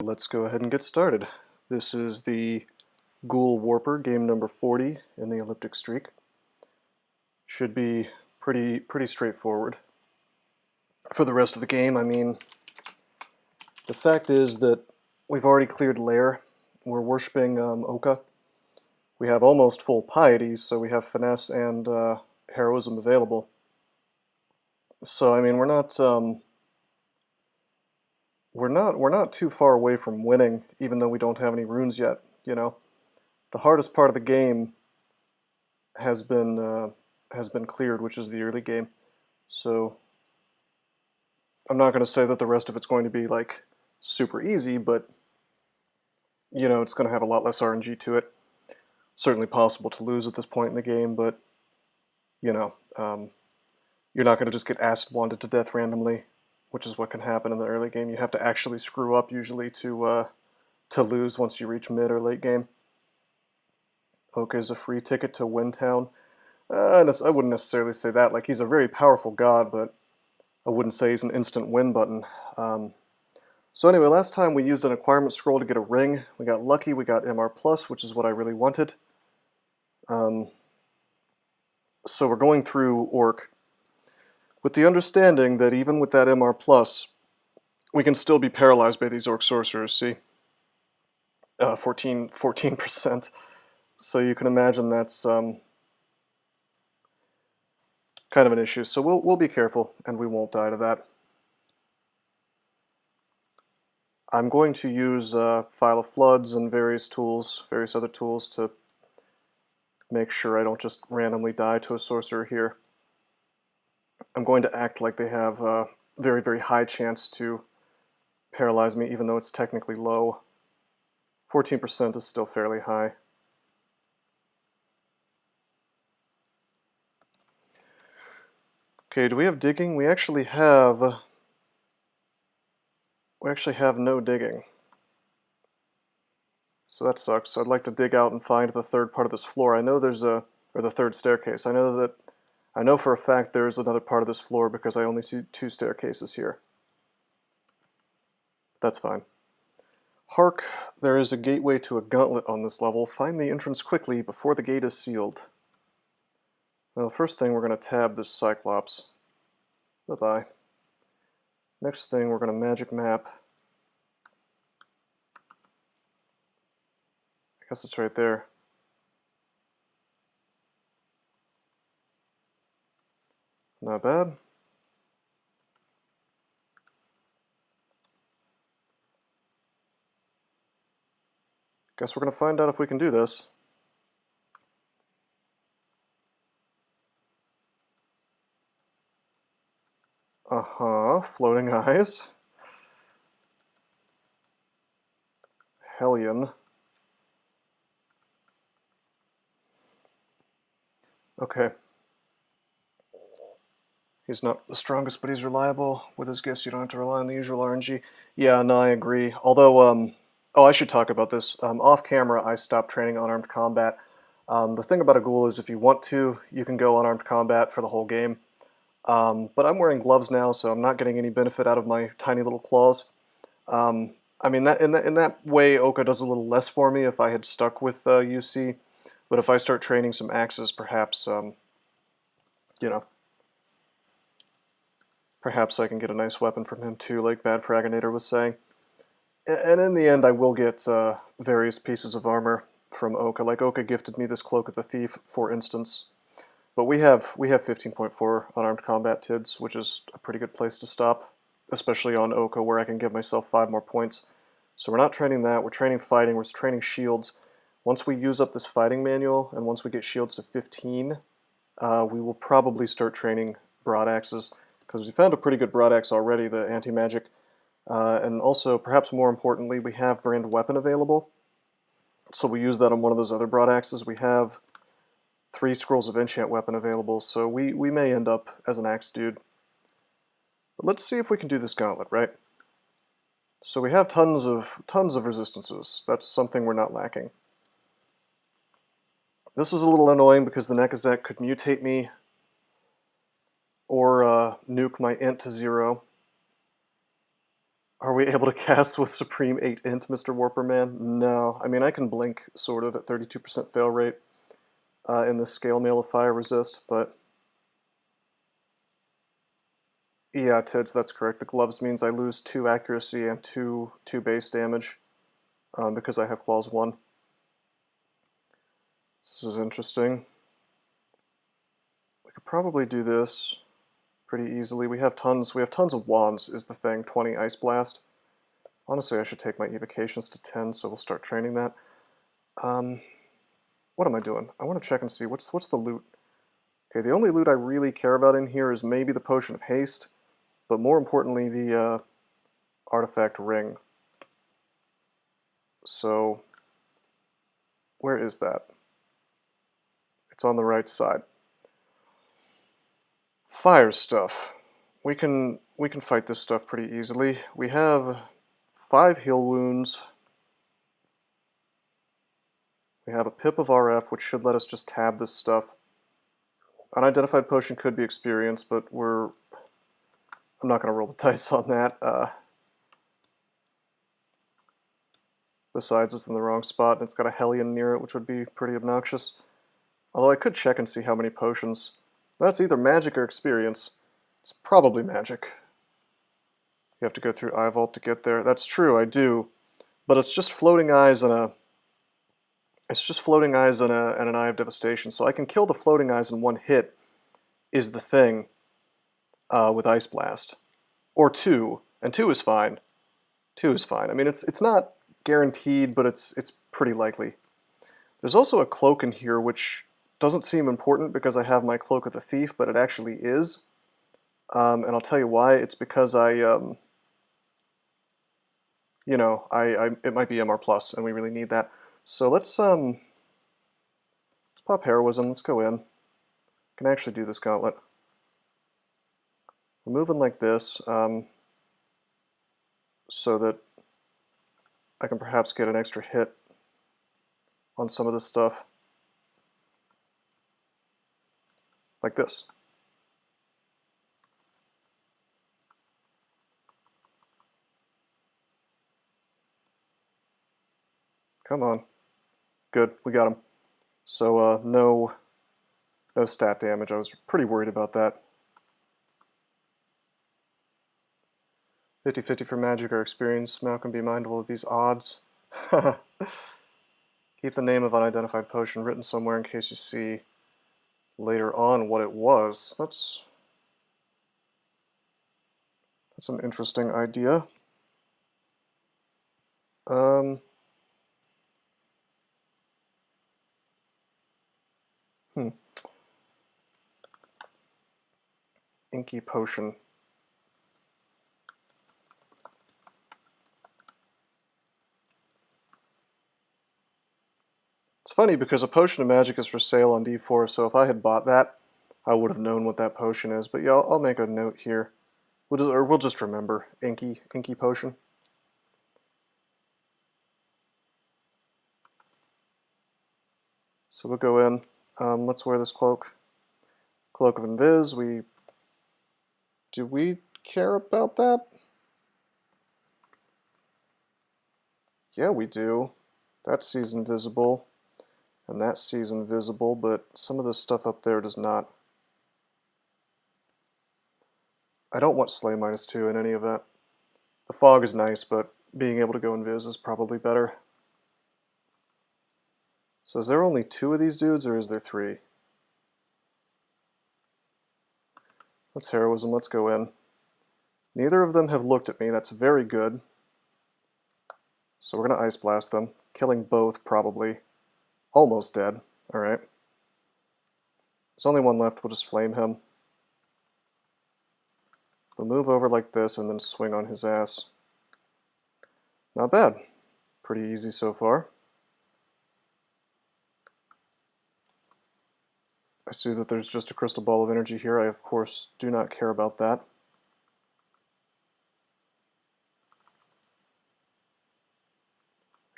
let's go ahead and get started. This is the GhWr game number 40 in the Elliptic Streak. Should be pretty straightforward. For the rest of the game, I mean, the fact is that we've already cleared lair. We're worshipping Oka. We have almost full piety, so we have finesse and heroism available. So I mean, we're not too far away from winning, even though we don't have any runes yet. You know, the hardest part of the game has been cleared, which is the early game. So I'm not going to say that the rest of it's going to be like super easy, but you know, it's going to have a lot less RNG to it. Certainly possible to lose at this point in the game, but you know, you're not going to just get acid wanded to death randomly, which is what can happen in the early game. You have to actually screw up usually to lose once you reach mid or late game. Oka is a free ticket to win town. I wouldn't necessarily say that. Like, he's a very powerful god, but I wouldn't say he's an instant win button. So anyway, last time we used an acquirement scroll to get a ring. We got lucky, we got MR+, which is what I really wanted. So we're going through Orc with the understanding that even with that MR+, we can still be paralyzed by these Orc sorcerers, see? 14%. So you can imagine that's kind of an issue. So we'll be careful, and we won't die to that. I'm going to use File of Floods and various other tools to make sure I don't just randomly die to a sorcerer here. I'm going to act like they have a very, very high chance to paralyze me, even though it's technically low. 14% is still fairly high. Okay, do we have digging? We actually have no digging. So that sucks. I'd like to dig out and find the third part of this floor. I know there's or the third staircase. I know for a fact there's another part of this floor because I only see 2 staircases here. That's fine. Hark, there is a gateway to a gauntlet on this level. Find the entrance quickly before the gate is sealed. Well, first thing, we're going to tab this Cyclops. Bye-bye. Next thing, we're going to magic map. I guess it's right there. Not bad. Guess we're going to find out if we can do this. Floating eyes. Hellion. Okay. He's not the strongest, but he's reliable. With his gifts, you don't have to rely on the usual RNG. Yeah, no, I agree. Although, oh, I should talk about this. Off camera, I stopped training unarmed combat. The thing about a ghoul is if you want to, you can go unarmed combat for the whole game. But I'm wearing gloves now, so I'm not getting any benefit out of my tiny little claws. I mean, in that way, Oka does a little less for me if I had stuck with UC. But if I start training some axes, perhaps, you know, perhaps I can get a nice weapon from him too, like Bad Fraginator was saying. And in the end, I will get various pieces of armor from Oka. Like Oka gifted me this Cloak of the Thief, for instance. But we have 15.4 unarmed combat TIDs, which is a pretty good place to stop, especially on Oka, where I can give myself 5 more points. So we're not training that, we're training fighting, we're training shields. Once we use up this fighting manual, and once we get shields to 15, we will probably start training broadaxes, because we found a pretty good broadaxe already, the anti-magic. And also, perhaps more importantly, we have brand weapon available. So we use that on one of those other broadaxes. We have 3 scrolls of enchant weapon available, so we may end up as an axe dude. But let's see if we can do this gauntlet, right? So we have tons of resistances. That's something we're not lacking. This is a little annoying because the Nekazek could mutate me or nuke my int to 0. Are we able to cast with Supreme 8 int, Mr. Warperman? No. I mean, I can blink, sort of, at 32% fail rate in the scale mail of fire resist, but... Yeah, Tids, that's correct. The gloves means I lose 2 accuracy and 2 base damage because I have clause 1. This is interesting. We could probably do this pretty easily. We have tons of wands is the thing. 20 Ice Blast. Honestly, I should take my evocations to 10, so we'll start training that. What am I doing? I want to check and see what's the loot. Okay, the only loot I really care about in here is maybe the Potion of Haste, but more importantly the artifact ring. So where is that? It's on the right side. Fire stuff. We can fight this stuff pretty easily. We have 5 heal wounds. We have a pip of RF, which should let us just tab this stuff. Unidentified potion could be experience, but I'm not going to roll the dice on that. Besides, it's in the wrong spot, and it's got a Hellion near it, which would be pretty obnoxious. Although I could check and see how many potions. That's either magic or experience. It's probably magic. You have to go through Eye Vault to get there. That's true, I do. But it's just floating eyes and an Eye of Devastation. So I can kill the floating eyes in 1 hit is the thing with Ice Blast. Or 2. And 2 is fine. 2 is fine. I mean, it's not guaranteed, but it's pretty likely. There's also a cloak in here, which doesn't seem important because I have my Cloak of the Thief, but it actually is. And I'll tell you why. It's because it might be MR+, and we really need that. So let's pop Heroism. Let's go in. Can actually do this gauntlet. We're moving like this, so that I can perhaps get an extra hit on some of this stuff. Like this. Come on. Good, we got him. So no stat damage. I was pretty worried about that. 50-50 for magic or experience. Malcolm, be mindful of these odds. Keep the name of unidentified potion written somewhere in case you see later on what it was. That's an interesting idea. Inky potion. It's funny because a potion of magic is for sale on D4, so if I had bought that, I would have known what that potion is. But yeah, I'll make a note here. We'll just remember inky potion. So we'll go in. Let's wear this cloak. Cloak of Invis. Do we care about that? Yeah, we do. That sees invisible, and that sees invisible, but some of this stuff up there does not. I don't want Slay -2 in any of that. The fog is nice, but being able to go invis is probably better. So is there only 2 of these dudes, or is there 3? Let's Heroism, let's go in. Neither of them have looked at me, that's very good. So we're going to Ice Blast them, killing both probably. Almost dead, alright. There's only one left, we'll just flame him. We'll move over like this and then swing on his ass. Not bad. Pretty easy so far. I see that there's just a crystal ball of energy here. I, of course, do not care about that.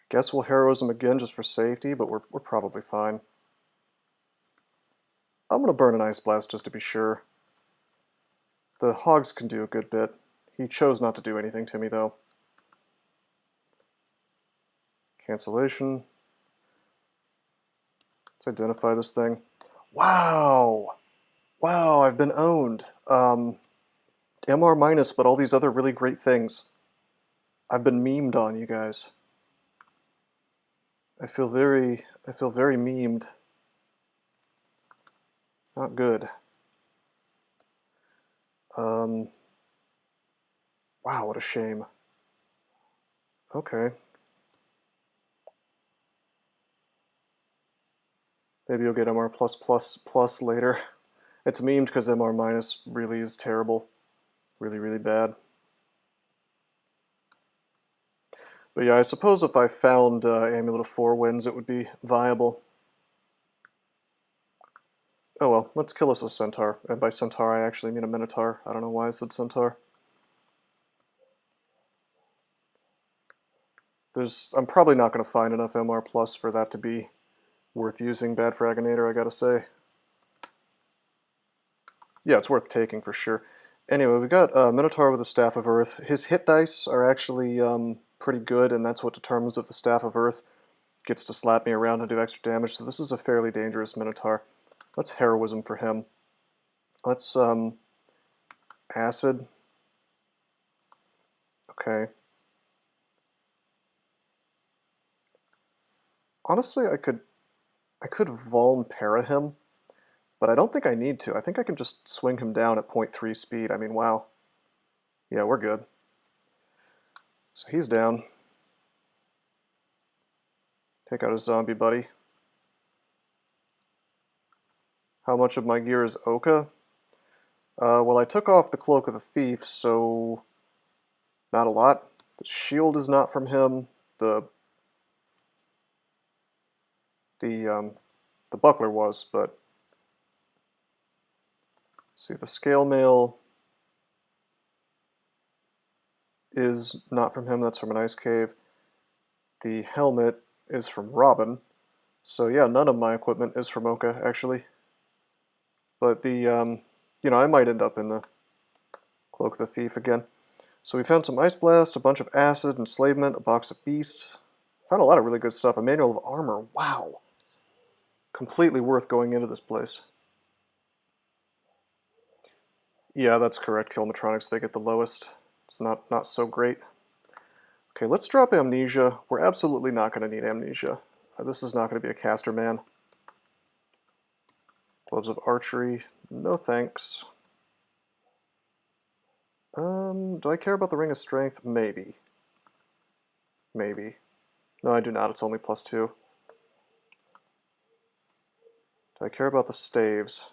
Guess we'll Heroism again just for safety, but we're probably fine. I'm going to burn an Ice Blast just to be sure. The Hogs can do a good bit. He chose not to do anything to me, though. Cancellation. Let's identify this thing. Wow! Wow, I've been owned. MR minus, but all these other really great things. I've been memed on, you guys. I feel very memed. Not good. Wow, what a shame. Okay. Maybe you'll get MR+++ later. It's memed because MR minus really is terrible. Really, really bad. But yeah, I suppose if I found Amulet of 4 Winds, it would be viable. Oh well, let's kill us a Centaur. And by Centaur, I actually mean a Minotaur. I don't know why I said Centaur. I'm probably not going to find enough MR plus for that to be worth using Bad Fraginator, I gotta say. Yeah, it's worth taking for sure. Anyway, we got Minotaur with the Staff of Earth. His hit dice are actually pretty good, and that's what determines if the Staff of Earth gets to slap me around and do extra damage, so this is a fairly dangerous Minotaur. Let's Heroism for him. Let's Acid. Okay. Honestly, I could Vuln Para him, but I don't think I need to. I think I can just swing him down at 0.3 speed. I mean, wow. Yeah, we're good. So he's down. Take out his zombie buddy. How much of my gear is Oka? Well, I took off the Cloak of the Thief, so not a lot. The shield is not from him. The buckler was, but see, the scale mail is not from him. That's from an ice cave. The helmet is from Robin. So yeah, none of my equipment is from Oka, actually. But the, you know, I might end up in the Cloak of the Thief again. So we found some Ice Blast, a bunch of Acid, Enslavement, a box of Beasts. Found a lot of really good stuff. A Manual of Armor. Wow. Completely worth going into this place. Yeah, that's correct. Kilmatronics, they get the lowest. It's not so great. Okay, let's drop Amnesia. We're absolutely not going to need Amnesia. This is not going to be a caster man. Gloves of Archery. No thanks. Do I care about the Ring of Strength? Maybe. Maybe. No, I do not. It's only +2. Do I care about the staves?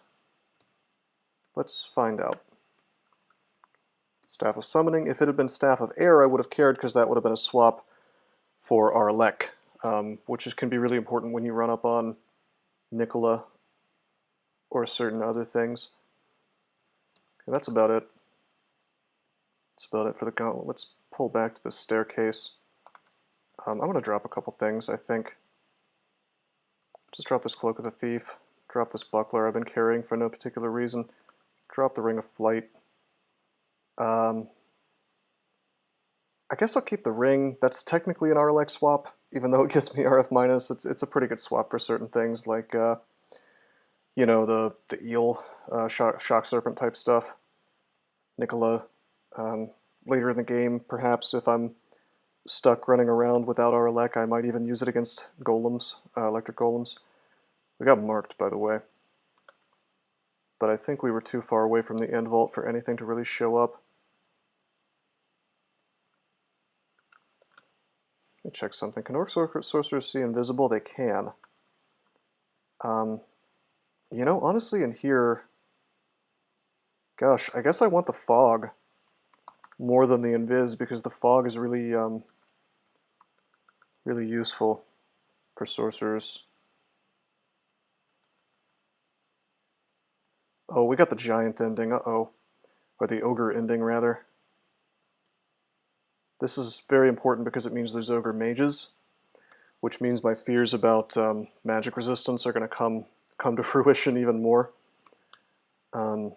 Let's find out. Staff of Summoning. If it had been Staff of Air, I would have cared because that would have been a swap for our Lek, which can be really important when you run up on Nicola or certain other things. Okay, that's about it. That's about it for the gauntlet. Let's pull back to the staircase. I'm going to drop a couple things, I think. Just drop this Cloak of the Thief. Drop this buckler I've been carrying for no particular reason. Drop the Ring of Flight. I guess I'll keep the ring. That's technically an RLX swap, even though it gives me RF minus. It's a pretty good swap for certain things, like you know, the eel, shock serpent type stuff. Nicola. Later in the game, perhaps if I'm stuck running around without RLX, I might even use it against golems, electric golems. We got marked, by the way. But I think we were too far away from the end vault for anything to really show up. Let me check something. Can Orc Sorcerers see invisible? They can. You know, honestly, in here, gosh, I guess I want the fog more than the invis because the fog is really, really useful for sorcerers. Oh, we got the giant ending. Uh-oh. Or the ogre ending, rather. This is very important because it means there's ogre mages, which means my fears about magic resistance are going to come to fruition even more. What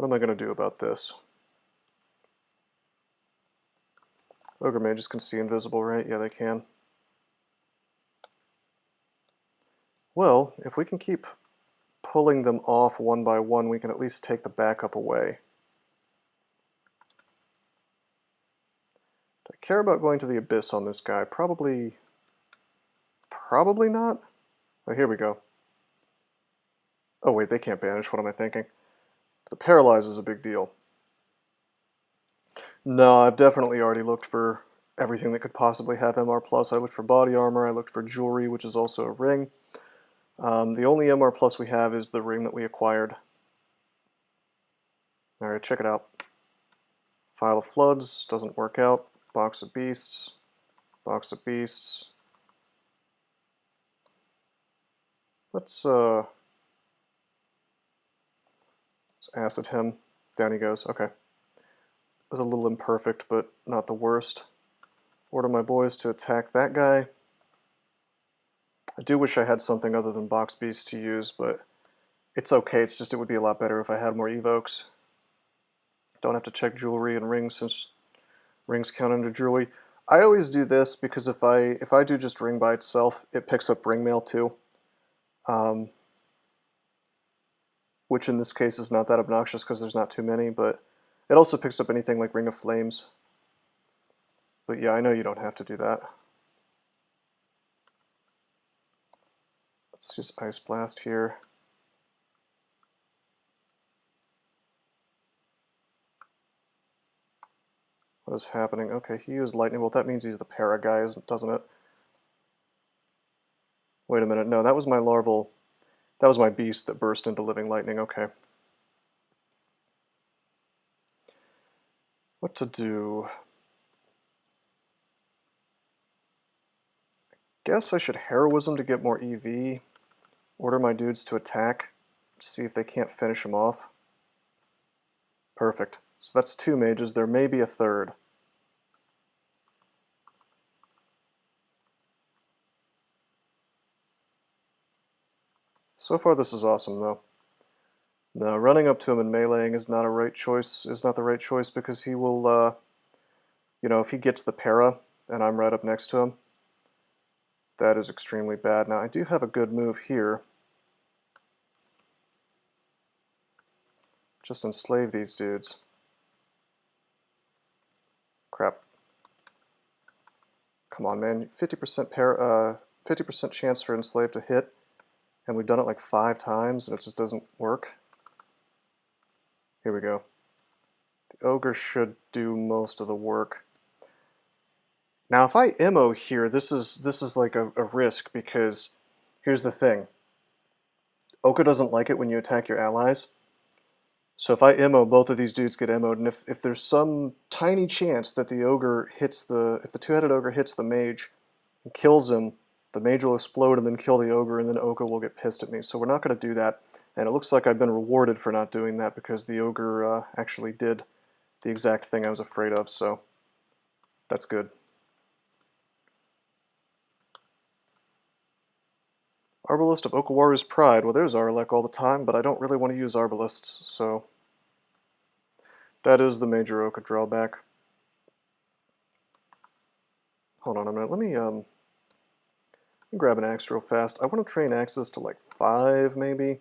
am I going to do about this? Ogre mages can see invisible, right? Yeah, they can. Well, if we can keep pulling them off one by one, we can at least take the backup away. Do I care about going to the Abyss on this guy? Probably not. Oh, here we go. Oh wait, they can't banish. What am I thinking? The Paralyze is a big deal. No, I've definitely already looked for everything that could possibly have MR+. I looked for body armor, I looked for jewelry, which is also a ring. The only MR+ we have is the ring that we acquired. Alright, check it out. File of Floods, doesn't work out. Box of Beasts, Box of Beasts. Let's acid him. Down he goes. Okay. It was a little imperfect, but not the worst. Order my boys to attack that guy. I do wish I had something other than Box Beast to use, but it's okay. It's just it would be a lot better if I had more evokes. Don't have to check jewelry and rings since rings count under jewelry. I always do this because if I do just ring by itself, it picks up ring mail too. Which in this case is not that obnoxious because there's not too many, but it also picks up anything like Ring of Flames. But yeah, I know you don't have to do that. Let's just Ice Blast here. What is happening? Okay, he used Lightning Bolt. That means he's the Para guy, doesn't it? Wait a minute. No, that was my larval. That was my beast that burst into Living Lightning. Okay. What to do? Guess I should Heroism to get more EV. Order my dudes to attack. See if they can't finish him off. Perfect. So that's 2 mages. There may be a third. So far this is awesome though. No, running up to him and meleeing is not the right choice because he will, you know, if he gets the para and I'm right up next to him, that is extremely bad. Now I do have a good move here. Just enslave these dudes. Crap. Come on, man. 50% chance for enslave to hit, and we've done it like 5 times, and it just doesn't work. Here we go. The ogre should do most of the work. Now, if I MO here, this is like a risk because here's the thing. Oka doesn't like it when you attack your allies. So if I MO, both of these dudes get MO'd, and if there's some tiny chance that the ogre hits if the two-headed ogre hits the mage and kills him, the mage will explode and then kill the ogre, and then Oka will get pissed at me. So we're not going to do that, and it looks like I've been rewarded for not doing that because the ogre actually did the exact thing I was afraid of, so that's good. Arbalist of Okawaru's Pride. Well, there's Arlek all the time, but I don't really want to use Arbalists, so that is the major Oka drawback. Hold on a minute. Let me grab an axe real fast. I want to train axes to like 5, maybe.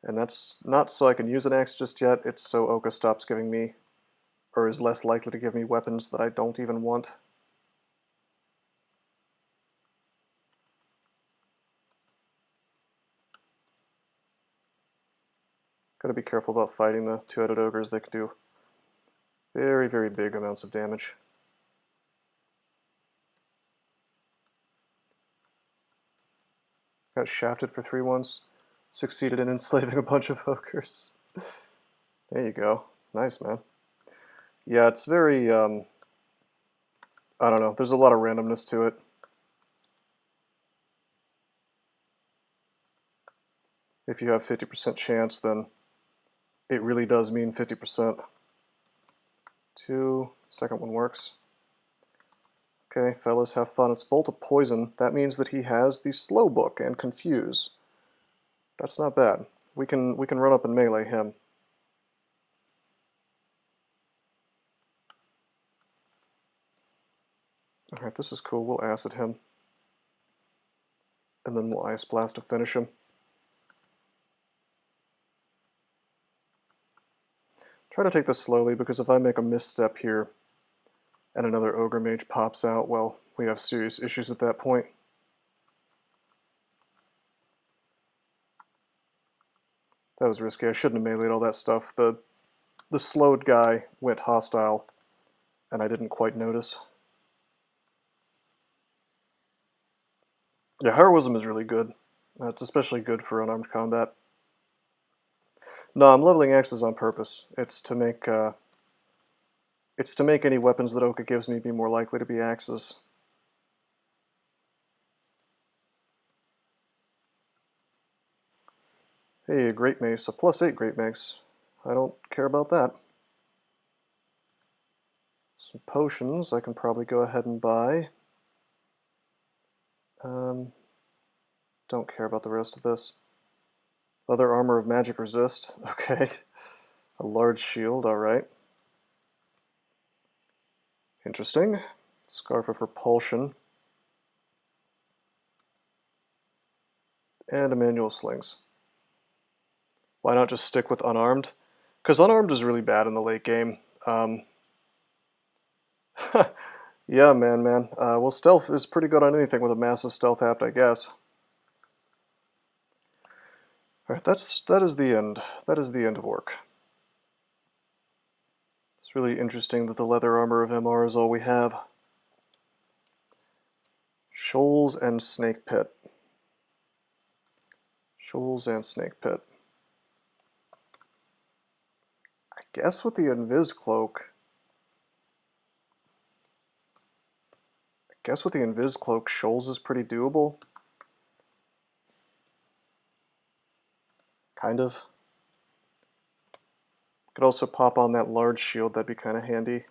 And that's not so I can use an axe just yet. It's so Oka stops giving me, or is less likely to give me weapons that I don't even want. Gotta be careful about fighting the two-headed ogres. They could do very, very big amounts of damage. Got shafted for 3 once. Succeeded in enslaving a bunch of ogres. There you go. Nice, man. Yeah, it's very, I don't know. There's a lot of randomness to it. If you have 50% chance, then it really does mean 50%. 2, second one works. Okay, fellas, have fun. It's Bolt of Poison. That means that he has the Slow Book and Confuse. That's not bad. We can run up and melee him. Alright, this is cool. We'll acid him. And then we'll Ice Blast to finish him. Try to take this slowly, because if I make a misstep here and another Ogre Mage pops out, well, we have serious issues at that point. That was risky. I shouldn't have meleeed all that stuff. The slowed guy went hostile, and I didn't quite notice. Yeah, Heroism is really good. It's especially good for unarmed combat. No, I'm leveling axes on purpose. It's to make any weapons that Oka gives me be more likely to be axes. Hey, a Great Mace, a +8 Great Mace. I don't care about that. Some potions I can probably go ahead and buy. Don't care about the rest of this. Leather armor of magic resist, okay. A large shield, alright. Interesting. Scarf of repulsion. And a manual slings. Why not just stick with unarmed? Because unarmed is really bad in the late game. Yeah, man. Well, stealth is pretty good on anything with a massive stealth apt, I guess. Alright, that is the end. That is the end of orc. It's really interesting that the leather armor of MR is all we have. Shoals and Snake Pit. Shoals and Snake Pit. I guess with the Invis Cloak... Shoals is pretty doable. Kind of. Could also pop on that large shield, that'd be kind of handy.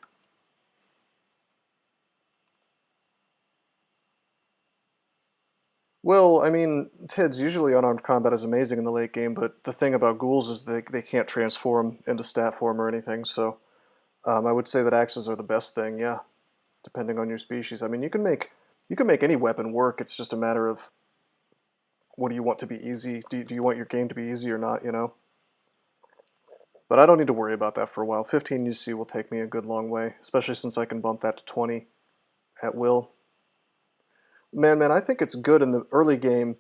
Well, I mean, TeCj, usually unarmed combat is amazing in the late game, but the thing about ghouls is they can't transform into stat form or anything, so I would say that axes are the best thing, yeah, depending on your species. I mean, you can make any weapon work, it's just a matter of what do you want to be easy? Do you want your game to be easy or not, you know? But I don't need to worry about that for a while. 15 UC will take me a good long way, especially since I can bump that to 20 at will. Man, I think it's good in the early game,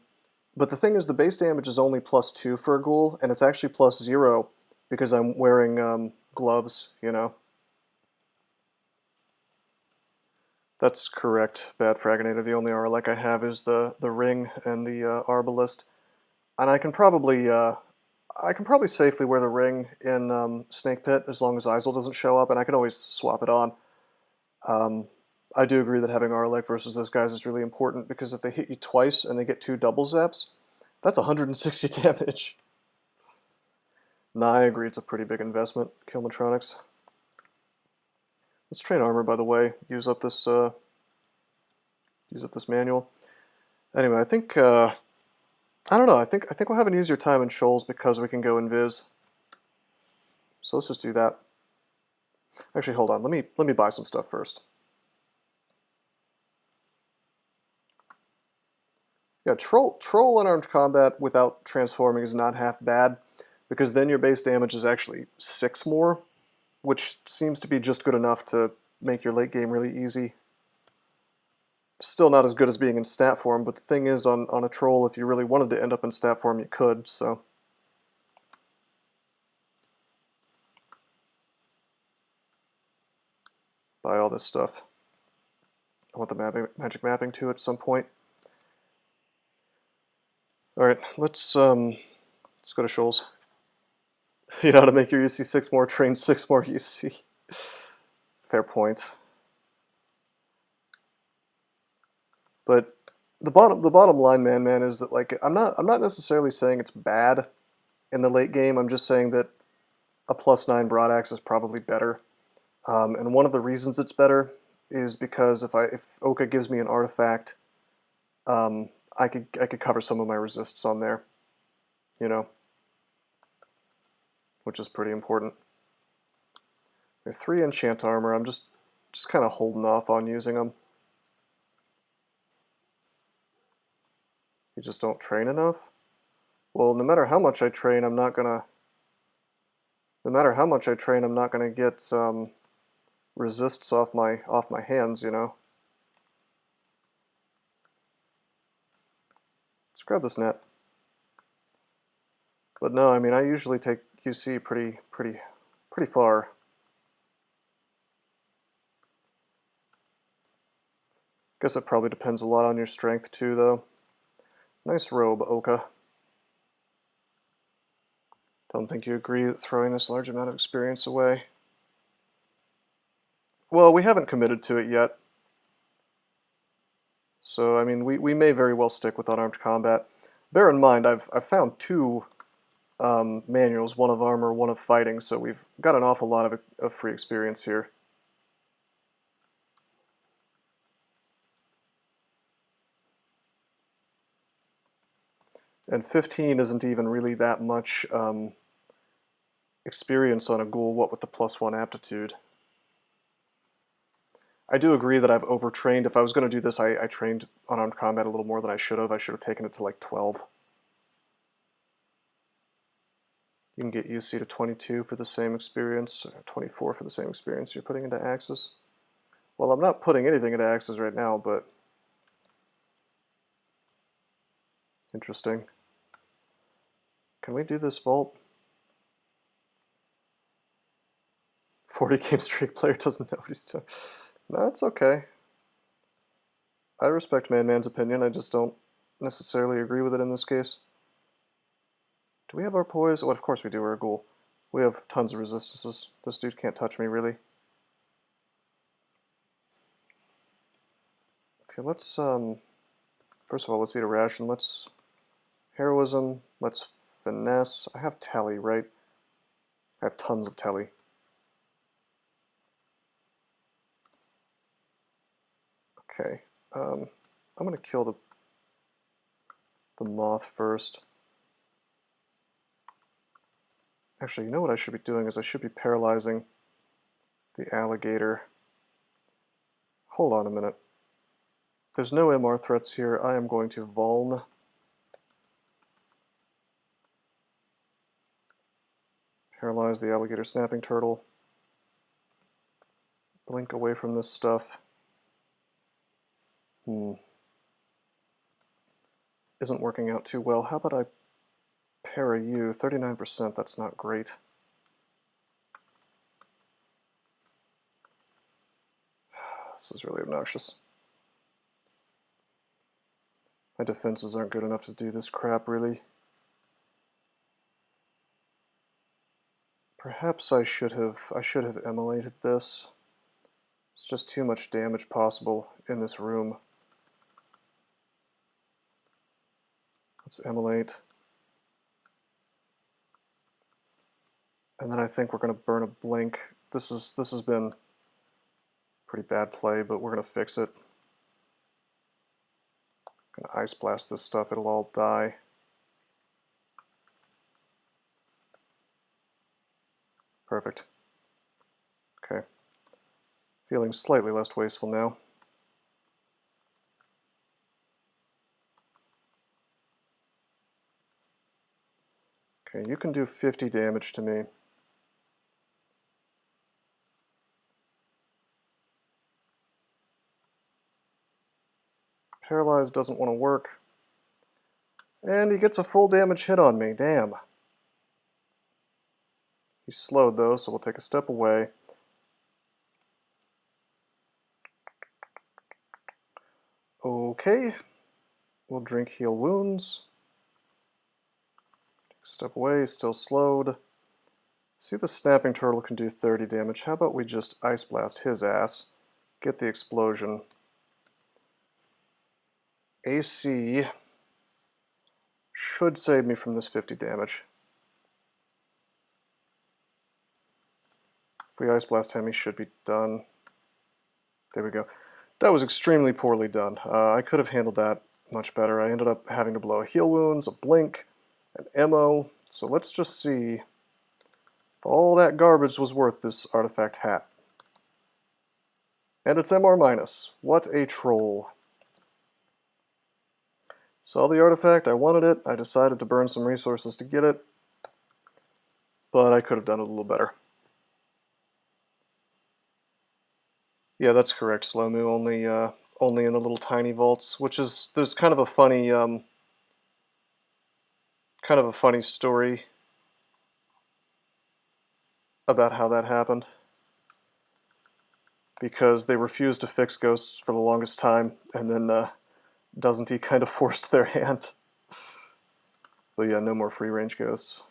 but the thing is the base damage is only +2 for a ghoul, and it's actually +0 because I'm wearing gloves, you know? That's correct, Bad Fraginator. The only Arlec I have is the ring and the Arbalist, and I can probably safely wear the ring in Snake Pit as long as Isle doesn't show up, and I can always swap it on. I do agree that having Arlec versus those guys is really important, because if they hit you twice and they get 2 double zaps, that's 160 damage. Nah, I agree, it's a pretty big investment, Kilmatronics. Let's train armor, by the way. Use up this manual. Anyway, I think I don't know. I think we'll have an easier time in Shoals because we can go invis. So let's just do that. Actually, hold on. Let me buy some stuff first. Yeah, troll unarmed combat without transforming is not half bad, because then your base damage is actually 6 more, which seems to be just good enough to make your late game really easy. Still not as good as being in stat form, but the thing is, on a troll, if you really wanted to end up in stat form, you could, so. Buy all this stuff. I want the magic mapping to at some point. Alright, let's go to Shoals. You know how to make your UC 6 more, train 6 more UC. Fair point. But the bottom line, man, is that, like, I'm not necessarily saying it's bad in the late game. I'm just saying that a +9 broadaxe is probably better. And one of the reasons it's better is because if Oka gives me an artifact, I could cover some of my resists on there, you know, which is pretty important. We have 3 enchant armor. I'm just kind of holding off on using them. You just don't train enough? Well, no matter how much I train, I'm not gonna get resists off my hands, you know. Let's grab this net. But no, I mean, I usually take QC pretty far. Guess it probably depends a lot on your strength too, though. Nice robe, Oka. Don't think you agree that throwing this large amount of experience away? Well, we haven't committed to it yet. So, I mean, we may very well stick with unarmed combat. Bear in mind, I've found two manuals, one of armor, one of fighting, so we've got an awful lot of free experience here. And 15 isn't even really that much experience on a ghoul, what with the +1 aptitude. I do agree that I've overtrained. If I was going to do this, I trained unarmed combat a little more than I should have. I should have taken it to like 12. You can get UC to 22 for the same experience, or 24 for the same experience you're putting into axes. Well, I'm not putting anything into axes right now, but interesting. Can we do this vault? 40 game streak player doesn't know what he's doing. No, it's okay. I respect Man's opinion, I just don't necessarily agree with it in this case. Do we have our poise? Oh, of course we do, we're a ghoul. We have tons of resistances. This dude can't touch me, really. Okay, let's, first of all, let's eat a ration. Let's heroism, let's finesse. I have tele, right? I have tons of tele. Okay, I'm going to kill the moth first. Actually, you know what I should be doing is I should be paralyzing the alligator. Hold on a minute. There's no MR threats here. I am going to vuln. Paralyze the alligator snapping turtle. Blink away from this stuff. Isn't working out too well. How about I para you? 39%, that's not great. This is really obnoxious. My defenses aren't good enough to do this crap, really. Perhaps I should have emulated this. It's just too much damage possible in this room. Let's emulate. And then I think we're going to burn a blink. This has been pretty bad play, but we're going to fix it. Going to ice blast this stuff, it'll all die. Perfect. Okay. Feeling slightly less wasteful now. Okay, you can do 50 damage to me. Paralyzed doesn't want to work. And he gets a full damage hit on me, damn. He's slowed though, so we'll take a step away. Okay, we'll drink heal wounds. Step away, still slowed. See, the snapping turtle can do 30 damage. How about we just ice blast his ass, get the explosion. AC should save me from this 50 damage. If we ice blast him, he should be done. There we go. That was extremely poorly done. I could have handled that much better. I ended up having to blow a heal wounds, a blink, an MO. So let's just see if all that garbage was worth this artifact hat. And it's MR minus. What a troll. Saw the artifact, I wanted it, I decided to burn some resources to get it, but I could have done it a little better. Yeah, that's correct, Slowmoo, only in the little tiny vaults, which is, there's kind of a funny story about how that happened. Because they refused to fix ghosts for the longest time, and then Doesn'tHe kind of forced their hand. But yeah, no more free-range ghosts.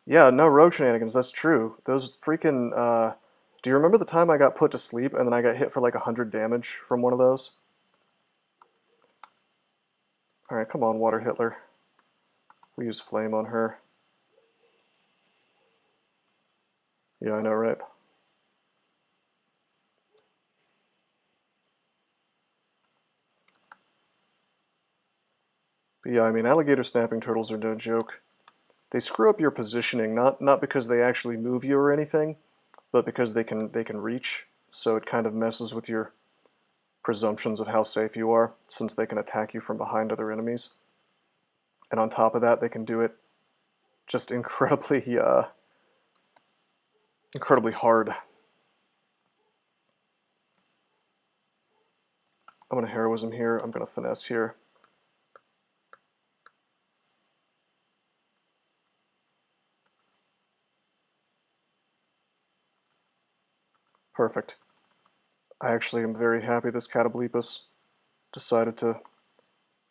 Yeah, no rogue shenanigans, that's true. Those freaking, do you remember the time I got put to sleep and then I got hit for like 100 damage from one of those? Alright, come on, Water Hitler. We use Flame on her. Yeah, I know, right? But yeah, I mean, alligator snapping turtles are no joke. They screw up your positioning, not because they actually move you or anything, but because they can reach, so it kind of messes with your presumptions of how safe you are, since they can attack you from behind other enemies. And on top of that, they can do it just incredibly hard. I'm going to Heroism here, I'm going to Finesse here. Perfect. I actually am very happy this Catoblepus decided to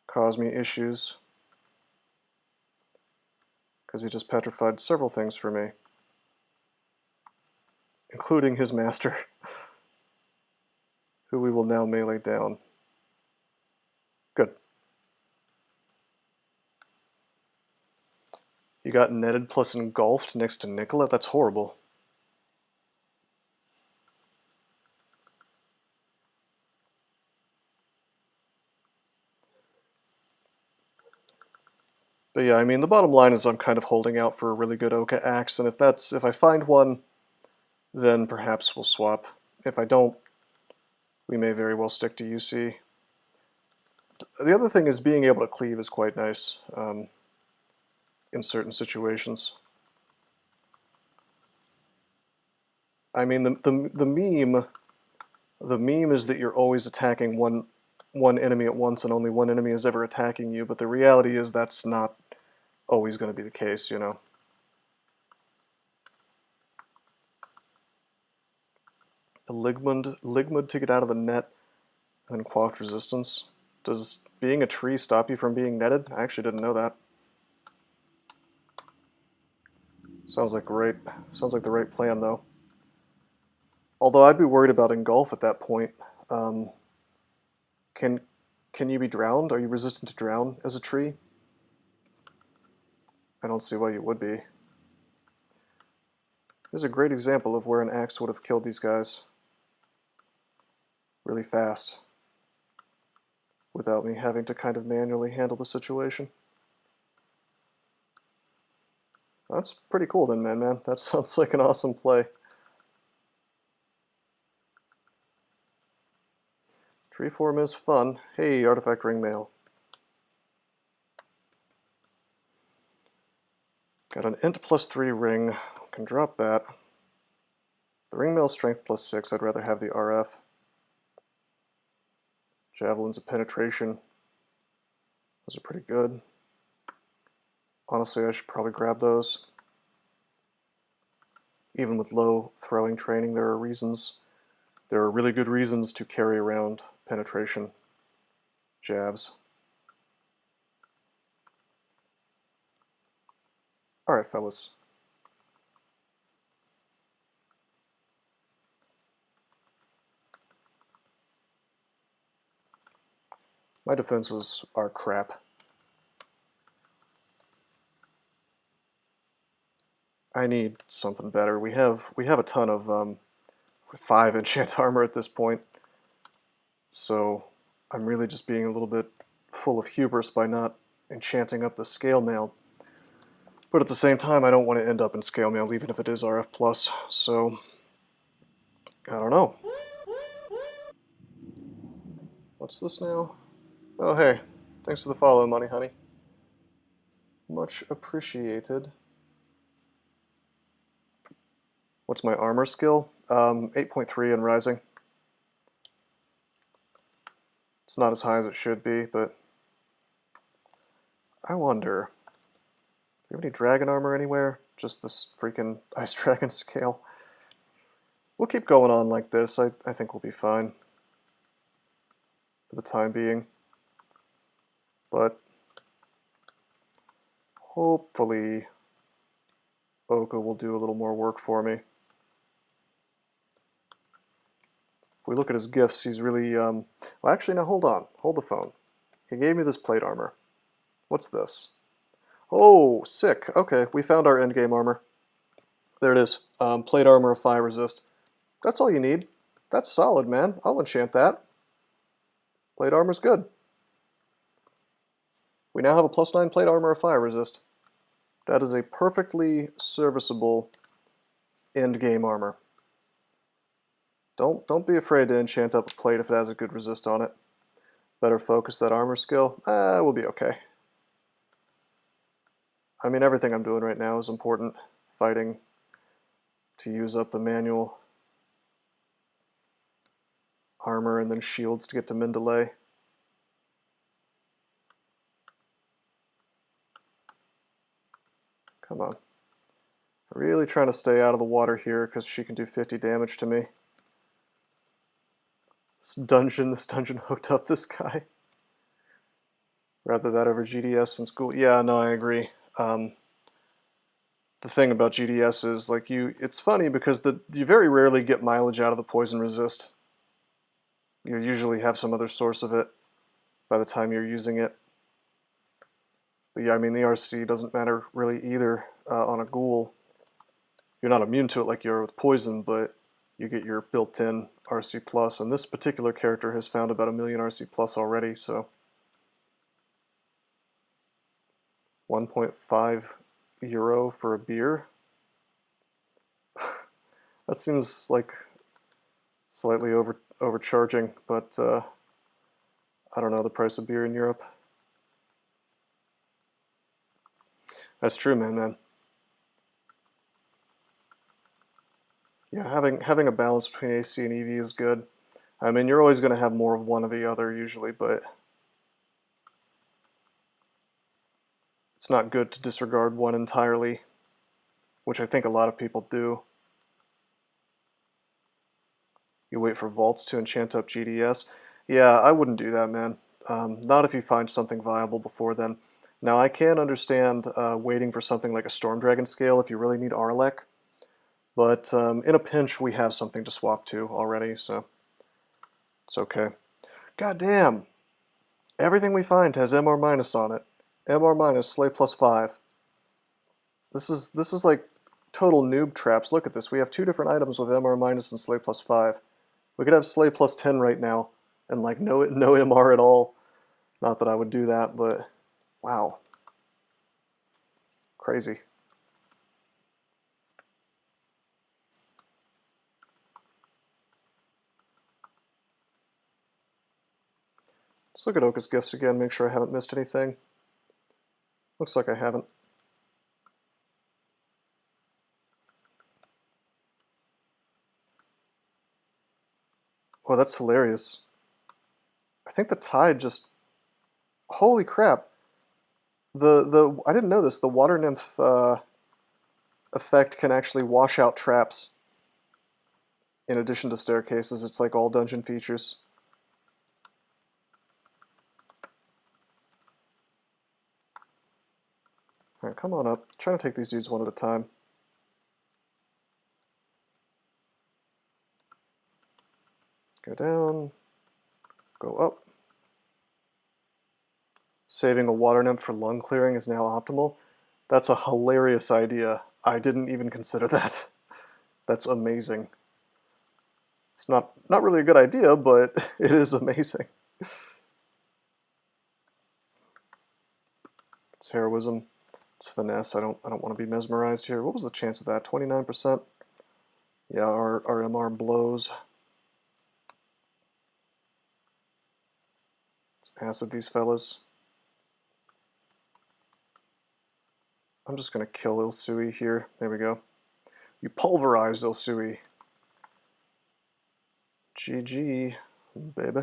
cause me issues, because he just petrified several things for me, including his master, who we will now melee down. Good. You got netted plus engulfed next to Nicola? That's horrible. But yeah, I mean, the bottom line is I'm kind of holding out for a really good Oka axe, and if I find one, then perhaps we'll swap. If I don't, we may very well stick to UC. The other thing is being able to cleave is quite nice in certain situations. I mean, the meme is that you're always attacking one enemy at once and only one enemy is ever attacking you, but the reality is that's not always going to be the case, you know. A Ligmud to get out of the net and then quaffed resistance. Does being a tree stop you from being netted? I actually didn't know that. Sounds like the right plan though. Although I'd be worried about engulf at that point. Can you be drowned? Are you resistant to drown as a tree? I don't see why you would be. Here's a great example of where an axe would have killed these guys really fast without me having to kind of manually handle the situation. That's pretty cool then, man. That sounds like an awesome play. Tree form is fun. Hey, Artifact Ring Mail. Got an int +3 ring. Can drop that. The ring mail strength +6. I'd rather have the RF. Javelins of penetration. Those are pretty good. Honestly, I should probably grab those. Even with low throwing training, there are really good reasons to carry around penetration jabs. Alright, fellas. My defenses are crap. I need something better. We have a ton of 5 enchant armor at this point, so I'm really just being a little bit full of hubris by not enchanting up the scale mail. But at the same time, I don't want to end up in scale mail, even if it is RF+, so I don't know. What's this now? Oh, hey. Thanks for the follow, Money Honey. Much appreciated. What's my armor skill? 8.3 and rising. It's not as high as it should be, but I wonder, do you have any dragon armor anywhere? Just this freaking ice dragon scale. We'll keep going on like this. I think we'll be fine for the time being. But hopefully Oka will do a little more work for me. If we look at his gifts, he's really, well actually, now hold on. Hold the phone. He gave me this plate armor. What's this? Oh, CeCK. Okay, we found our endgame armor. There it is. Plate armor of fire resist. That's all you need. That's solid, man. I'll enchant that. Plate armor's good. We now have a +9 plate armor of fire resist. That is a perfectly serviceable endgame armor. Don't be afraid to enchant up a plate if it has a good resist on it. Better focus that armor skill. We'll be okay. I mean, everything I'm doing right now is important. Fighting to use up the manual armor and then shields to get to min delay. Come on. Really trying to stay out of the water here because she can do 50 damage to me. This dungeon hooked up this guy. Rather that over GDS in school. Yeah, no, I agree. The thing about GDS is, like, it's funny because you very rarely get mileage out of the poison resist. You usually have some other source of it by the time you're using it. But yeah, I mean, the RC doesn't matter really either on a ghoul. You're not immune to it like you are with poison, but you get your built-in RC plus, and this particular character has found about 1 million RC plus already, so 1.5 euro for a beer. That seems like slightly overcharging, but I don't know the price of beer in Europe. That's true, man. Yeah, having a balance between AC and EV is good. I mean, you're always going to have more of one or the other usually, but it's not good to disregard one entirely, which I think a lot of people do. You wait for vaults to enchant up GDS. Yeah, I wouldn't do that, man. Not if you find something viable before then. Now, I can understand waiting for something like a Storm Dragon scale if you really need Arlek, but in a pinch, we have something to swap to already, so it's okay. God damn! Everything we find has MR minus on it. MR minus, Slay +5. This is like total noob traps. Look at this. We have 2 different items with MR minus and Slay +5. We could have Slay +10 right now and like no MR at all. Not that I would do that, but wow. Crazy. Let's look at Oka's gifts again, make sure I haven't missed anything. Looks like I haven't. Oh, that's hilarious. I think the tide just... Holy crap. I didn't know this. The water nymph effect can actually wash out traps. In addition to staircases, it's like all dungeon features. Alright, come on up. I'm trying to take these dudes one at a time. Go down. Go up. Saving a water nymph for lung clearing is now optimal. That's a hilarious idea. I didn't even consider that. That's amazing. It's not really a good idea, but it is amazing. It's heroism. It's finesse. I don't want to be mesmerized here. What was the chance of that? 29%? Yeah, our MR blows. Let's acid these fellas. I'm just going to kill HuAE here. There we go. You pulverized HuAE. GG, baby.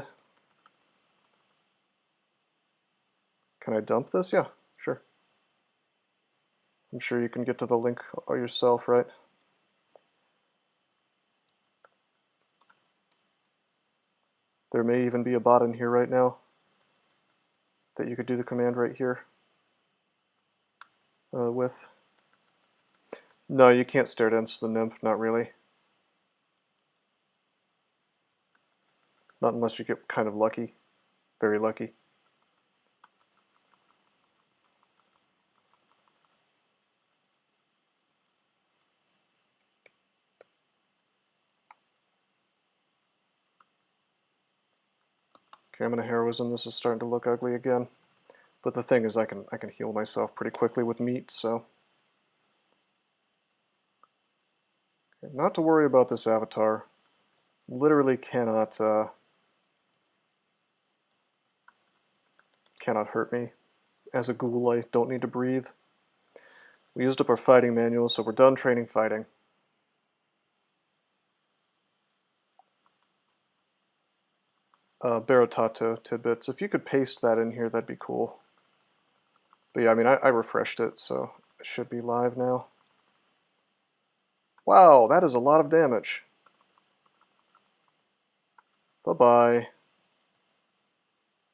Can I dump this? Yeah, sure. I'm sure you can get to the link yourself, right? There may even be a bot in here right now that you could do the command right here with. No, you can't stare dance the nymph, not really. Not unless you get kind of lucky. Very lucky. Okay, I'm gonna heroism. This is starting to look ugly again. But the thing is I can heal myself pretty quickly with meat, so. Okay, not to worry about this avatar. Literally cannot hurt me. As a ghoul, I don't need to breathe. We used up our fighting manual, so we're done training fighting. Barotato tidbits. If you could paste that in here, that'd be cool. But yeah, I mean, I refreshed it, so it should be live now. Wow, that is a lot of damage. Bye-bye.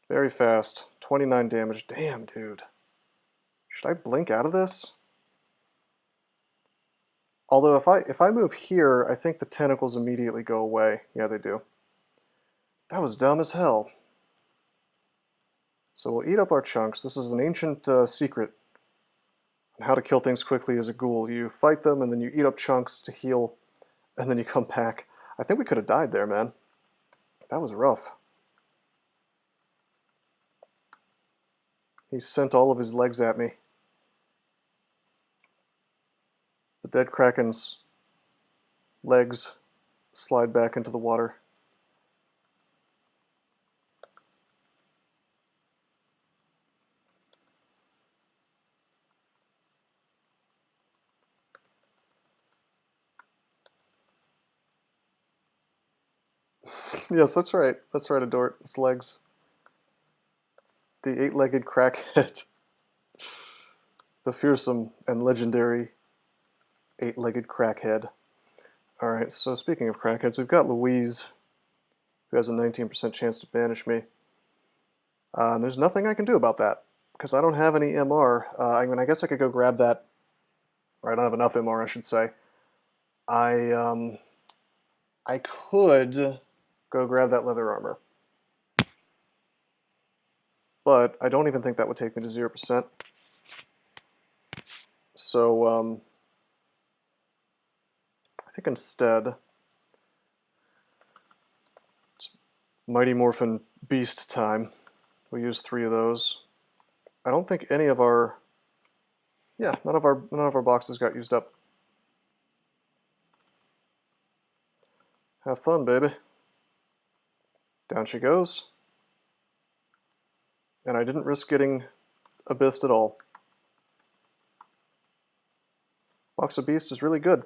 Very fast. 29 damage. Damn, dude. Should I blink out of this? Although if I move here, I think the tentacles immediately go away. Yeah, they do. That was dumb as hell. So we'll eat up our chunks. This is an ancient secret on how to kill things quickly as a ghoul. You fight them, and then you eat up chunks to heal, and then you come back. I think we could have died there, man. That was rough. He sent all of his legs at me. The dead Kraken's legs slide back into the water. Yes, that's right. That's right, Adort. It's legs. The eight-legged crackhead. The fearsome and legendary eight-legged crackhead. Alright, so speaking of crackheads, we've got Louise, who has a 19% chance to banish me. And there's nothing I can do about that, because I don't have any MR. I mean, I guess I could go grab that, or I don't have enough MR, I should say. I could go grab that leather armor. But I don't even think that would take me to 0%. So, I think instead, it's Mighty Morphin Beast time. We use 3 of those. I don't think any of our, yeah, none of our boxes got used up. Have fun, baby. Down she goes. And I didn't risk getting abyssed at all. Box of Beast is really good.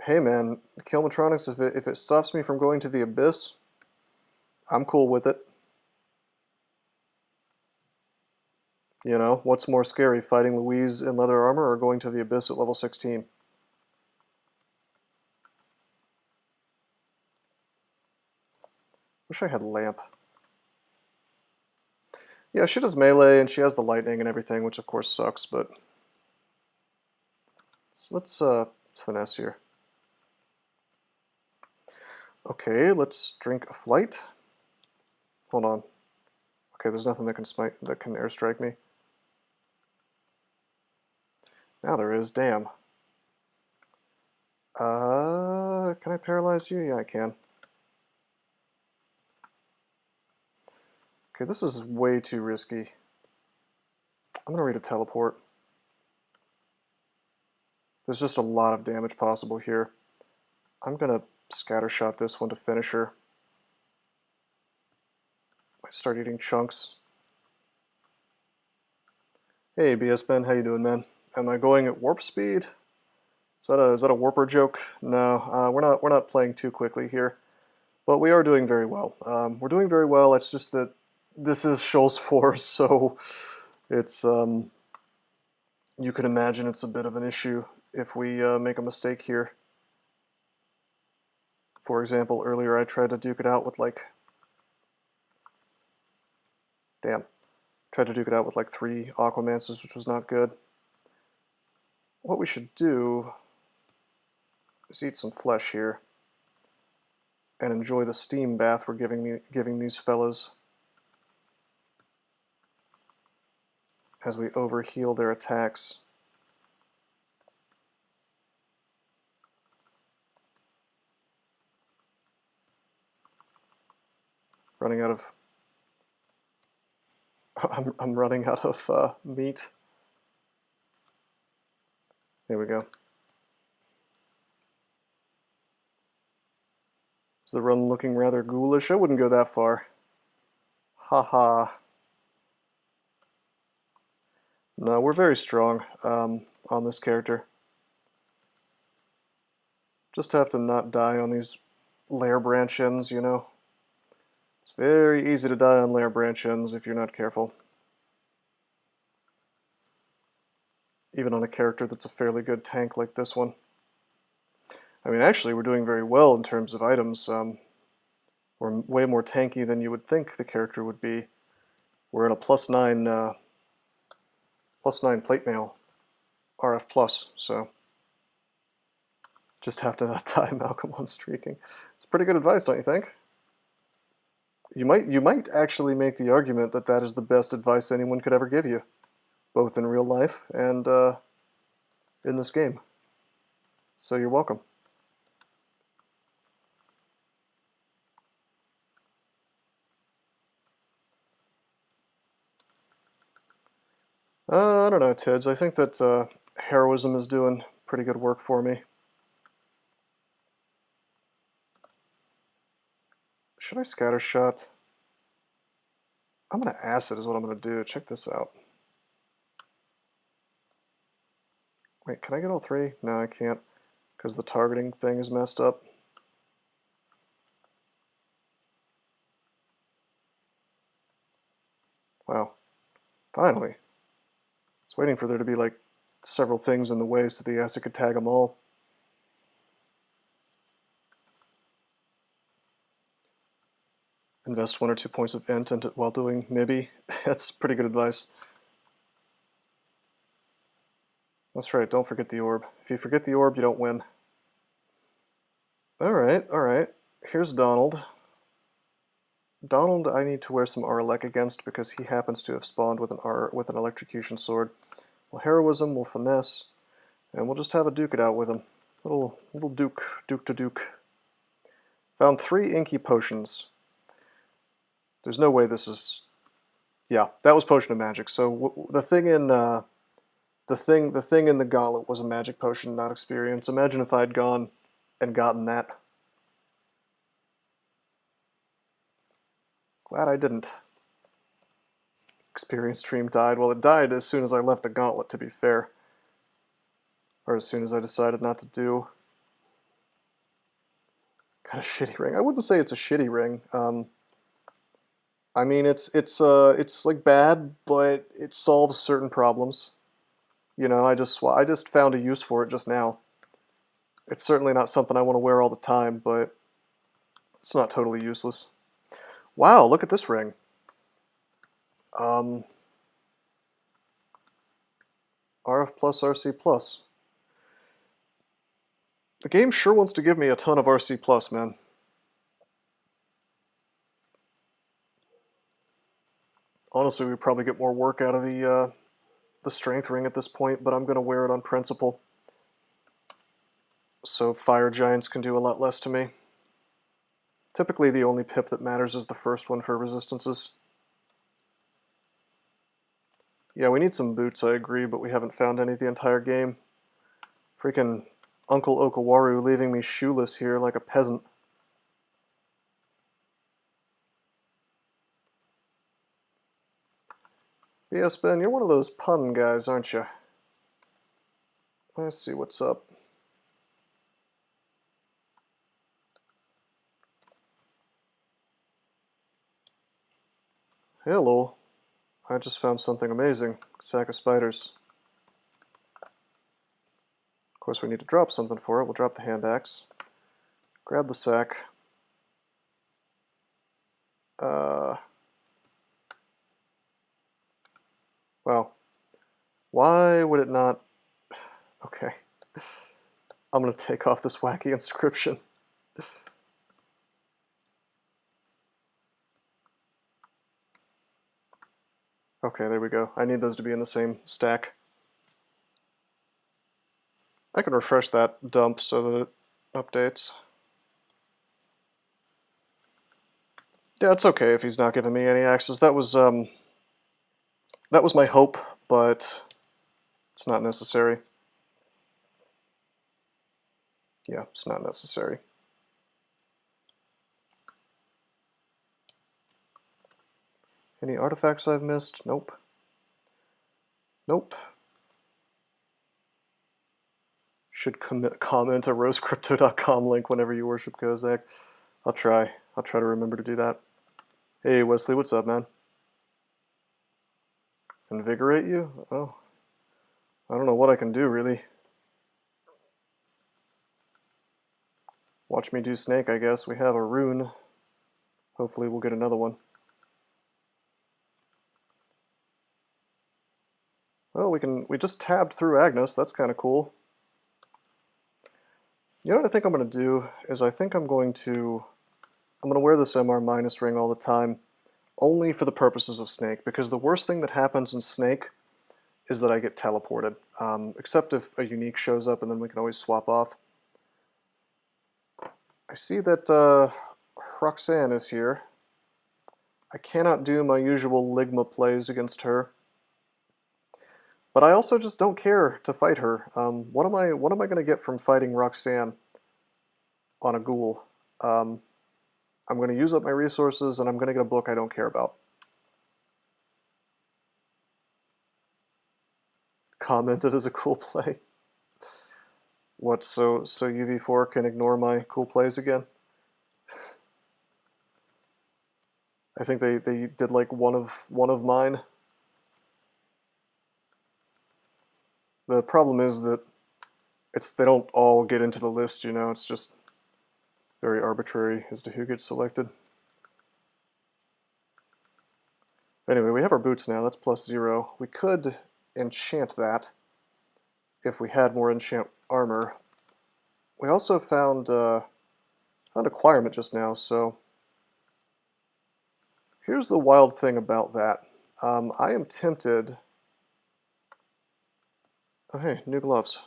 Hey man, Kilmatronics, if it stops me from going to the Abyss, I'm cool with it. You know, what's more scary, fighting Louise in leather armor or going to the Abyss at level 16? Wish I had Lamp. Yeah, she does melee and she has the lightning and everything, which of course sucks, but... So let's finesse here. Okay, let's drink a flight. Hold on. Okay, there's nothing that can airstrike me. Now there is, damn. Can I paralyze you? Yeah, I can. Okay, this is way too risky. I'm gonna read a teleport. There's just a lot of damage possible here. I'm gonna scattershot this one to finish her. start eating chunks. Hey BS Ben, how you doing, man? Am I going at warp speed? Is that a warper joke? No, we're not playing too quickly here, but we are doing very well. We're doing very well. It's just that this is Shoals 4, so it's you can imagine it's a bit of an issue if we make a mistake here. For example, earlier I tried to duke it out with like, tried to duke it out with like 3 Aquamancers, which was not good. What we should do is eat some flesh here and enjoy the steam bath we're giving these fellas as we overheal their attacks. Running out of I'm running out of meat. Here we go. Is the run looking rather ghoulish? I wouldn't go that far. Haha. No, we're very strong on this character. Just have to not die on these lair branch ends, you know. It's very easy to die on lair branch ends if you're not careful. Even on a character that's a fairly good tank like this one. I mean, actually, we're doing very well in terms of items. We're way more tanky than you would think the character would be. We're in a +9 plate mail RF plus, so just have to not die Malcolm on streaking. It's pretty good advice, don't you think? You might actually make the argument that that is the best advice anyone could ever give you, both in real life and in this game. So you're welcome. I don't know, Tids. I think that heroism is doing pretty good work for me. Should I scatter shot? I'm going to acid is what I'm going to do. Check this out. Wait, can I get all 3? No, I can't, because the targeting thing is messed up. Wow. Finally. I was waiting for there to be like several things in the way so the acid could tag them all. Invest 1 or 2 points of int while doing NaBe. That's pretty good advice. That's right, don't forget the orb. If you forget the orb, you don't win. Alright. Here's Donald. Donald I need to wear some Arlek against because he happens to have spawned with an electrocution sword. Well, heroism, we'll finesse, and we'll just have a duke it out with him. Little duke to duke. Found 3 inky potions. There's no way this is... Yeah, that was Potion of Magic. So the thing in the thing in the gauntlet was a magic potion, not experience. Imagine if I'd gone and gotten that. Glad I didn't. Experience stream died. Well, it died as soon as I left the gauntlet, to be fair. Or as soon as I decided not to do. Got a shitty ring. I wouldn't say it's a shitty ring. I mean, it's like bad, but it solves certain problems. You know, I just found a use for it just now. It's certainly not something I want to wear all the time, but it's not totally useless. Wow, look at this ring. RF plus RC plus. The game sure wants to give me a ton of RC plus, man. Honestly, we probably get more work out of the strength ring at this point, but I'm going to wear it on principle. So fire giants can do a lot less to me. Typically the only pip that matters is the first one for resistances. Yeah, we need some boots, I agree, but we haven't found any the entire game. Freaking Uncle Okawaru leaving me shoeless here like a peasant. Yes, Ben, you're one of those pun guys, aren't you? Let's see what's up. Hello. I just found something amazing. Sack of spiders. Of course, we need to drop something for it. We'll drop the hand axe. Grab the sack. Well, why would it not... Okay. I'm going to take off this wacky inscription. Okay, there we go. I need those to be in the same stack. I can refresh that dump so that it updates. Yeah, it's okay if he's not giving me any axes. That was my hope, but it's not necessary. Yeah, it's not necessary. Any artifacts I've missed? Nope. Nope. Should comment a rosecrypto.com link whenever you worship KoCj. I'll try to remember to do that. Hey Wesley, what's up, man? Invigorate you? Oh, I don't know what I can do, really. Watch me do snake, I guess. We have a rune. Hopefully we'll get another one. Well, we just tabbed through Agnes. That's kind of cool. You know what I think I'm going to do is I think I'm going to wear this MR minus ring all the time, only for the purposes of snake, because the worst thing that happens in snake is that I get teleported, except if a unique shows up and then we can always swap off. I see that Roxanne is here. I cannot do my usual Ligma plays against her, but I also just don't care to fight her. What am I going to get from fighting Roxanne on a ghoul? I'm going to use up my resources, and I'm going to get a book I don't care about. Commented as a cool play. What, so UV4 can ignore my cool plays again? I think they did like one of mine. The problem is that they don't all get into the list, you know, it's just very arbitrary as to who gets selected. Anyway, we have our boots now, that's +0. We could enchant that if we had more enchant armor. We also found acquirement just now, so here's the wild thing about that. I am tempted... Oh hey, new gloves.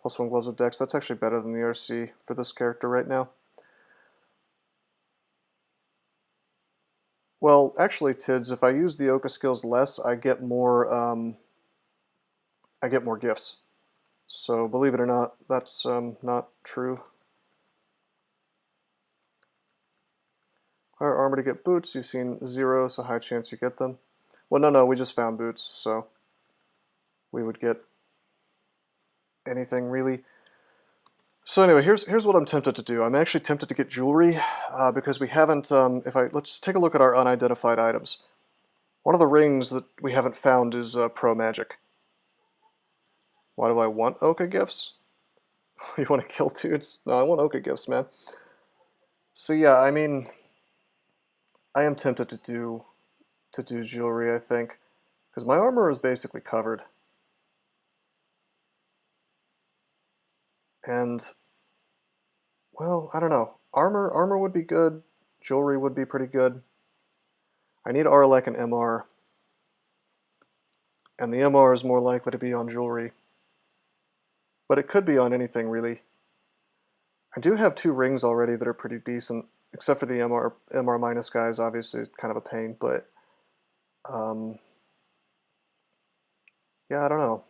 +1 gloves of dex, that's actually better than the RC for this character right now. Well, actually, Tids, if I use the Oka skills less, I get more gifts. So believe it or not, that's not true. Higher armor to get boots, you've seen 0, so high chance you get them. Well, no, we just found boots, so we would get anything really. So anyway, here's what I'm tempted to do. I'm actually tempted to get jewelry because we haven't. Let's take a look at our unidentified items. One of the rings that we haven't found is Pro Magic. Why do I want Oka gifts? You want to kill dudes? No, I want Oka gifts, man. So yeah, I mean, I am tempted to do jewelry, I think, because my armor is basically covered. And, well, I don't know. Armor would be good. Jewelry would be pretty good. I need Arlek and MR. And the MR is more likely to be on jewelry. But it could be on anything, really. I do have 2 rings already that are pretty decent, except for the MR minus guys, obviously, it's kind of a pain, but... yeah, I don't know.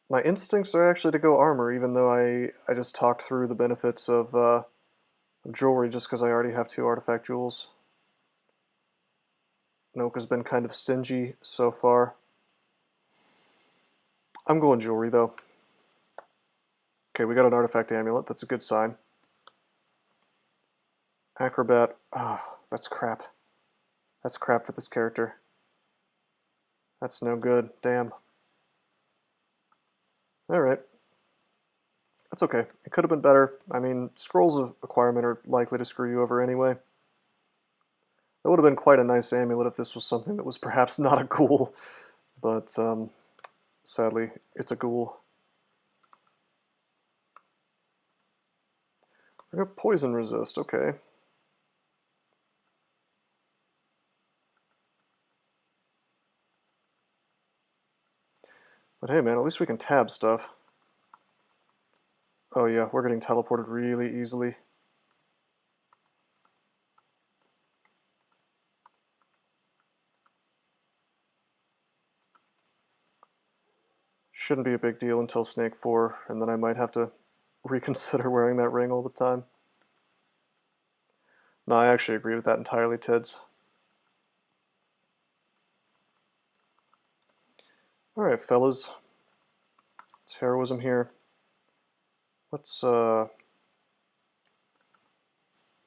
My instincts are actually to go armor, even though I just talked through the benefits of Jewelry just because I already have 2 artifact jewels. Noka's been kind of stingy so far. I'm going jewelry though. Okay, we got an artifact amulet. That's a good sign. Acrobat. Ah, that's crap. That's crap for this character. That's no good. Damn. Alright. That's okay. It could have been better. I mean, scrolls of acquirement are likely to screw you over anyway. It would have been quite a nice amulet if this was something that was perhaps not a ghoul, but sadly, it's a ghoul. I got poison resist, okay. But hey man, at least we can tab stuff. Oh yeah, we're getting teleported really easily. Shouldn't be a big deal until Snake 4, and then I might have to reconsider wearing that ring all the time. No, I actually agree with that entirely, Tids. Alright, fellas. It's heroism here. Let's, no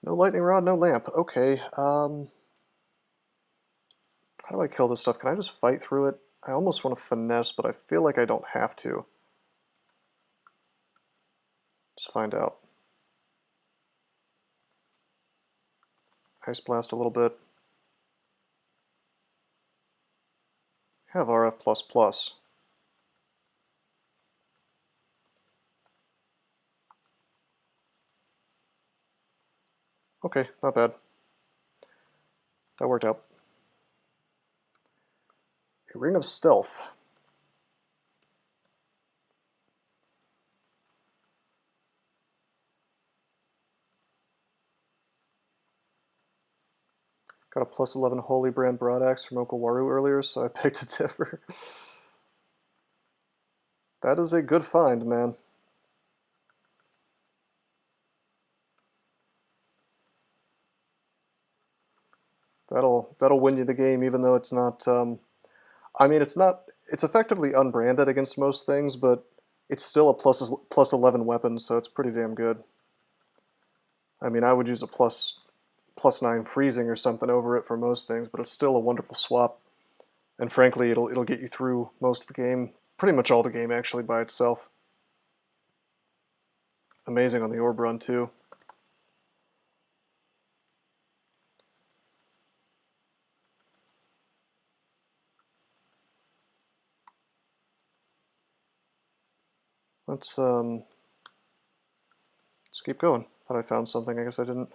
lightning rod, no lamp. Okay, how do I kill this stuff? Can I just fight through it? I almost want to finesse, but I feel like I don't have to. Let's find out. Ice blast a little bit. Have RF++. Okay, not bad. That worked out. A ring of stealth. Got a +11 Holy Brand Broadaxe from Okawaru earlier, so I picked a differ. That is a good find, man. That'll win you the game, even though it's not. I mean, it's not. It's effectively unbranded against most things, but it's still a +11 weapon, so it's pretty damn good. I mean, I would use a +9 freezing or something over it for most things, but it's still a wonderful swap. And frankly, it'll get you through most of the game, pretty much all the game actually by itself. Amazing on the orb run too. Let's keep going. Thought I found something, I guess I didn't.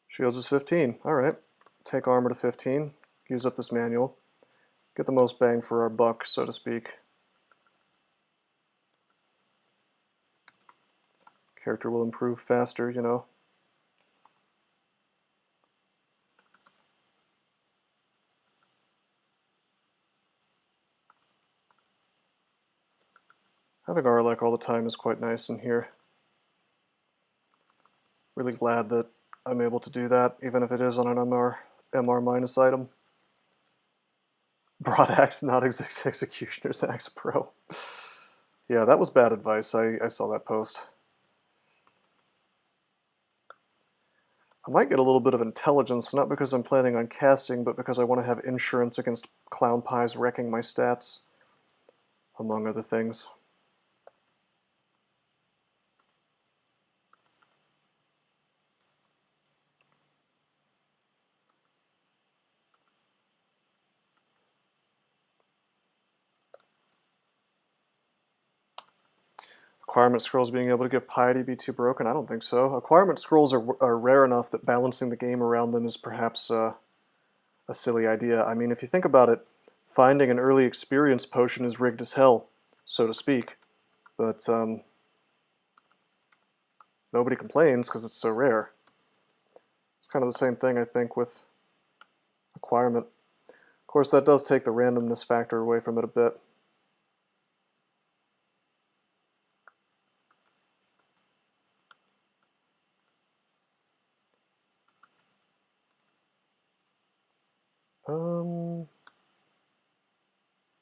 Shields is 15. Alright. Take armor to 15. Use up this manual. Get the most bang for our buck, so to speak. Character will improve faster, you know. Having Arlec all the time is quite nice in here. Really glad that I'm able to do that, even if it is on an MR minus item. Broadaxe, not Executioner's Axe Pro. Yeah, that was bad advice. I saw that post. I might get a little bit of intelligence, not because I'm planning on casting, but because I want to have insurance against clown pies wrecking my stats, among other things. Acquirement scrolls being able to give piety be too broken? I don't think so. Acquirement scrolls are rare enough that balancing the game around them is perhaps a silly idea. I mean, if you think about it, finding an early experience potion is rigged as hell, so to speak. But nobody complains because it's so rare. It's kind of the same thing, I think, with acquirement. Of course, that does take the randomness factor away from it a bit.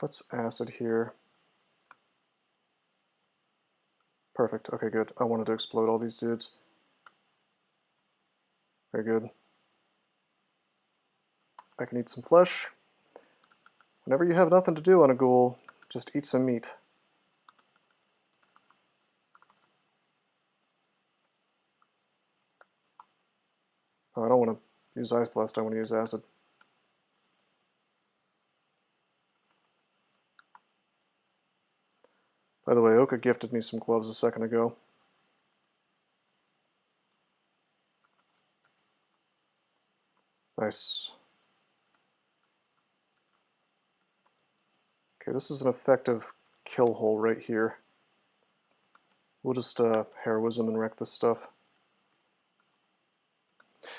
Let's acid here. Perfect. Okay, good. I wanted to explode all these dudes. Very good. I can eat some flesh. Whenever you have nothing to do on a ghoul, just eat some meat. Oh, I don't want to use Ice Blast, I want to use acid. By the way, Oka gifted me some gloves a second ago. Nice. Okay, this is an effective kill hole right here. We'll just heroism and wreck this stuff.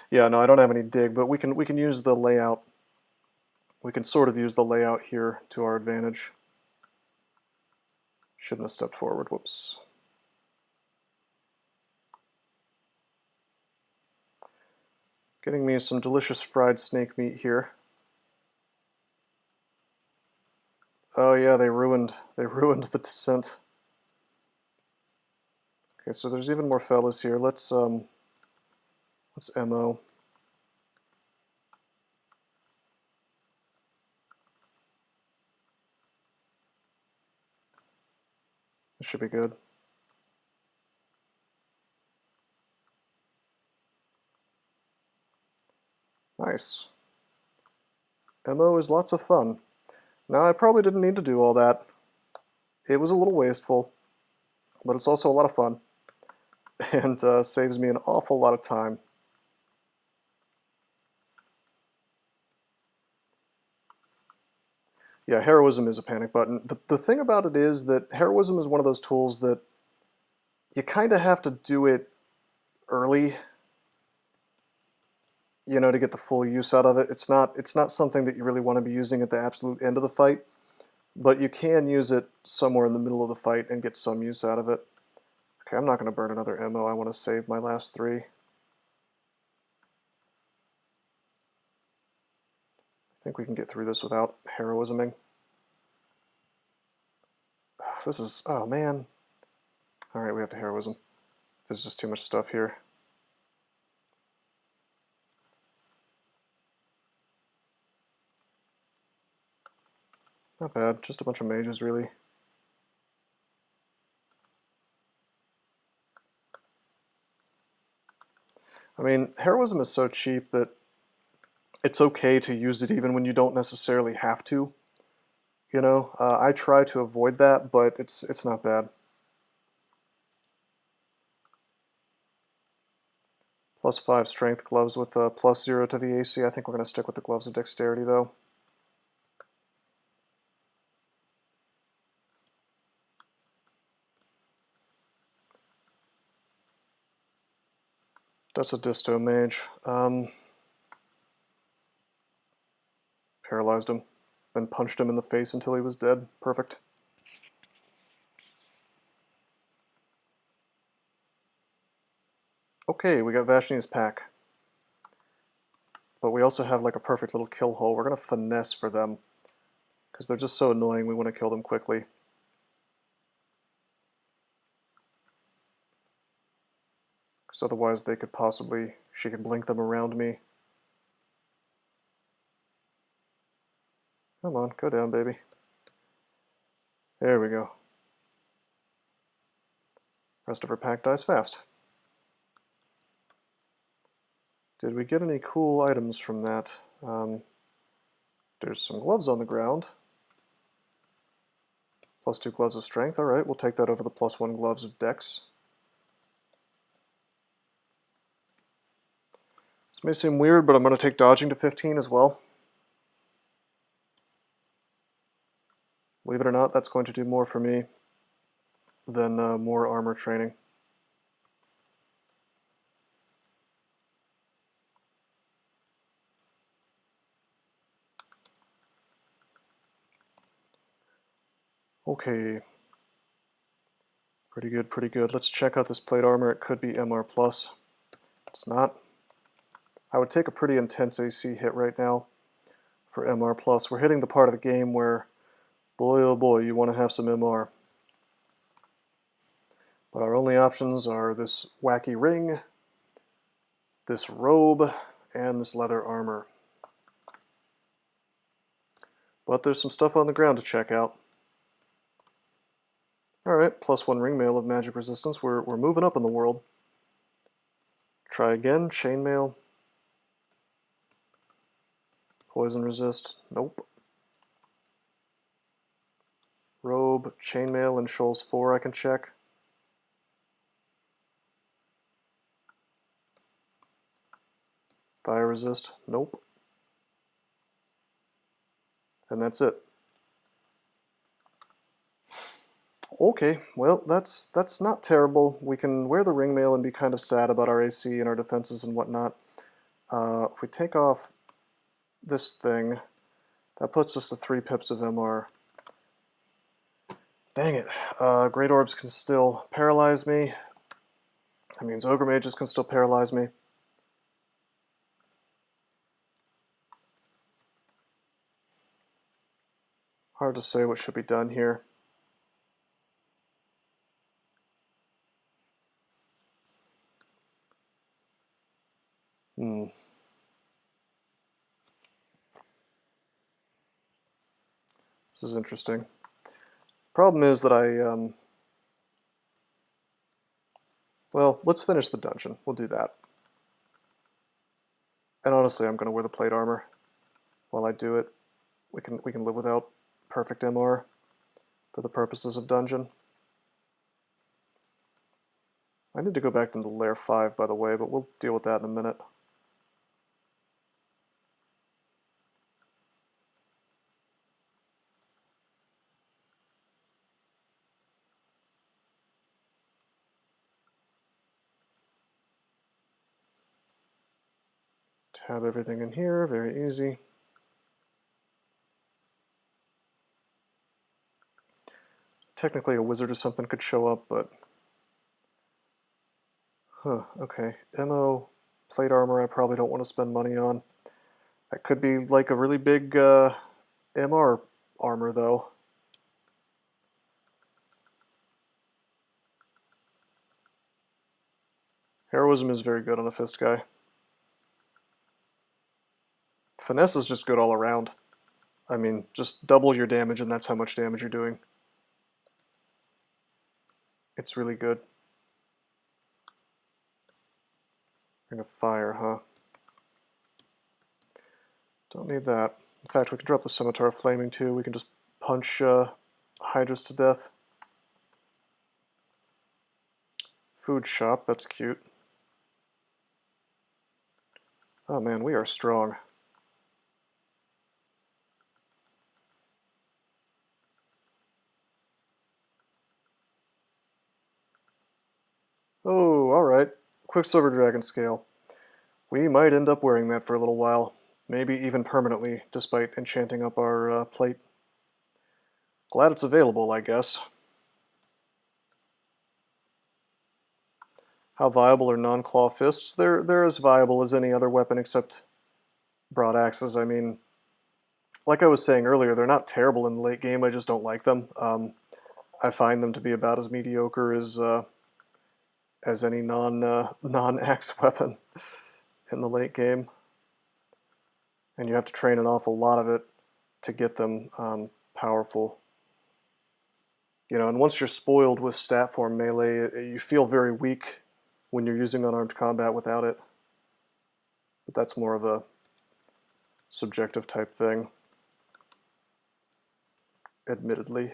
Yeah, no, I don't have any dig, but we can use the layout. We can sort of use the layout here to our advantage. Shouldn't have stepped forward, whoops. Getting me some delicious fried snake meat here. Oh yeah, they ruined the descent. Okay, so there's even more fellas here. Let's MO. This should be good. Nice. MO is lots of fun. Now, I probably didn't need to do all that. It was a little wasteful, but it's also a lot of fun, and saves me an awful lot of time. Yeah, heroism is a panic button. The thing about it is that heroism is one of those tools that you kind of have to do it early, you know, to get the full use out of it. It's not something that you really want to be using at the absolute end of the fight, but you can use it somewhere in the middle of the fight and get some use out of it. Okay, I'm not going to burn another ammo. I want to save my last 3. I think we can get through this without heroisming. This is, oh man. Alright, we have to heroism. There's just too much stuff here. Not bad, just a bunch of mages really. I mean, heroism is so cheap that it's okay to use it even when you don't necessarily have to. You know, I try to avoid that, but it's not bad. +5 strength gloves with a +0 to the AC. I think we're going to stick with the gloves of dexterity though. That's a disto mage. Paralyzed him, then punched him in the face until he was dead. Perfect. Okay, we got Vashni's pack. But we also have like a perfect little kill hole. We're going to finesse for them, because they're just so annoying, we want to kill them quickly. Because otherwise they could possibly, she could blink them around me. Come on, go down, baby. There we go. Rest of her pack dies fast. Did we get any cool items from that? There's some gloves on the ground. +2 gloves of strength. Alright, we'll take that over the +1 gloves of dex. This may seem weird, but I'm going to take dodging to 15 as well. Believe it or not, that's going to do more for me than more armor training. Okay. Pretty good, pretty good. Let's check out this plate armor. It could be MR+. It's not. I would take a pretty intense AC hit right now for MR+. We're hitting the part of the game where, boy oh boy, you want to have some MR. But our only options are this wacky ring, this robe, and this leather armor. But there's some stuff on the ground to check out. Alright, +1 ring mail of magic resistance. We're moving up in the world. Try again, chainmail. Poison resist, nope. Robe, chainmail, and Shoals 4 I can check. Fire resist, nope. And that's it. Okay, well, that's not terrible. We can wear the ring mail and be kind of sad about our AC and our defenses and whatnot. If we take off this thing, that puts us to 3 pips of MR. Dang it. Great Orbs can still paralyze me. That means Ogre Mages can still paralyze me. Hard to say what should be done here. This is interesting. Problem is that well, let's finish the dungeon. We'll do that. And honestly, I'm going to wear the plate armor while I do it. We can live without perfect MR for the purposes of dungeon. I need to go back into layer 5, by the way, but we'll deal with that in a minute. Tab everything in here, very easy. Technically a wizard or something could show up, but... okay. MO, plate armor I probably don't want to spend money on. That could be like a really big MR armor, though. Heroism is very good on a fist guy. Finesse is just good all around. I mean, just double your damage and that's how much damage you're doing. It's really good. Ring of Fire, huh? Don't need that. In fact, we can drop the Scimitar of Flaming too. We can just punch Hydras to death. Food shop, that's cute. Oh man, we are strong. Oh, alright. Quicksilver Dragon Scale. We might end up wearing that for a little while. Maybe even permanently, despite enchanting up our plate. Glad it's available, I guess. How viable are non-claw fists? They're as viable as any other weapon except broad axes. I mean, like I was saying earlier, they're not terrible in the late game, I just don't like them. I find them to be about as mediocre as any non-axe weapon in the late game. And you have to train an awful lot of it to get them powerful. You know, and once you're spoiled with stat form melee, you feel very weak when you're using unarmed combat without it. But that's more of a subjective type thing, admittedly.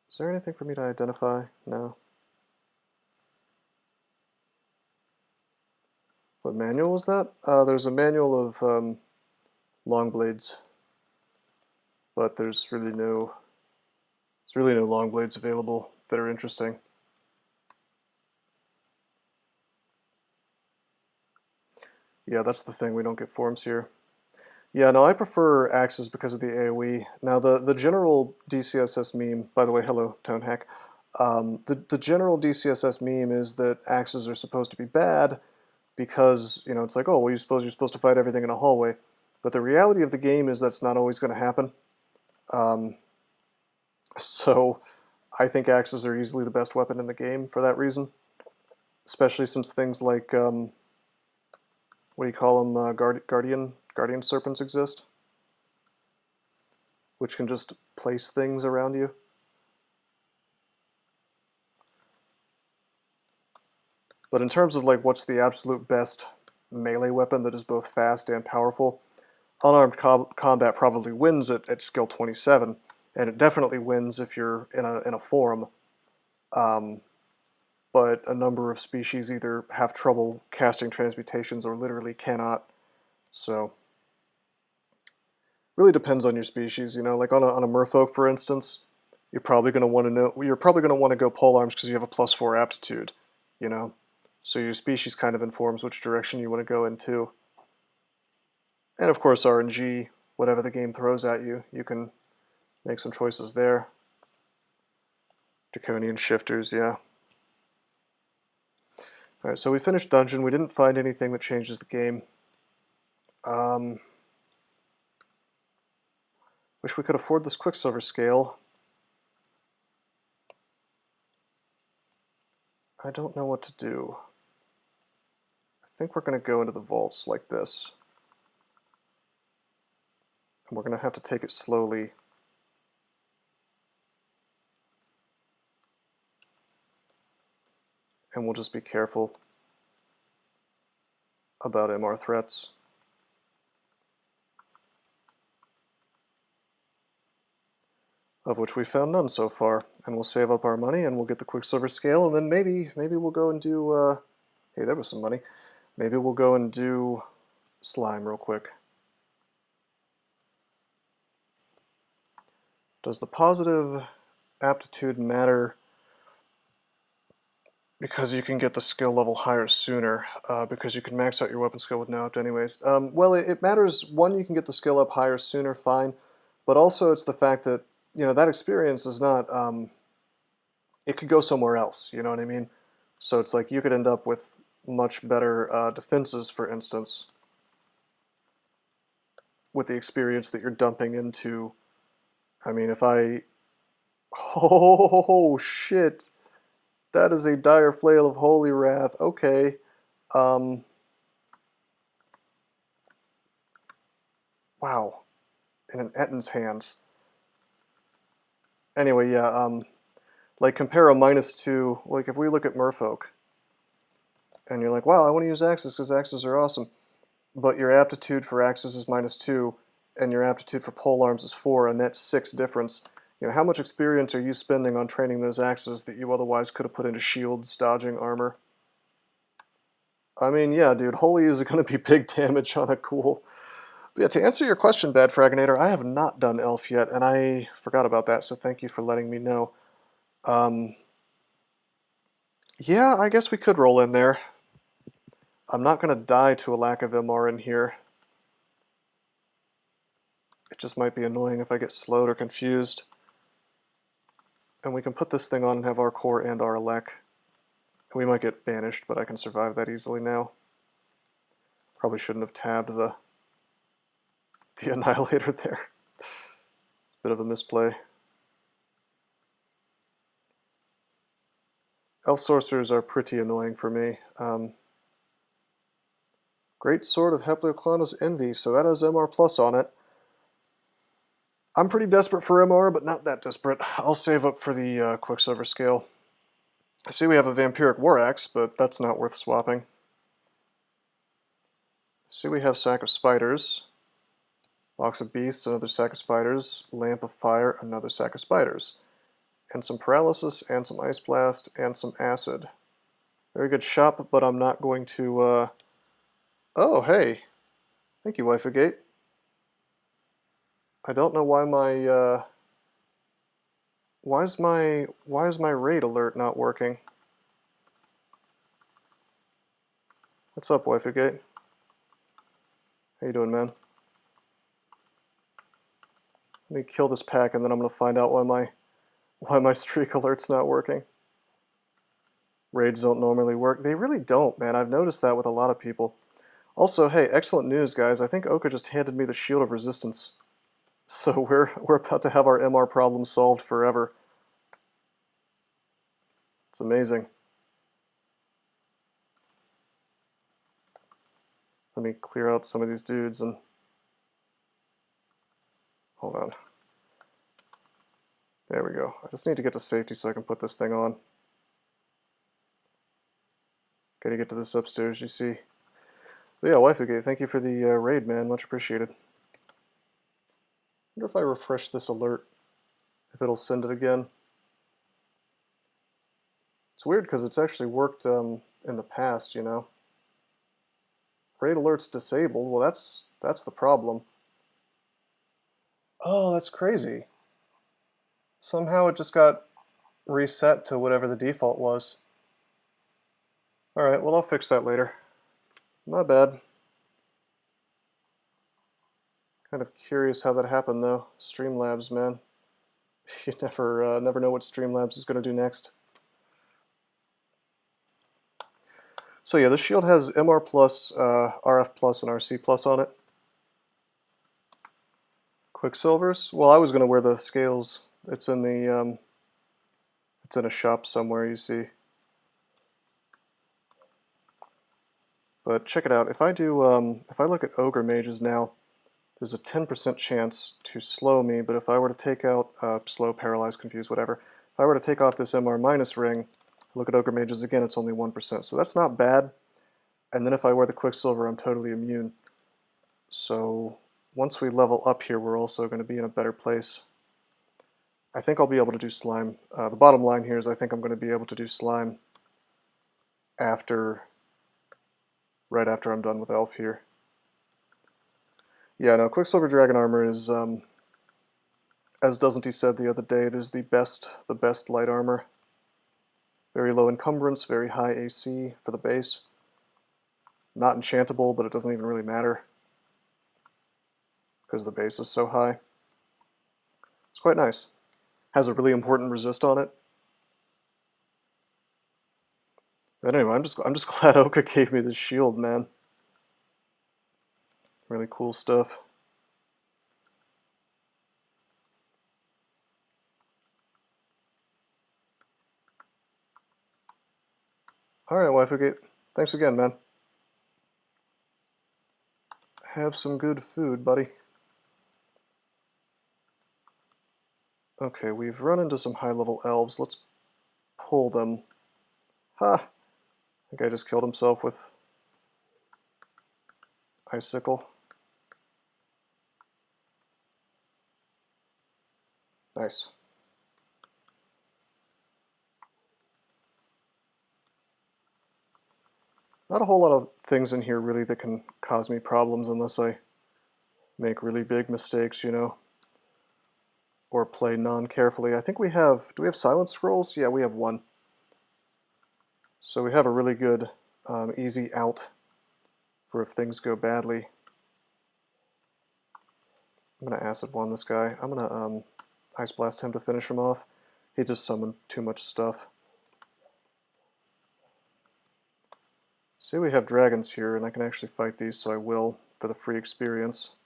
Is there anything for me to identify? No. What manual was that? There's a manual of long blades, but there's really no long blades available that are interesting. Yeah, that's the thing, we don't get forms here. Yeah, no, I prefer axes because of the AoE. Now, the general DCSS meme, by the way, hello, Tonehack. The general DCSS meme is that axes are supposed to be bad because, you know, it's like, oh, well, you're supposed to fight everything in a hallway. But the reality of the game is that's not always going to happen. So I think axes are easily the best weapon in the game for that reason. Especially since things like, what do you call them, guardian serpents exist, which can just place things around you. But in terms of like what's the absolute best melee weapon that is both fast and powerful, unarmed combat probably wins at skill 27, and it definitely wins if you're in a forum. But a number of species either have trouble casting transmutations or literally cannot. So really depends on your species, you know. Like on a merfolk, for instance, you're probably going to want to go polearms because you have a +4 aptitude, you know. So your species kind of informs which direction you want to go into. And of course RNG, whatever the game throws at you, you can make some choices there. Draconian shifters, yeah. Alright, so we finished dungeon. We didn't find anything that changes the game. Wish we could afford this Quicksilver scale. I don't know what to do. I think we're going to go into the vaults like this. And we're going to have to take it slowly. And we'll just be careful about MR threats. Of which we found none so far. And we'll save up our money and we'll get the Quicksilver scale, and then maybe we'll go and do, hey, there was some money. Maybe we'll go and do slime real quick. Does the positive aptitude matter because you can get the skill level higher sooner, because you can max out your weapon skill with no apt anyways? Well, it matters. One, you can get the skill up higher sooner, fine, but also it's the fact that, you know, that experience is not, it could go somewhere else, you know what I mean? So it's like you could end up with much better defenses, for instance, with the experience that you're dumping into. I mean, if I... Oh, shit. That is a dire flail of holy wrath. Okay. Wow. In an Ettin's hands. Anyway, yeah, like compare a -2, like if we look at merfolk, and you're like, wow, I want to use axes because axes are awesome, but your aptitude for axes is -2, and your aptitude for polearms is 4, a net 6 difference. You know, how much experience are you spending on training those axes that you otherwise could have put into shields, dodging, armor? I mean, yeah, dude, holy is going to be big damage on a cool. But yeah, to answer your question, Bad Fraginator, I have not done Elf yet, and I forgot about that, so thank you for letting me know. Yeah, I guess we could roll in there. I'm not going to die to a lack of MR in here. It just might be annoying if I get slowed or confused. And we can put this thing on and have our core and our elec. We might get banished, but I can survive that easily now. Probably shouldn't have tabbed the Annihilator there. Bit of a misplay. Elf Sorcerers are pretty annoying for me. Great Sword of Hepleoclona's Envy, so that has MR plus on it. I'm pretty desperate for MR, but not that desperate. I'll save up for the Quicksilver scale. I see we have a Vampiric War Axe, but that's not worth swapping. I see we have Sack of Spiders, Box of Beasts, another Sack of Spiders, Lamp of Fire, another Sack of Spiders, and some Paralysis, and some Ice Blast, and some Acid. Very good shop, but I'm not going to... Oh, hey! Thank you, Wifegate. I don't know why my... Why is my raid alert not working? What's up, Wifegate? How you doing, man? Let me kill this pack, and then I'm gonna find out why my streak alert's not working. Raids don't normally work. They really don't, man. I've noticed that with a lot of people. Also, hey, excellent news, guys. I think Oka just handed me the Shield of Resistance. So we're about to have our MR problem solved forever. It's amazing. Let me clear out some of these dudes and... Hold on. There we go. I just need to get to safety so I can put this thing on. Gotta get to this upstairs, you see. But yeah, Waifuge, thank you for the raid, man. Much appreciated. I wonder if I refresh this alert, if it'll send it again. It's weird because it's actually worked in the past, you know. Raid alerts disabled. Well, that's the problem. Oh, that's crazy. Somehow it just got reset to whatever the default was. Alright, well I'll fix that later. Not bad. Kind of curious how that happened though. Streamlabs, man. You never know what Streamlabs is going to do next. So yeah, this shield has MR+, RF+, and RC+ on it. Quicksilvers? Well, I was going to wear the scales. It's in the it's in a shop somewhere, you see. But check it out. If I do if I look at Ogre mages now, there's a 10% chance to slow me, but if I were to take out slow, paralyze, confuse, whatever, if I were to take off this MR- ring, look at Ogre mages again, it's only 1%. So that's not bad. And then if I wear the Quicksilver, I'm totally immune. So once we level up here, we're also going to be in a better place. I think I'll be able to do slime. The bottom line here is I think I'm going to be able to do slime right after I'm done with Elf here. Yeah, no, Quicksilver Dragon Armor is, as Doesn't He said the other day, it is the best light armor. Very low encumbrance, very high AC for the base. Not enchantable, but it doesn't even really matter because the base is so high. It's quite nice. Has a really important resist on it. But anyway, I'm just glad Oka gave me this shield, man. Really cool stuff. Alright, Waifuge. Thanks again, man. Have some good food, buddy. Okay, we've run into some high-level elves. Let's pull them. Ha! I think I just killed himself with Icicle. Nice. Not a whole lot of things in here really that can cause me problems unless I make really big mistakes, you know, or play non-carefully. I think we have, do we have silent scrolls? Yeah, we have one. So we have a really good easy out for if things go badly. I'm going to Acid Wand this guy. I'm going to Ice Blast him to finish him off. He just summoned too much stuff. See, we have dragons here, and I can actually fight these, so I will, for the free experience.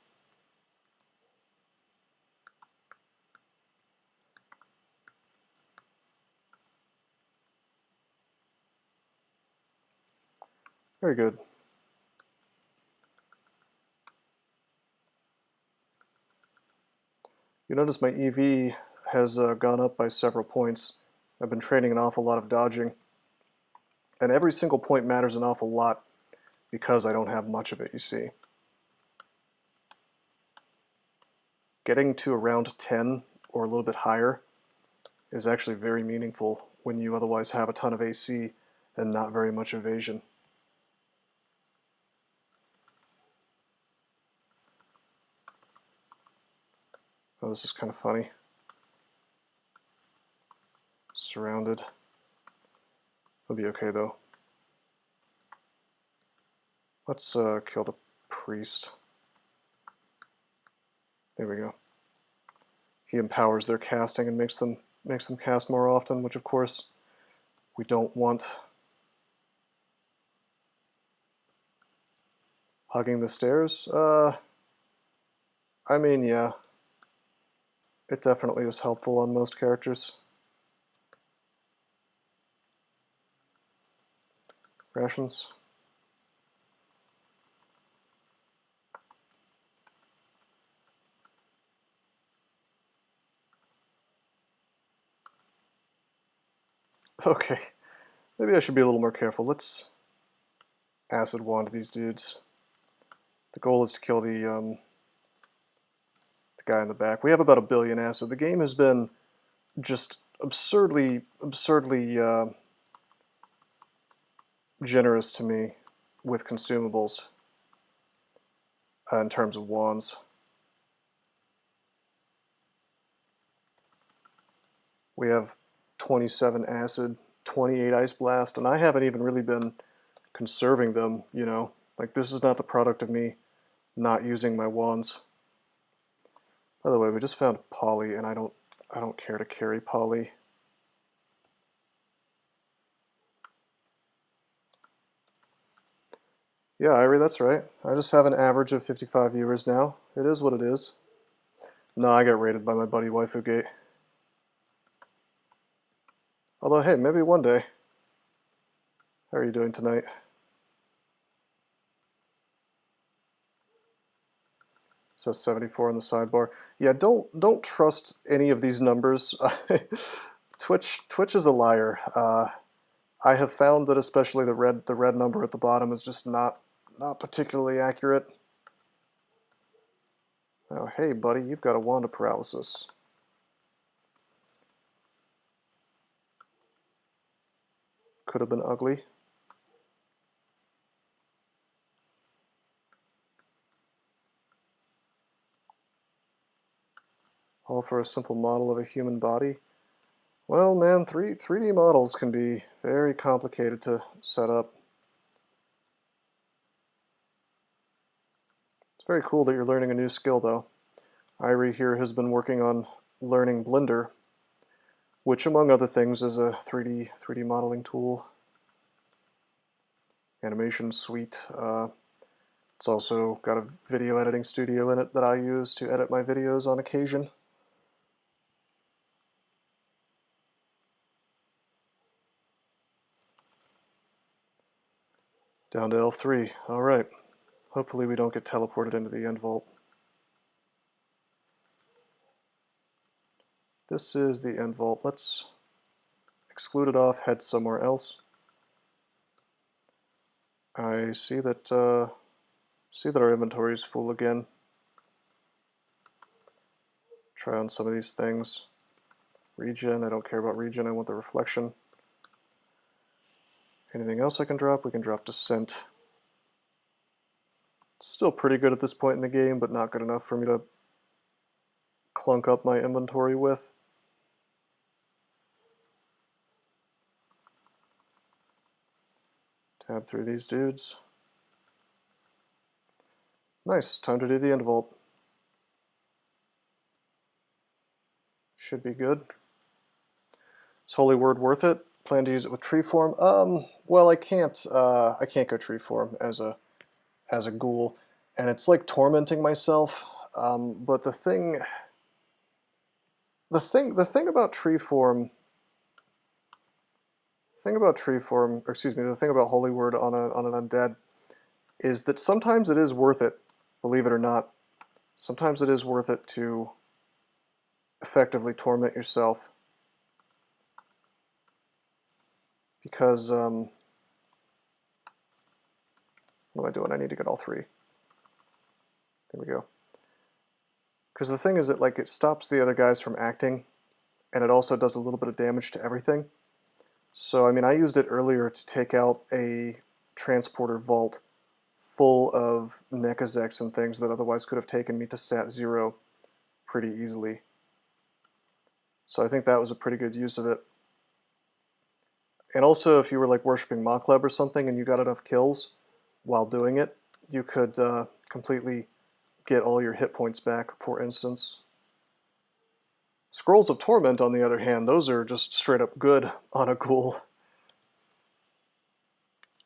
Very good. You notice my EV has gone up by several points. I've been training an awful lot of dodging. And every single point matters an awful lot because I don't have much of it, you see. Getting to around 10 or a little bit higher is actually very meaningful when you otherwise have a ton of AC and not very much evasion. Oh, this is kind of funny. Surrounded. It'll be okay though. Let's kill the priest. There we go. He empowers their casting and makes them cast more often, which of course we don't want. Hugging the stairs? I mean, yeah. It definitely was helpful on most characters. Rations. Okay, maybe I should be a little more careful. Let's acid wand these dudes. The goal is to kill the guy in the back. We have about 1 billion acid. The game has been just absurdly generous to me with consumables in terms of wands. We have 27 acid, 28 ice blast, and I haven't even really been conserving them, you know. Like, this is not the product of me not using my wands. By the way, we just found poly, and I don't care to carry poly. Yeah, Irie, that's right. I just have an average of 55 viewers now. It is what it is. No, I got raided by my buddy WaifuGate. Although, hey, maybe one day. How are you doing tonight? Says 74 on the sidebar. Yeah, don't trust any of these numbers. Twitch is a liar. I have found that especially the red number at the bottom is just not particularly accurate. Oh, hey buddy, you've got a wand of paralysis. Could have been ugly. All for a simple model of a human body. Well, man, 3D models can be very complicated to set up. It's very cool that you're learning a new skill, though. Irie here has been working on learning Blender, which, among other things, is a 3D modeling tool. Animation suite. It's also got a video editing studio in it that I use to edit my videos on occasion. Down to L3. Alright. Hopefully we don't get teleported into the end vault. This is the end vault. Let's exclude it off, head somewhere else. I see that our inventory is full again. Try on some of these things. Regen, I don't care about regen, I want the reflection. Anything else I can drop? We can drop Descent. Still pretty good at this point in the game, but not good enough for me to clunk up my inventory with. Tab through these dudes. Nice, time to do the end vault. Should be good. Is Holy Word worth it? Plan to use it with Treeform? Well, I can't go Treeform as a ghoul, and it's like tormenting myself. But the thing about Treeform, the thing about Holy Word on an undead, is that sometimes it is worth it, believe it or not. Sometimes it is worth it to effectively torment yourself. Because, what am I doing? I need to get all three. There we go. Because the thing is that, like, it stops the other guys from acting, and it also does a little bit of damage to everything. So, I mean, I used it earlier to take out a transporter vault full of Nekazeks and things that otherwise could have taken me to stat 0 pretty easily. So I think that was a pretty good use of it. And also, if you were like worshipping Mokleb or something and you got enough kills while doing it, you could completely get all your hit points back, for instance. Scrolls of Torment, on the other hand, those are just straight up good on a ghoul.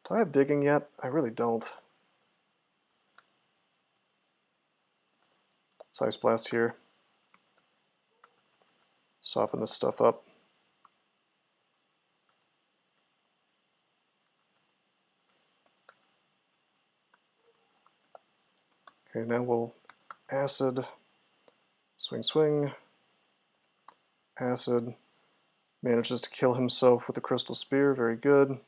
Do I have digging yet? I really don't. Let's Ice Blast here. Soften this stuff up. Okay, now we'll acid, swing, swing, acid. Manages to kill himself with the Crystal Spear, very good.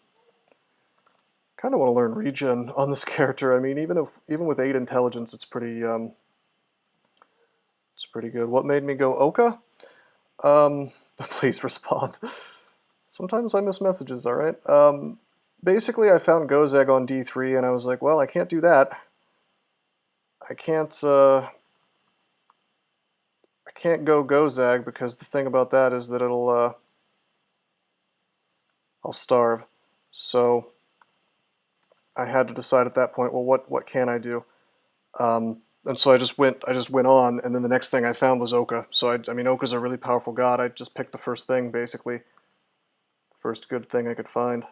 Kind of want to learn regen on this character. I mean, even with 8 intelligence, it's pretty good. What made me go Oka? Please respond. Sometimes I miss messages, alright? Basically, I found GhWr on D3, and I was like, well, I can't do that. I can't go GhWr because the thing about that is that I'll starve. So I had to decide at that point, well, what can I do? And so I just went on, and then the next thing I found was Oka. So I mean, Oka's a really powerful god. I just picked the first thing, basically. First good thing I could find.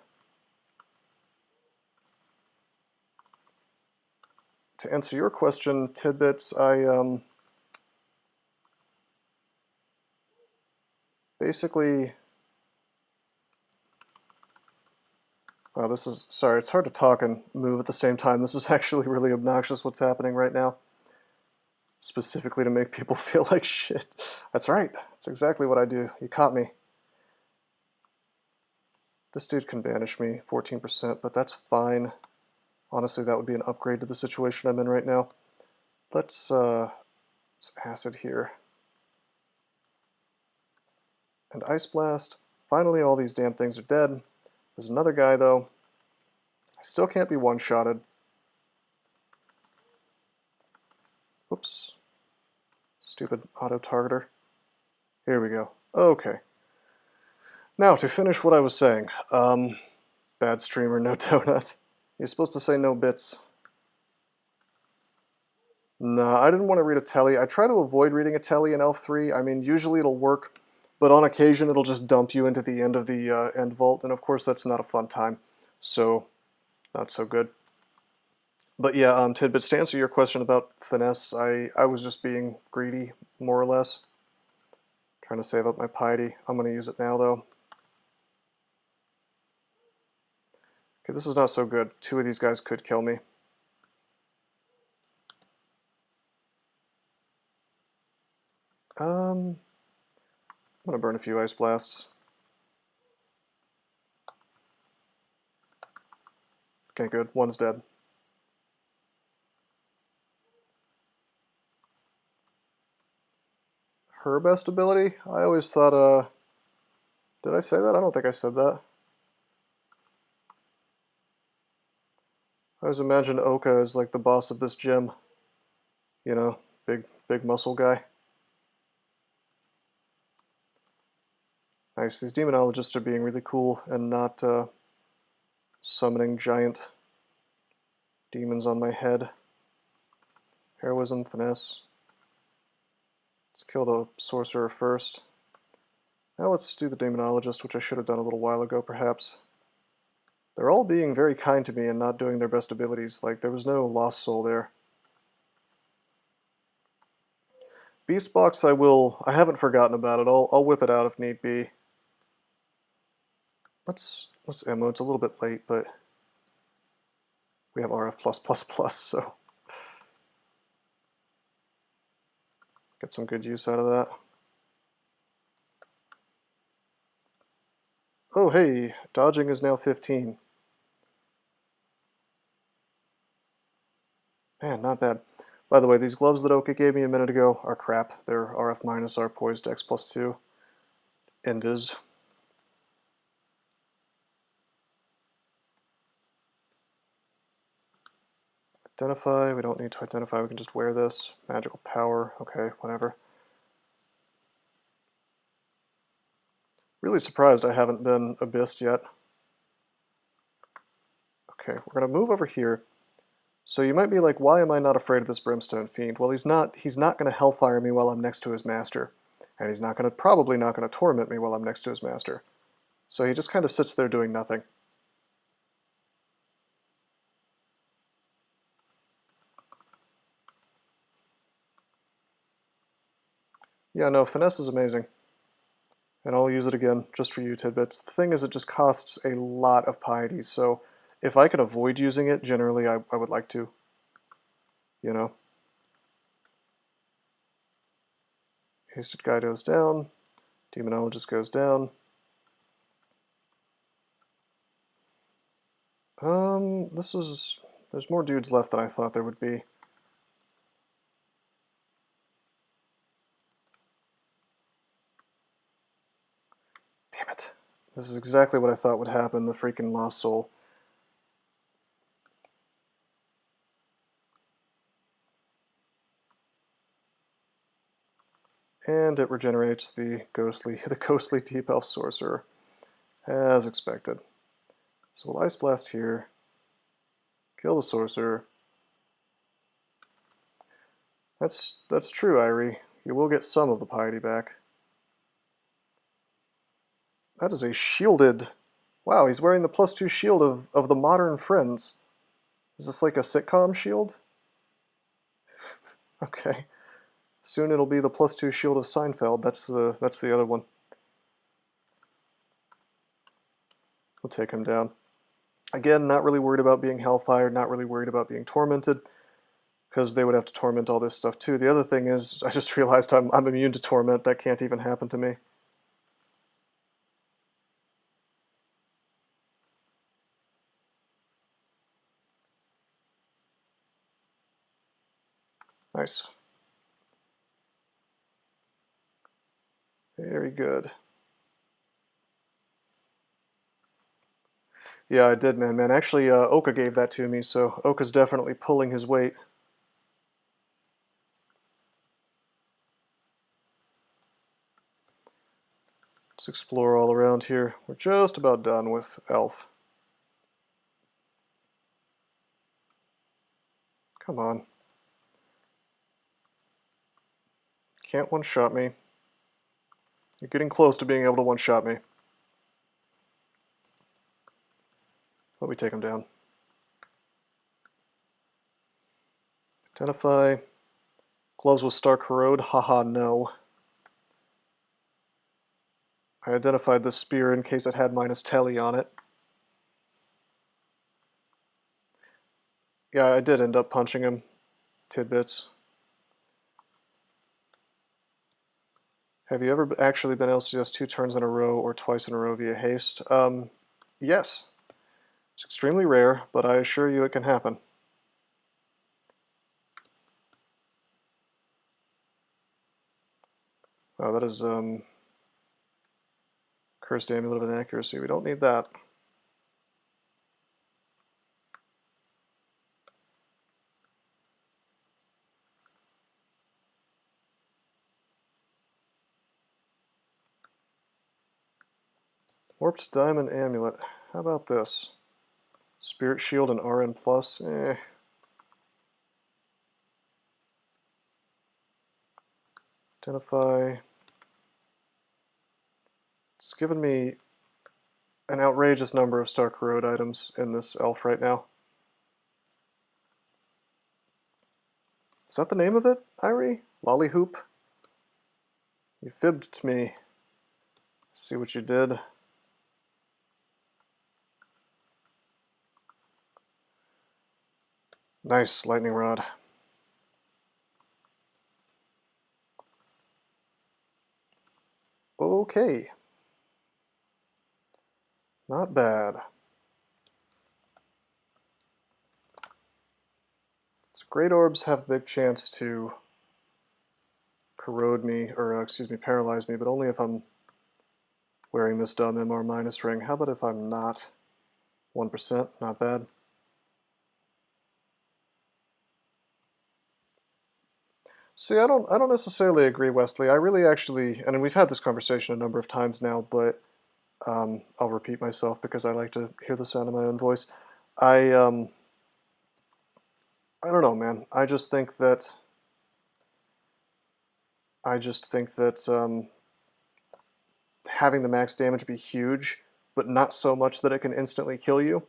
To answer your question, Tidbits, I basically... Wow, this is... Sorry, it's hard to talk and move at the same time. This is actually really obnoxious what's happening right now. Specifically to make people feel like shit. That's right. That's exactly what I do. You caught me. This dude can banish me, 14%, but that's fine. Honestly, that would be an upgrade to the situation I'm in right now. Let's acid here. And Ice Blast. Finally, all these damn things are dead. There's another guy, though. I still can't be one-shotted. Whoops. Stupid auto-targeter. Here we go. Okay. Now, to finish what I was saying. Bad streamer, no donut. You're supposed to say no bits. No, I didn't want to read a telly. I try to avoid reading a telly in ELF3. I mean, usually it'll work, but on occasion it'll just dump you into the end of the end vault, and of course that's not a fun time. So, not so good. But yeah, Tidbits, to answer your question about finesse, I was just being greedy, more or less. Trying to save up my piety. I'm going to use it now, though. Okay, this is not so good. 2 of these guys could kill me. I'm going to burn a few Ice Blasts. Okay, good. One's dead. Her best ability? I always thought, did I say that? I don't think I said that. I always imagined Oka as like the boss of this gym. You know, big muscle guy. Nice, these demonologists are being really cool and not summoning giant demons on my head. Heroism, finesse. Let's kill the sorcerer first. Now let's do the demonologist, which I should have done a little while ago, perhaps. They're all being very kind to me and not doing their best abilities. Like, there was no lost soul there. Beastbox, I haven't forgotten about it. I'll whip it out if need be. Let's ammo. It's a little bit late, but we have RF+++, so get some good use out of that. Oh hey, dodging is now 15. Man, not bad. By the way, these gloves that Oka gave me a minute ago are crap. They're RF- are poised X +2. Invis. Identify, we don't need to identify, we can just wear this. Magical power, okay, whatever. Really surprised I haven't been abyssed yet. Okay, we're gonna move over here. So you might be like, why am I not afraid of this Brimstone Fiend? Well, he's not gonna Hellfire me while I'm next to his master. And he's probably not gonna torment me while I'm next to his master. So he just kind of sits there doing nothing. Yeah, no, finesse is amazing. And I'll use it again, just for you tidbits. The thing is, it just costs a lot of pieties, so if I can avoid using it, generally I would like to. You know? Hasted guy goes down. Demonologist goes down. There's more dudes left than I thought there would be. Damn it. This is exactly what I thought would happen, the freaking Lost Soul. And it regenerates the ghostly Deep Elf Sorcerer, as expected. So we'll Ice Blast here, kill the Sorcerer. That's true, Irie. You will get some of the piety back. That is a shielded... Wow, he's wearing the +2 shield of the Modern Friends. Is this like a sitcom shield? Okay. Soon it'll be the +2 shield of Seinfeld. That's the other one. We'll take him down. Again, not really worried about being hellfired, not really worried about being tormented, because they would have to torment all this stuff too. The other thing is, I just realized I'm immune to torment. That can't even happen to me. Nice. Very good. Yeah, I did, man. Actually, Oka gave that to me, so Oka's definitely pulling his weight. Let's explore all around here. We're just about done with Elf. Come on. Can't one-shot me. You're getting close to being able to one-shot me. Let me take him down. Identify. Gloves with Star Corrode. Haha, no. I identified this spear in case it had minus telly on it. Yeah, I did end up punching him. Tidbits. Have you ever actually been LCS 2 turns in a row or twice in a row via haste? Yes. It's extremely rare, but I assure you it can happen. Oh, that is, Cursed Amulet of Inaccuracy. We don't need that. Warped Diamond Amulet. How about this? Spirit Shield and RN+. Identify. It's given me an outrageous number of Star Corrode items in this elf right now. Is that the name of it, Irie? Lollyhoop? You fibbed to me. See what you did. Nice lightning rod. Okay. Not bad. So Great Orbs have a big chance to corrode me, or excuse me, paralyze me, but only if I'm wearing this dumb MR- ring. How about if I'm not? 1%, not bad. See, I don't necessarily agree, Wesley. I really actually, and we've had this conversation a number of times now, but I'll repeat myself because I like to hear the sound of my own voice. I don't know, man. I just think that having the max damage be huge, but not so much that it can instantly kill you,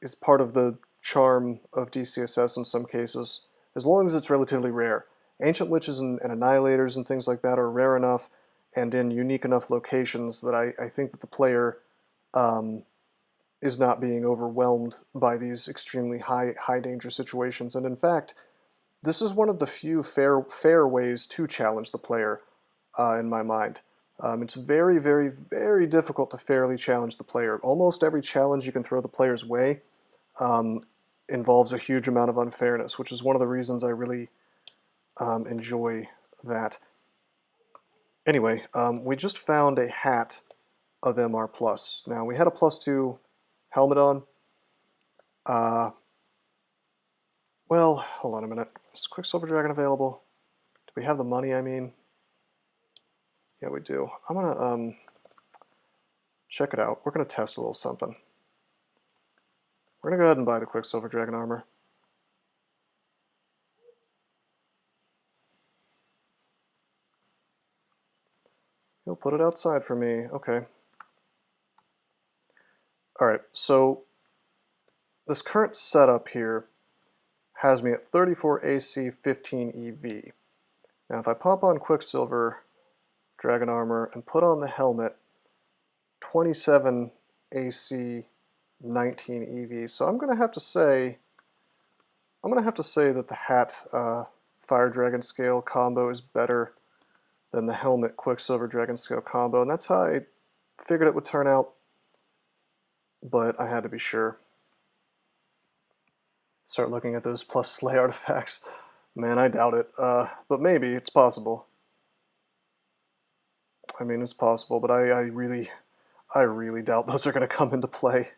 is part of the charm of DCSS in some cases, as long as it's relatively rare. Ancient Liches and Annihilators and things like that are rare enough and in unique enough locations that I think that the player is not being overwhelmed by these extremely high danger situations. And in fact, this is one of the few fair ways to challenge the player, in my mind. It's very, very, very difficult to fairly challenge the player. Almost every challenge you can throw the player's way involves a huge amount of unfairness, which is one of the reasons I really enjoy that. Anyway, we just found a hat of MR+. Now, we had a +2 helmet on. Well, hold on a minute. Is Quicksilver Dragon available? Do we have the money, I mean? Yeah, we do. I'm gonna check it out. We're gonna test a little something. We're gonna go ahead and buy the Quicksilver Dragon armor. He'll put it outside for me. Okay. Alright, so this current setup here has me at 34 AC, 15 EV. Now if I pop on Quicksilver Dragon Armor and put on the helmet, 27 AC, 19 EV. So I'm gonna have to say that the hat Fire Dragon Scale combo is better than the helmet Quicksilver Dragon Scale combo, and that's how I figured it would turn out, but I had to be sure. Start looking at those plus slay artifacts. Man, I doubt it, but maybe, it's possible. I mean, it's possible, but I really doubt those are going to come into play.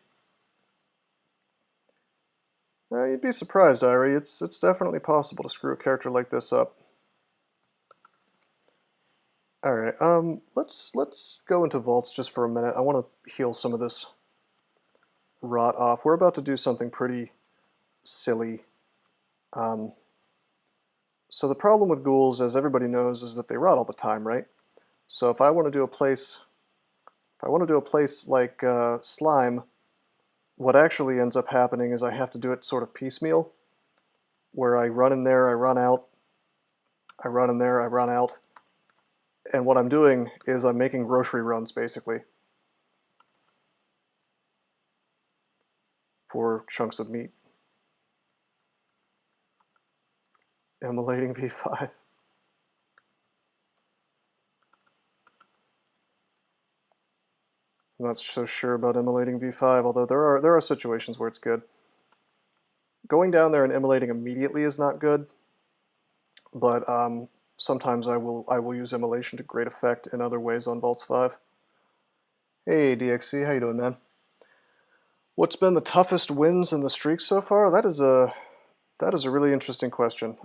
You'd be surprised, Irie. It's definitely possible to screw a character like this up. Alright, let's go into vaults just for a minute. I want to heal some of this rot off. We're about to do something pretty silly. So the problem with ghouls, as everybody knows, is that they rot all the time, right? So if I want to do a place like slime, what actually ends up happening is I have to do it sort of piecemeal, where I run in there, I run out, I run in there, I run out, and what I'm doing is I'm making grocery runs, basically, for chunks of meat. Emulating V5. I'm not so sure about emulating V5, although there are situations where it's good. Going down there and emulating immediately is not good, but sometimes I will use emulation to great effect in other ways on Vaults 5. Hey DXC, how you doing, man? What's been the toughest wins in the streak so far? That is a really interesting question.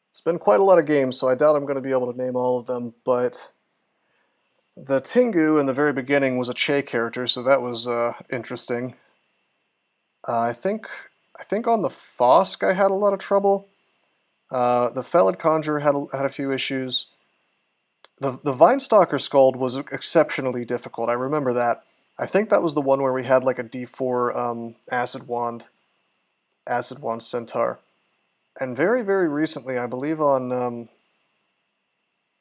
It's been quite a lot of games, so I doubt I'm going to be able to name all of them, but the Tengu in the very beginning was a Che character, so that was interesting. I think on the FoSk I had a lot of trouble. The Felid Conjurer had a few issues. The Vinestalker Scald was exceptionally difficult. I remember that. I think that was the one where we had like a D4 Acid Wand Centaur. And very, very recently, I believe on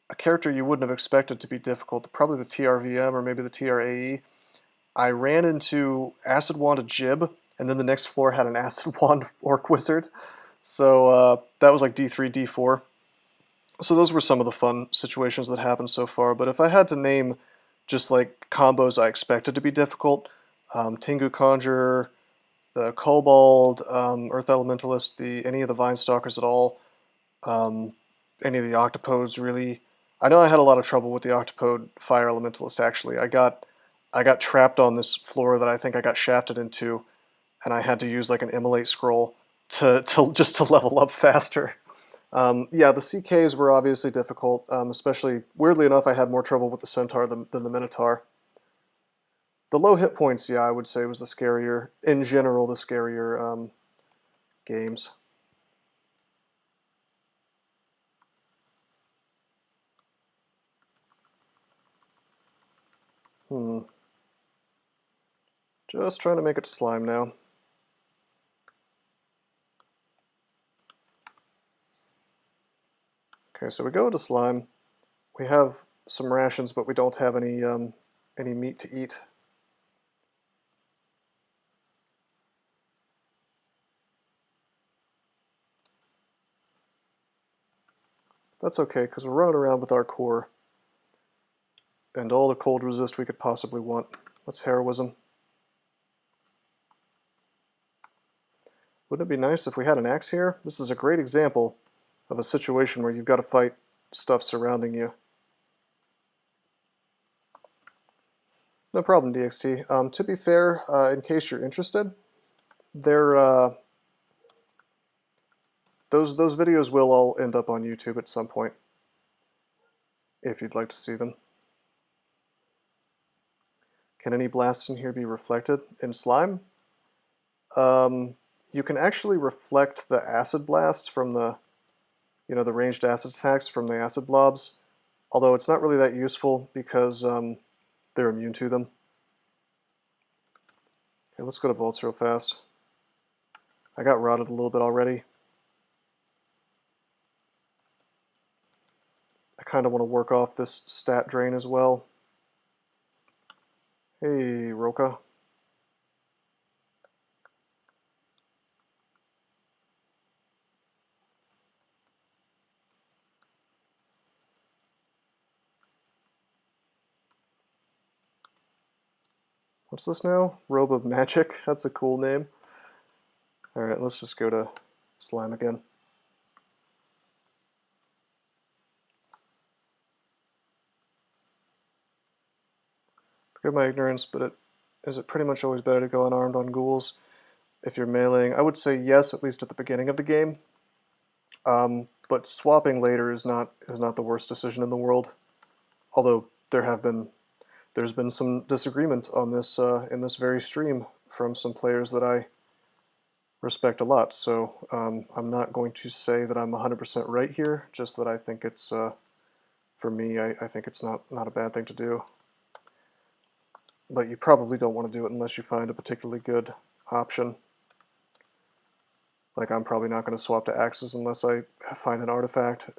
a character you wouldn't have expected to be difficult, probably the TRVM or maybe the TRAE, I ran into Acid Wand Jib, and then the next floor had an Acid Wand Orc Wizard. So that was like D3, D4. So those were some of the fun situations that happened so far, but if I had to name just like combos I expected to be difficult, Tengu Conjurer, the Kobold, Earth Elementalist, any of the Vinestalkers at all, any of the Octopodes really. I know I had a lot of trouble with the Octopode Fire Elementalist actually. I got trapped on this floor that I think I got shafted into, and I had to use like an immolate scroll to just to level up faster. Yeah, the CKs were obviously difficult, especially, weirdly enough, I had more trouble with the Centaur than the Minotaur. The low hit points, yeah, I would say was the scarier, in general, the scarier games. Just trying to make it to slime now. Okay, so we go to slime. We have some rations, but we don't have any meat to eat. That's okay, because we're running around with our core and all the cold resist we could possibly want. That's heroism. Wouldn't it be nice if we had an axe here? This is a great example of a situation where you've got to fight stuff surrounding you. No problem, DXT. To be fair, in case you're interested, those videos will all end up on YouTube at some point, if you'd like to see them. Can any blasts in here be reflected in slime? You can actually reflect the acid blasts from the ranged acid attacks from the acid blobs, although it's not really that useful because they're immune to them. Okay, let's go to Volts real fast. I got rotted a little bit already. I kind of want to work off this stat drain as well. Hey, Roka. What's this now? Robe of Magic? That's a cool name. Alright, let's just go to slime again. Forgive my ignorance, but is it pretty much always better to go unarmed on ghouls if you're meleeing? I would say yes, at least at the beginning of the game. But swapping later is not the worst decision in the world. Although there's been some disagreement on this in this very stream from some players that I respect a lot. So I'm not going to say that I'm 100% right here. Just that I think it's for me. I think it's not a bad thing to do. But you probably don't want to do it unless you find a particularly good option. Like I'm probably not going to swap to axes unless I find an artifact.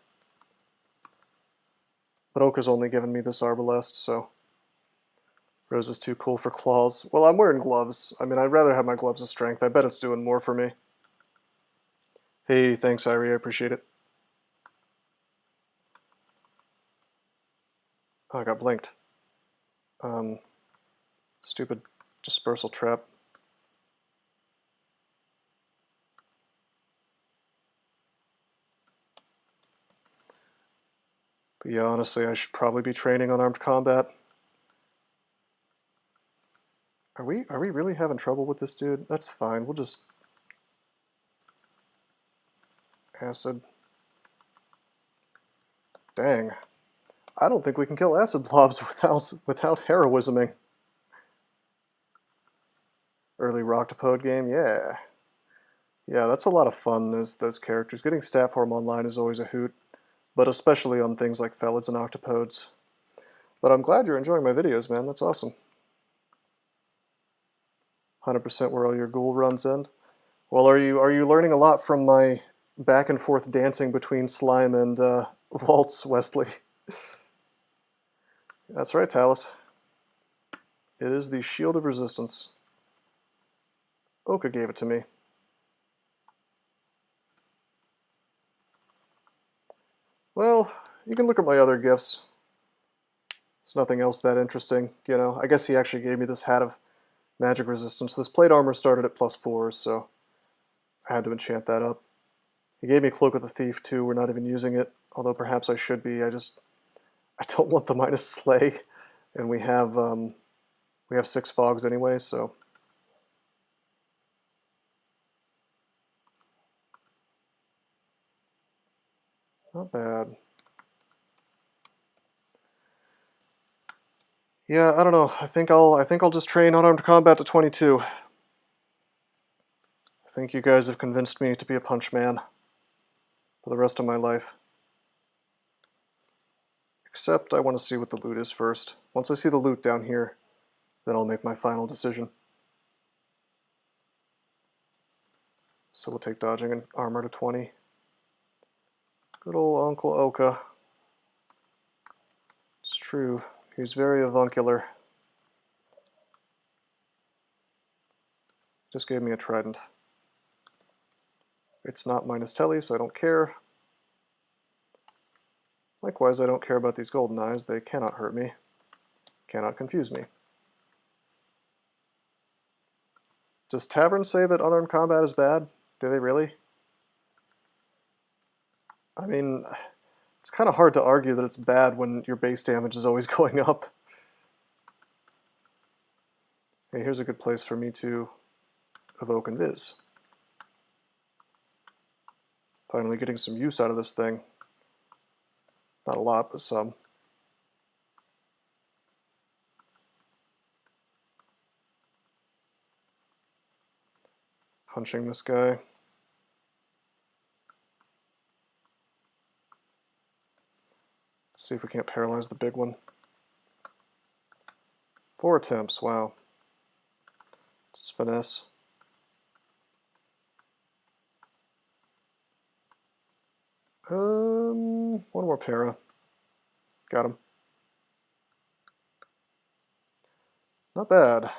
But Oka's only given me this arbalest, so Rose is too cool for claws. Well, I'm wearing gloves. I mean, I'd rather have my gloves of strength. I bet it's doing more for me. Hey, thanks, Irie. I appreciate it. Oh, I got blinked. Stupid dispersal trap. But yeah, honestly, I should probably be training unarmed combat. Are we really having trouble with this dude? That's fine. We'll just acid. Dang. I don't think we can kill acid blobs without heroisming. Early Roctopode game, yeah. Yeah, that's a lot of fun, those characters. Getting stat form online is always a hoot, but especially on things like Felids and Octopodes. But I'm glad you're enjoying my videos, man. That's awesome. 100% where all your ghoul runs end. Well, are you learning a lot from my back and forth dancing between slime and vaults, Wesley? That's right, Talus. It is the Shield of Resistance. Oka gave it to me. Well, you can look at my other gifts. There's nothing else that interesting, you know. I guess he actually gave me this hat of magic resistance. This plate armor started at +4, so I had to enchant that up. He gave me Cloak of the Thief too. We're not even using it, although perhaps I should be. I don't want the minus slay, and we have 6 fogs anyway, so. Not bad. Yeah, I don't know. I think I'll just train unarmed combat to 22. I think you guys have convinced me to be a punch man for the rest of my life. Except I want to see what the loot is first. Once I see the loot down here, then I'll make my final decision. So we'll take dodging and armor to 20. Good old Uncle Oka. It's true. He's very avuncular. Just gave me a trident. It's not minus telly, so I don't care. Likewise, I don't care about these golden eyes. They cannot hurt me. Cannot confuse me. Does Tavern say that unarmed combat is bad? Do they really? I mean, it's kind of hard to argue that it's bad when your base damage is always going up. Hey, here's a good place for me to evoke and viz. Finally getting some use out of this thing. Not a lot, but some. Punching this guy. Let's see if we can't paralyze the big one. 4 attempts, wow. It's finesse. One more para. Got him. Not bad.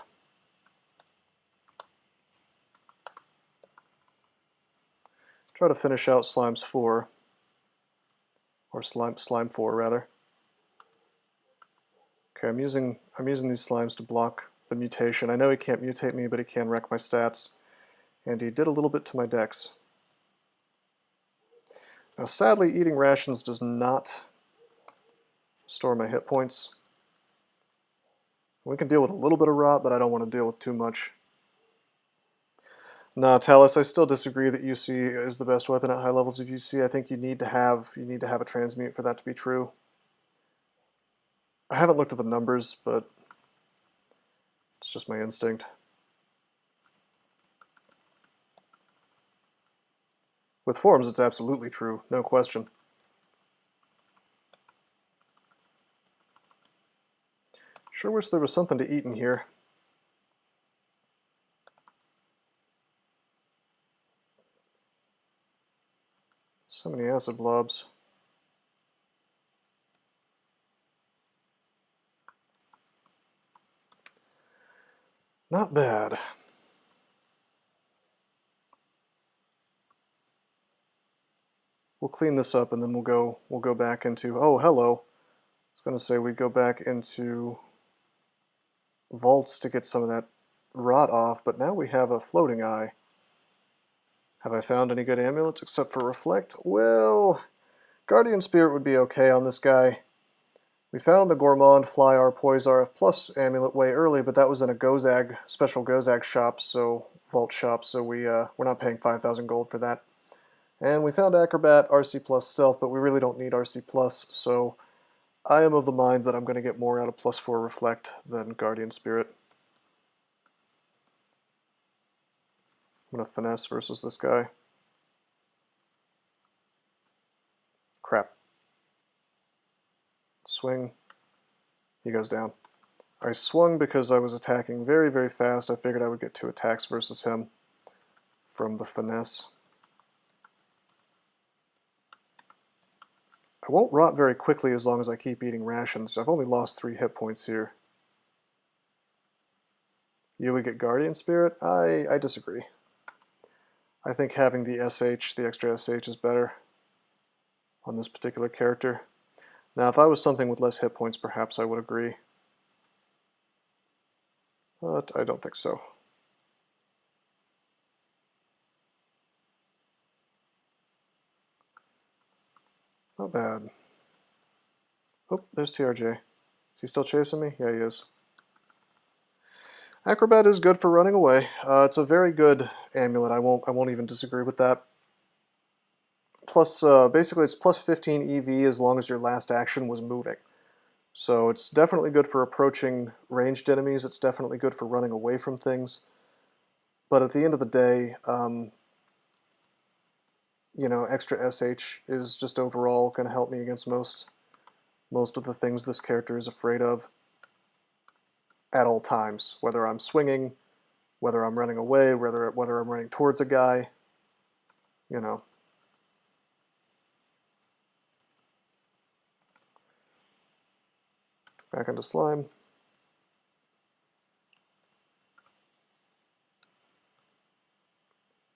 Try to finish out Slime's 4. Or slime 4 rather. Okay, I'm using these slimes to block the mutation. I know he can't mutate me, but he can wreck my stats. And he did a little bit to my dex. Now sadly, eating rations does not store my hit points. We can deal with a little bit of rot, but I don't want to deal with too much. Nah, Talus, I still disagree that UC is the best weapon at high levels of UC. I think you need to have a transmute for that to be true. I haven't looked at the numbers, but it's just my instinct. With forms, it's absolutely true, no question. Sure wish there was something to eat in here. So many acid blobs. Not bad. We'll clean this up and then we'll go back into, oh hello. I was gonna say we'd go back into vaults to get some of that rot off, but now we have a floating eye. Have I found any good amulets except for Reflect? Well, Guardian Spirit would be okay on this guy. We found the Gourmand Fly R Poisarth plus amulet way early, but that was in a GhWr, special GhWr shop, so vault shop, so we're not paying 5,000 gold for that. And we found Acrobat, RC plus Stealth, but we really don't need RC plus, so I am of the mind that I'm going to get more out of +4 Reflect than Guardian Spirit. I'm going to finesse versus this guy. Crap. Swing. He goes down. I swung because I was attacking very, very fast. I figured I would get 2 attacks versus him from the finesse. I won't rot very quickly as long as I keep eating rations. I've only lost 3 hit points here. You would get Guardian Spirit? I disagree. I think having the SH, the extra SH, is better on this particular character. Now, if I was something with less hit points, perhaps I would agree. But I don't think so. Not bad. Oh, there's TRJ. Is he still chasing me? Yeah, he is. Acrobat is good for running away. It's a very good amulet. I won't even disagree with that. Plus, basically, it's plus 15 EV as long as your last action was moving. So it's definitely good for approaching ranged enemies. It's definitely good for running away from things. But at the end of the day, you know, extra SH is just overall going to help me against most of the things this character is afraid of at all times, whether I'm swinging, whether I'm running away, whether I'm running towards a guy, you know. Back into slime.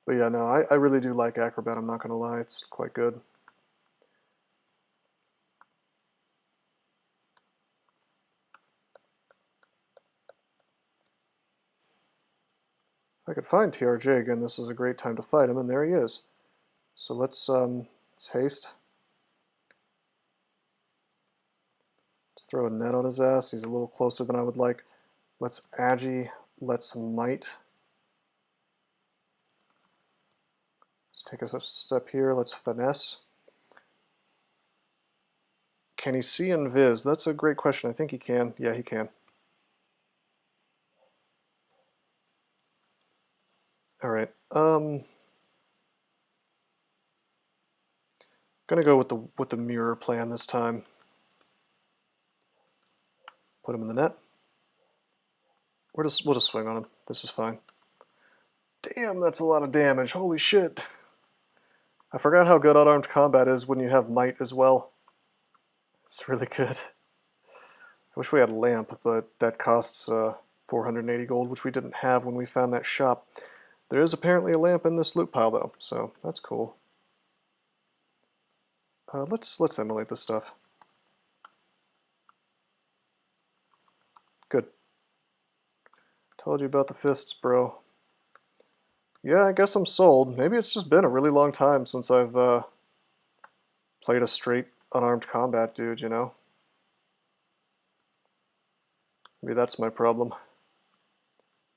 But yeah, no, I really do like Acrobat, I'm not going to lie, it's quite good. If I could find TRJ again, this is a great time to fight him, and there he is. So let's haste. Let's throw a net on his ass. He's a little closer than I would like. Let's agi. Let's might. Let's take a step here. Let's finesse. Can he see in Viz? That's a great question. I think he can. Yeah, he can. All right. Gonna go with the mirror plan this time. Put him in the net. We'll just swing on him. This is fine. Damn, that's a lot of damage. Holy shit. I forgot how good unarmed combat is when you have might as well. It's really good. I wish we had a lamp, but that costs 480 gold, which we didn't have when we found that shop. There is apparently a lamp in this loot pile, though, so that's cool. Let's emulate this stuff. Good. Told you about the fists, bro. Yeah, I guess I'm sold. Maybe it's just been a really long time since I've played a straight unarmed combat dude, you know? Maybe that's my problem.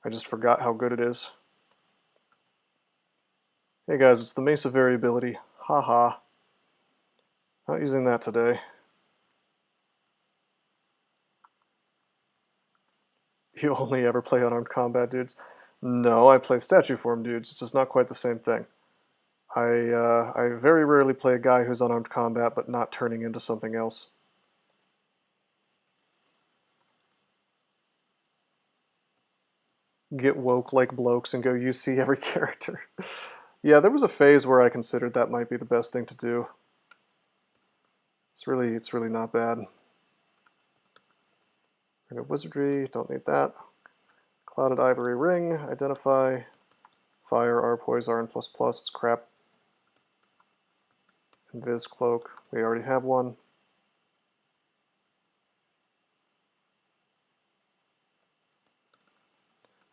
I just forgot how good it is. Hey guys, it's the Mesa variability. Haha. Not using that today. You only ever play unarmed combat dudes? No, I play statue form dudes. It's just not quite the same thing. I very rarely play a guy who's unarmed combat but not turning into something else. Get woke like blokes and go UC every character. Yeah, there was a phase where I considered that might be the best thing to do. It's really not bad. Ring of Wizardry, don't need that. Clouded Ivory Ring, Identify, Fire, Arpoise, RN++, it's crap. Invis Cloak, we already have one.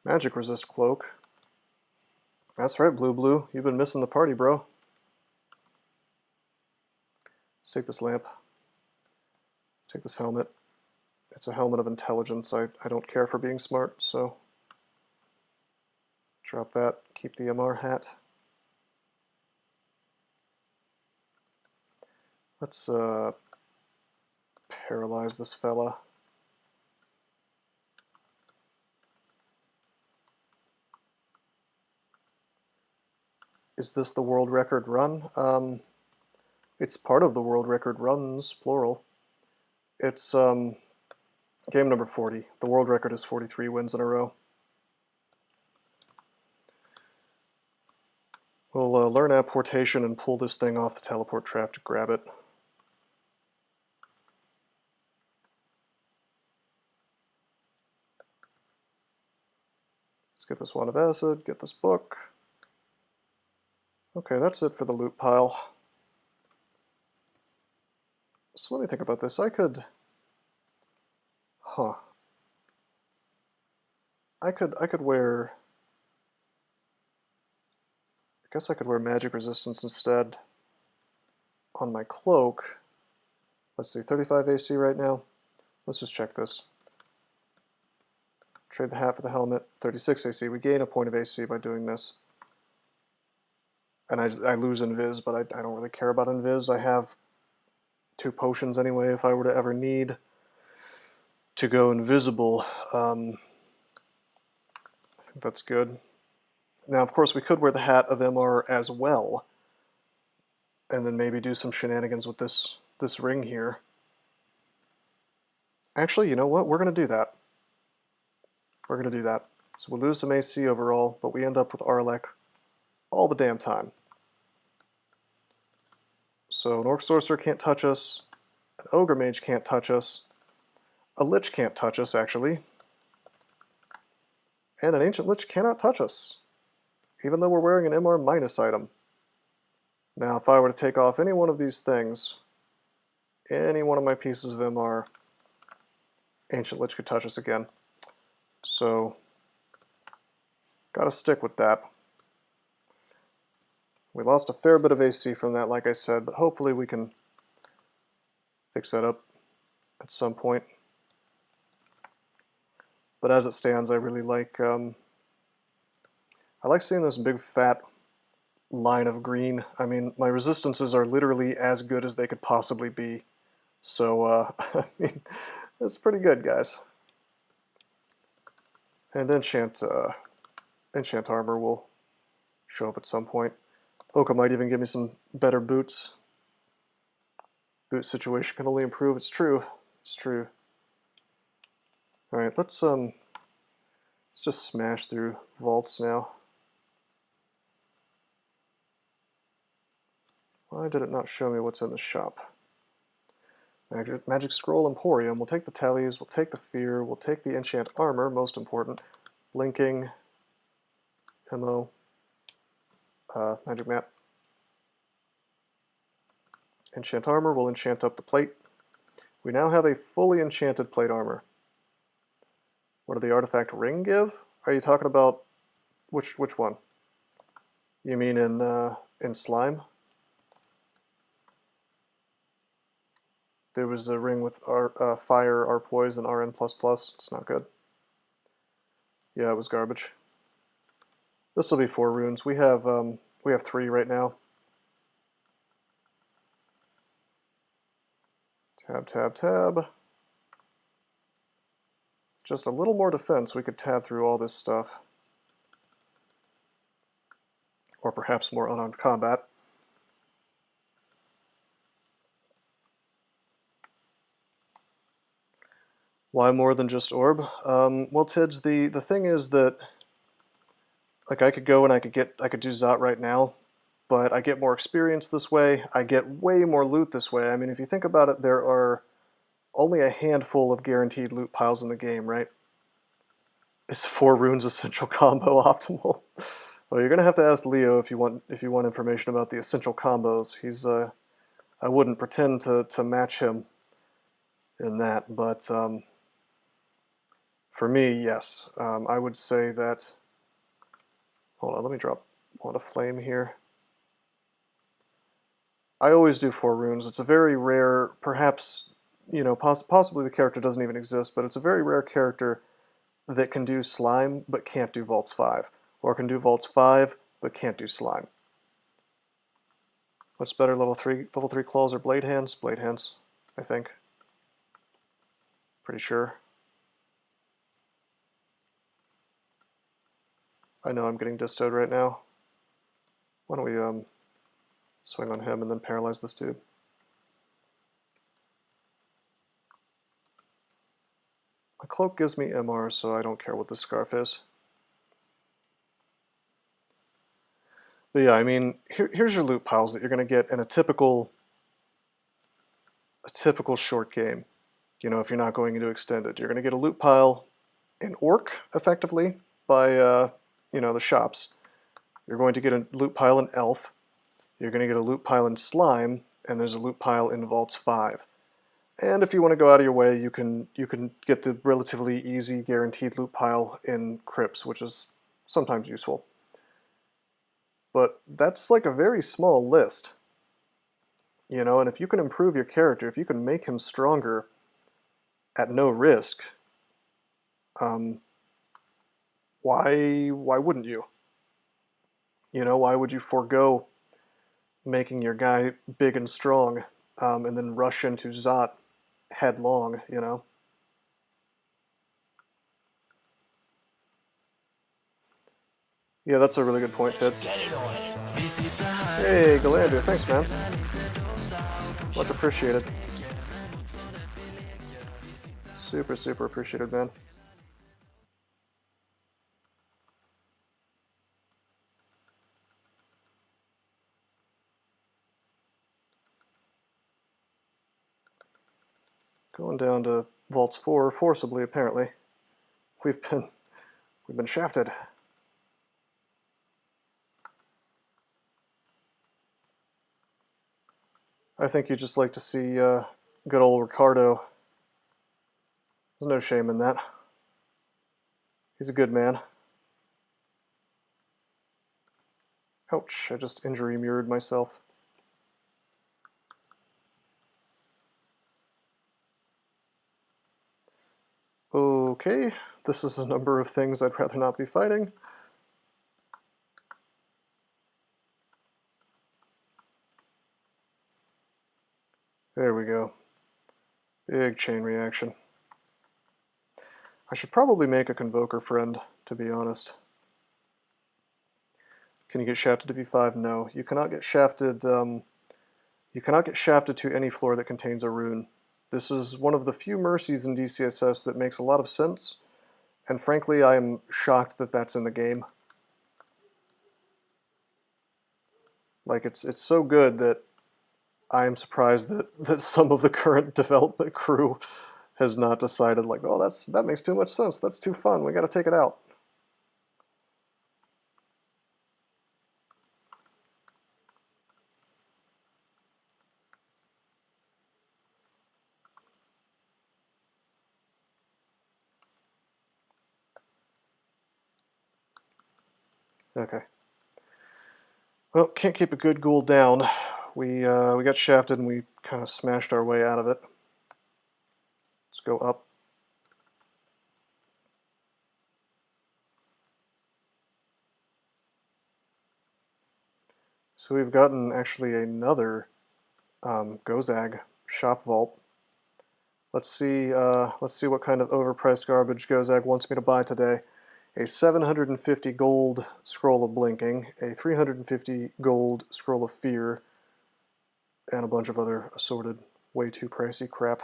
Magic Resist Cloak. That's right, Blue, you've been missing the party, bro. Let's take this lamp. Let's take this helmet. It's a helmet of intelligence. I don't care for being smart, so drop that. Keep the MR hat. Let's paralyze this fella. Is this the world record run? It's part of the world record runs, plural. It's game number 40. The world record is 43 wins in a row. We'll learn apportation and pull this thing off the teleport trap to grab it. Let's get this wand of acid, get this book. Okay, that's it for the loot pile. So let me think about this. I could wear, I guess I could wear magic resistance instead on my cloak. Let's see, 35 AC right now. Let's just check this. Trade the hat for the helmet, 36 AC. We gain a point of AC by doing this. And I lose Invis, but I don't really care about Invis. I have 2 potions anyway if I were to ever need to go invisible. I think that's good. Now, of course, we could wear the hat of MR as well, and then maybe do some shenanigans with this ring here. Actually, you know what? We're going to do that. We're going to do that. So we'll lose some AC overall, but we end up with Arlek all the damn time. So an Orc Sorcerer can't touch us, an Ogre Mage can't touch us. A Lich can't touch us, actually. And an Ancient Lich cannot touch us, even though we're wearing an MR minus item. Now, if I were to take off any one of these things, any one of my pieces of MR, Ancient Lich could touch us again. So, gotta stick with that. We lost a fair bit of AC from that, like I said, but hopefully we can fix that up at some point. But as it stands, I really like, I like seeing this big fat line of green. I mean, my resistances are literally as good as they could possibly be. So, I mean, it's pretty good, guys. And enchant armor will show up at some point. Oka might even give me some better boots. Boot situation can only improve. It's true. It's true. All right, let's just smash through vaults now. Why did it not show me what's in the shop? Magic Scroll Emporium. We'll take the Tellies, we'll take the Fear, we'll take the Enchant Armor, most important. Blinking, Mo, Magic Map. Enchant Armor, we'll enchant up the plate. We now have a fully enchanted plate armor. What did the Artifact Ring give? Are you talking about which one? You mean in Slime? There was a ring with Fire, R Poison, RN++. It's not good. Yeah, it was garbage. This will be 4 runes. We have 3 right now. Tab, tab, tab. Just a little more defense, we could tab through all this stuff. Or perhaps more unarmed combat. Why more than just orb? Well, Tids, the thing is that, like, I could go and I could do Zot right now, but I get more experience this way. I get way more loot this way. I mean, if you think about it, there are only a handful of guaranteed loot piles in the game, right? Is 4 runes essential combo optimal? Well, you're gonna have to ask Leo if you want information about the essential combos. He's I wouldn't pretend to match him in that, but for me, yes. I would say that... Hold on, let me drop one of flame here. I always do 4 runes. It's a very rare, perhaps, you know, possibly the character doesn't even exist, but it's a very rare character that can do Slime but can't do Vaults 5. Or can do Vaults 5 but can't do Slime. What's better, level 3 claws or blade hands? Blade hands, I think. Pretty sure. I know I'm getting distoed right now. Why don't we swing on him and then paralyze this dude? My cloak gives me MR, so I don't care what this scarf is. But yeah, I mean, here's your loot piles that you're going to get in a typical short game. You know, if you're not going into extended, you're going to get a loot pile in Orc, effectively, by you know, the shops. You're going to get a loot pile in Elf. You're going to get a loot pile in Slime, and there's a loot pile in Vaults 5. And if you want to go out of your way, you can get the relatively easy guaranteed loot pile in Crypts, which is sometimes useful. But that's like a very small list. You know, and if you can improve your character, if you can make him stronger at no risk, why wouldn't you? You know, why would you forego making your guy big and strong and then rush into Zot headlong, you know? Yeah, that's a really good point, Tids. Hey, Galander, thanks, man. Much appreciated. Super, super appreciated, man. Going Going down to vaults 4 forcibly, apparently. We've been shafted. I think you just like to see good old Ricardo. There's no shame in that. He's a good man. Ouch, I just injury mirrored myself. Okay, this is a number of things I'd rather not be fighting. There we go. Big chain reaction. I should probably make a Convoker friend, to be honest. Can you get shafted to V5? No. You cannot get shafted. You cannot get shafted to any floor that contains a rune. This is one of the few mercies in DCSS that makes a lot of sense, and frankly, I am shocked that that's in the game. Like, it's so good that I am surprised that some of the current development crew has not decided, like, oh, that makes too much sense, that's too fun, we gotta take it out. Okay. Well, can't keep a good ghoul down. We got shafted and we kind of smashed our way out of it. Let's go up. So we've gotten actually another GhWr shop vault. Let's see what kind of overpriced garbage GhWr wants me to buy today. A 750 gold Scroll of Blinking, a 350 gold Scroll of Fear, and a bunch of other assorted, way too pricey crap.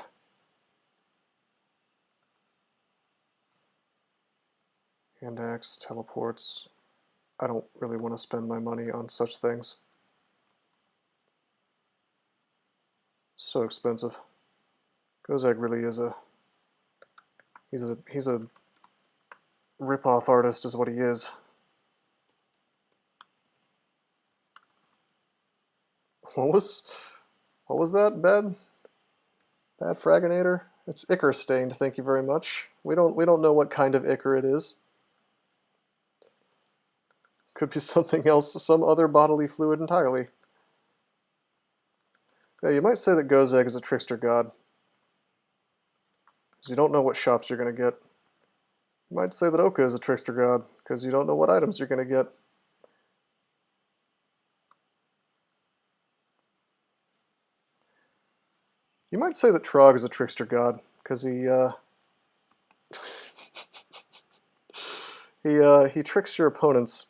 Hand axe, teleports. I don't really want to spend my money on such things. So expensive. GhWr really is he's a rip-off artist is what he is. What was that? Bad Fraginator? It's ichor stained, thank you very much. We don't know what kind of ichor it is. Could be something else, some other bodily fluid entirely. Yeah, you might say that GhWr is a trickster god, because you don't know what shops you're going to get. You might say that Oka is a trickster god, because you don't know what items you're going to get. You might say that Trog is a trickster god, because he tricks your opponents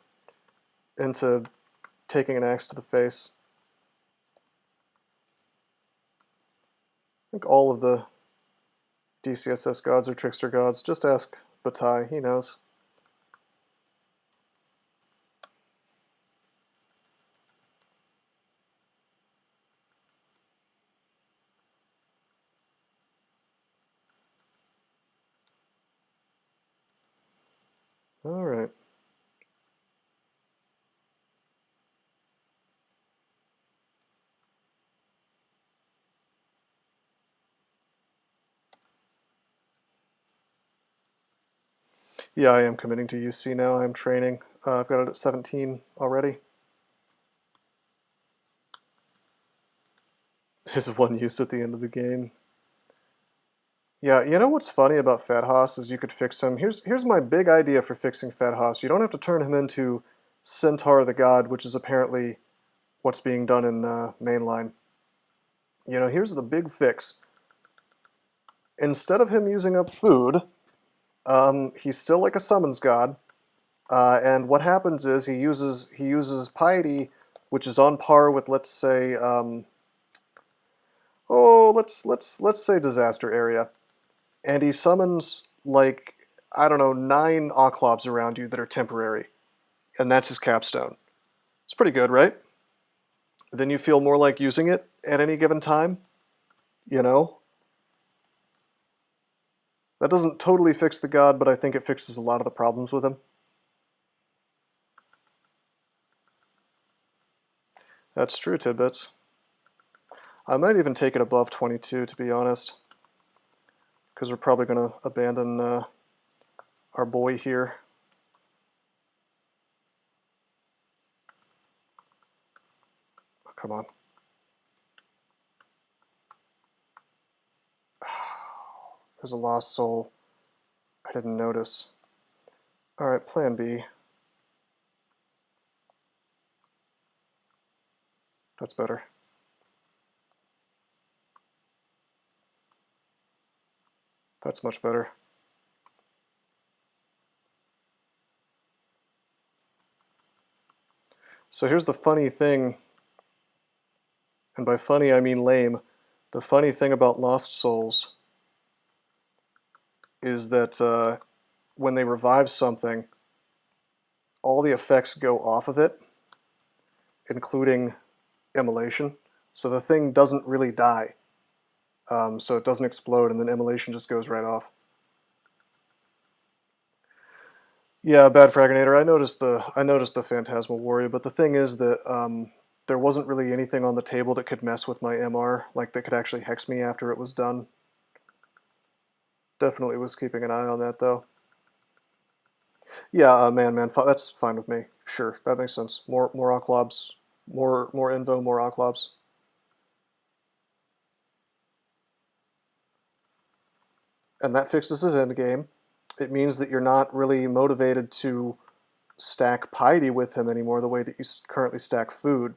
into taking an axe to the face. I think all of the DCSS gods are trickster gods. Just ask Batai, he knows. All right. Yeah, I am committing to UC now. I'm training. I've got it at 17 already. His one use at the end of the game. Yeah, you know what's funny about FatHOS is you could fix him. Here's my big idea for fixing FatHOS. You don't have to turn him into Centaur the God, which is apparently what's being done in mainline. You know, here's the big fix. Instead of him using up food, he's still like a summons god, and what happens is he uses piety, which is on par with, let's say, let's say disaster area, and he summons, like, I don't know, 9 Oclobs around you that are temporary, and that's his capstone. It's pretty good, right? Then you feel more like using it at any given time, you know? That doesn't totally fix the god, but I think it fixes a lot of the problems with him. That's true, Tidbits. I might even take it above 22, to be honest, because we're probably going to abandon our boy here. Oh, come on. There's a lost soul. I didn't notice. Alright, plan B. That's better. That's much better. So here's the funny thing, and by funny I mean lame. The funny thing about Lost Souls is that when they revive something, all the effects go off of it, including immolation. So the thing doesn't really die. So it doesn't explode, and then immolation just goes right off. Yeah, bad Fraginator. I noticed the Phantasmal Warrior, but the thing is that there wasn't really anything on the table that could mess with my MR, like that could actually hex me after it was done. Definitely was keeping an eye on that though. Yeah, man, that's fine with me. Sure, that makes sense. More OgLobs, more Invo, more OgLobs. And that fixes his endgame. It means that you're not really motivated to stack piety with him anymore the way that you currently stack food,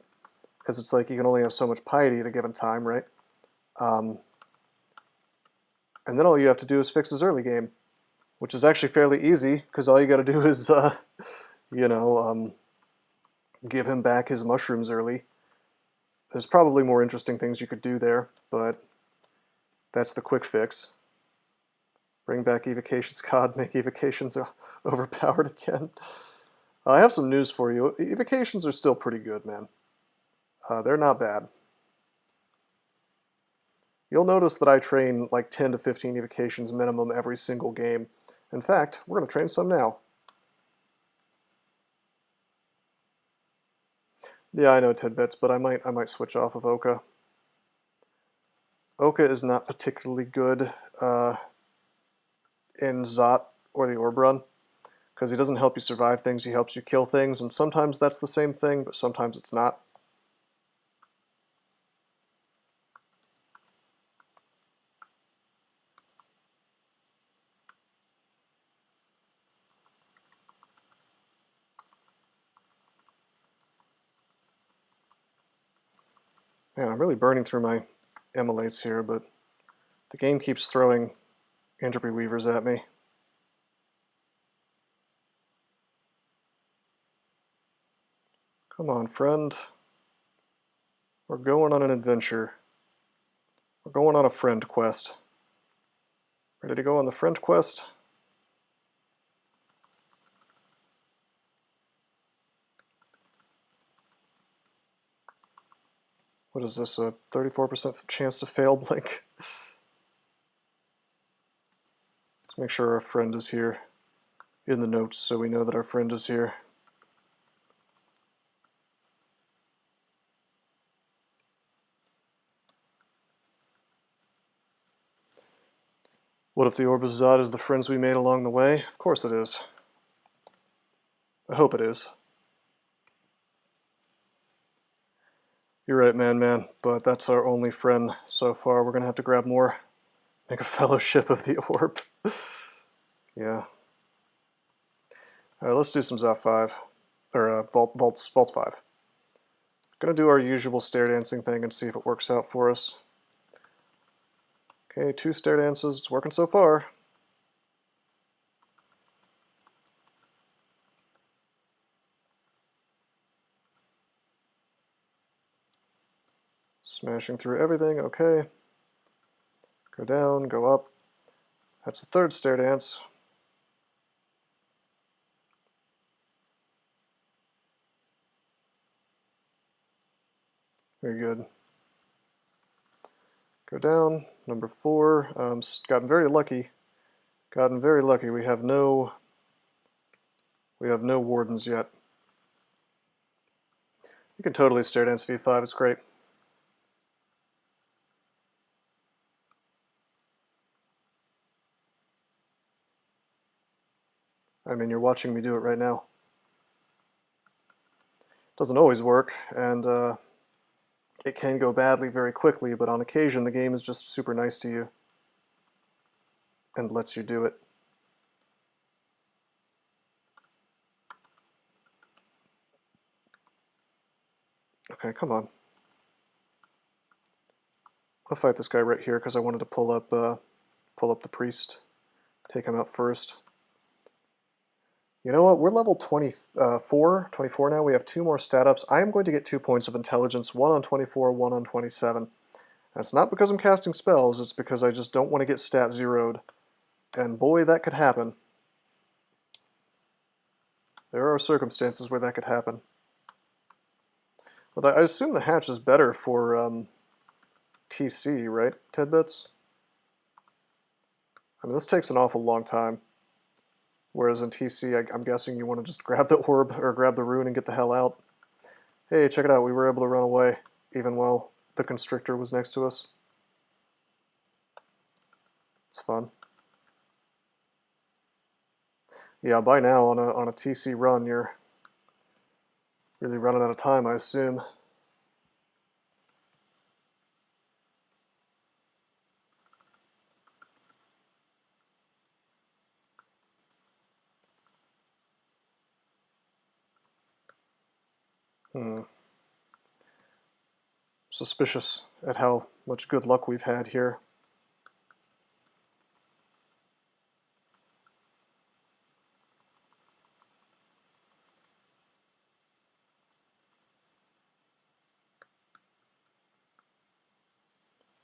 because it's like you can only have so much piety at a given time, right? And then all you have to do is fix his early game, which is actually fairly easy, because all you got to do is, give him back his mushrooms early. There's probably more interesting things you could do there, but that's the quick fix. Bring back Evocations God, make Evocations overpowered again. I have some news for you. Evocations are still pretty good, man. They're not bad. You'll notice that I train like 10 to 15 evocations minimum every single game. In fact, we're going to train some now. Yeah, I know Tidbits, but I might switch off of Oka. Oka is not particularly good in Zot or the Orb Run, because he doesn't help you survive things, he helps you kill things, and sometimes that's the same thing, but sometimes it's not. Man, I'm really burning through my emulates here, but the game keeps throwing entropy weavers at me. Come on, friend. We're going on an adventure. We're going on a friend quest. Ready to go on the friend quest? What is this, a 34% chance to fail blink? Let's make sure our friend is here in the notes so we know that our friend is here. What if the Orb of Zod is the friends we made along the way? Of course it is. I hope it is. You're right, man, but that's our only friend so far. We're gonna have to grab more. Make a fellowship of the Orb. Yeah. Alright, let's do some Zot 5. Or Vaults 5. Gonna do our usual stair dancing thing and see if it works out for us. Okay, 2 stair dances. It's working so far. Smashing through everything, okay. Go down, go up. That's the 3rd stair dance. Very good. Go down, number 4. Gotten very lucky Gotten very lucky. We have no wardens yet. You can totally stair dance V5, it's great. I mean, you're watching me do it right now. Doesn't always work, and it can go badly very quickly, but on occasion the game is just super nice to you and lets you do it. Okay, come on. I'll fight this guy right here because I wanted to pull up the priest, take him out first. You know what? We're level 24 now. We have 2 more stat ups. I am going to get 2 points of intelligence, 1 on 24, 1 on 27. That's not because I'm casting spells, it's because I just don't want to get stat zeroed. And boy, that could happen. There are circumstances where that could happen. But I assume the hatch is better for TC, right, Tidbits? I mean, this takes an awful long time. Whereas in TC, I'm guessing you want to just grab the orb, or grab the rune and get the hell out. Hey, check it out, we were able to run away, even while the constrictor was next to us. It's fun. Yeah, by now, on a TC run, you're really running out of time, I assume. Suspicious at how much good luck we've had here.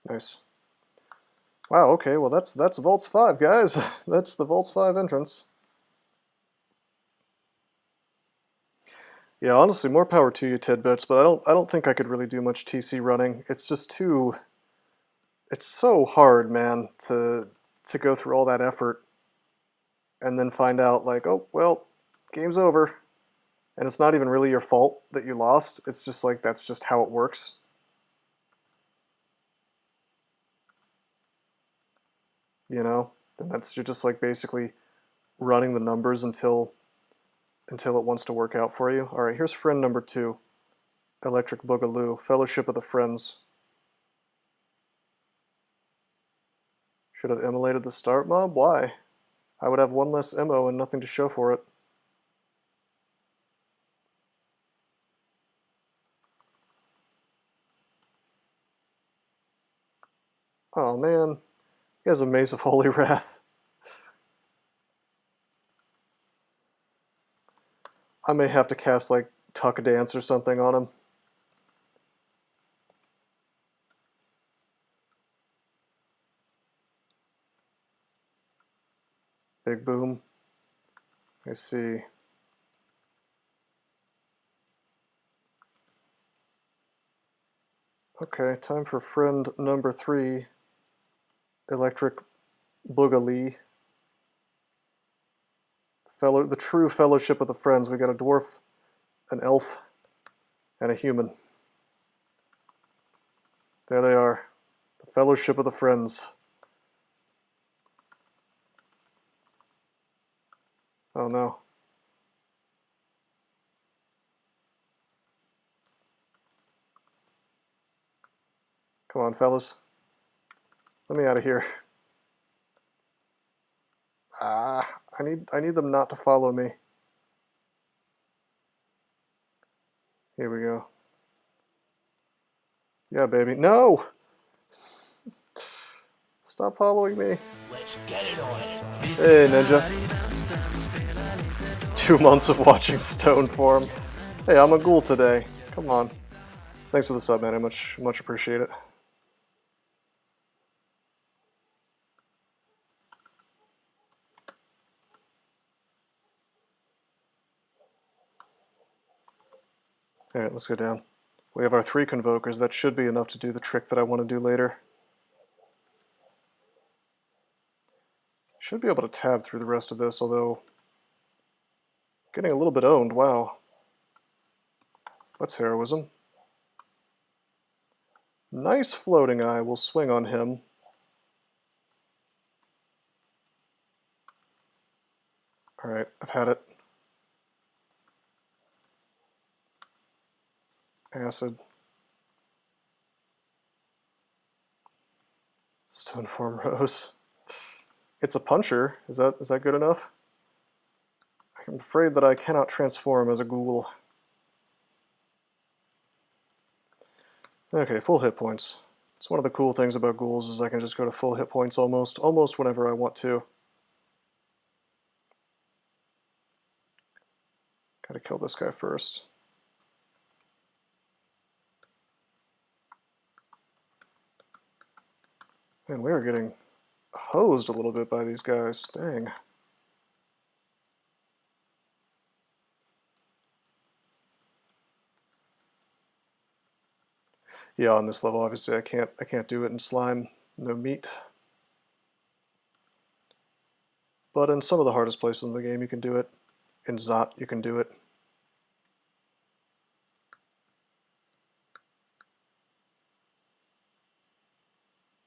Nice. Wow, okay, well that's Vaults 5, guys. That's the Vaults 5 entrance. Yeah, honestly, more power to you, Tidbits, but I don't think I could really do much TC running. It's just too... It's so hard, man, to go through all that effort and then find out, like, oh, well, game's over. And it's not even really your fault that you lost. It's just like, that's just how it works. You know? And you're just like basically running the numbers until it wants to work out for you. Alright, here's friend number 2. Electric Boogaloo, Fellowship of the Friends. Should have immolated the start mob? Why? I would have 1 less MO and nothing to show for it. Oh man, he has a Maze of Holy Wrath. I may have to cast like Tuck Dance or something on him. Big boom. I see. Okay, time for friend number 3, Electric Boogaloo. The true Fellowship of the Friends. We got a dwarf, an elf, and a human. There they are. The Fellowship of the Friends. Oh no. Come on, fellas. Let me out of here. I need them not to follow me. Here we go. Yeah, baby. No! Stop following me. Let's get it on. Hey, Ninja. 2 months of watching Stone form. Hey, I'm a ghoul today. Come on. Thanks for the sub, man. I much appreciate it. Alright, let's go down. We have our 3 Convokers. That should be enough to do the trick that I want to do later. Should be able to tab through the rest of this, although getting a little bit owned, wow. That's heroism. Nice floating eye, we'll swing on him. Alright, I've had it. Acid. Stoneform Rose. It's a puncher. Is that good enough? I'm afraid that I cannot transform as a ghoul. Okay, full hit points. It's one of the cool things about ghouls is I can just go to full hit points almost whenever I want to. Gotta kill this guy first. Man, we are getting hosed a little bit by these guys. Dang. Yeah, on this level, obviously, I can't do it in slime. No meat. But in some of the hardest places in the game, you can do it. In Zot, you can do it.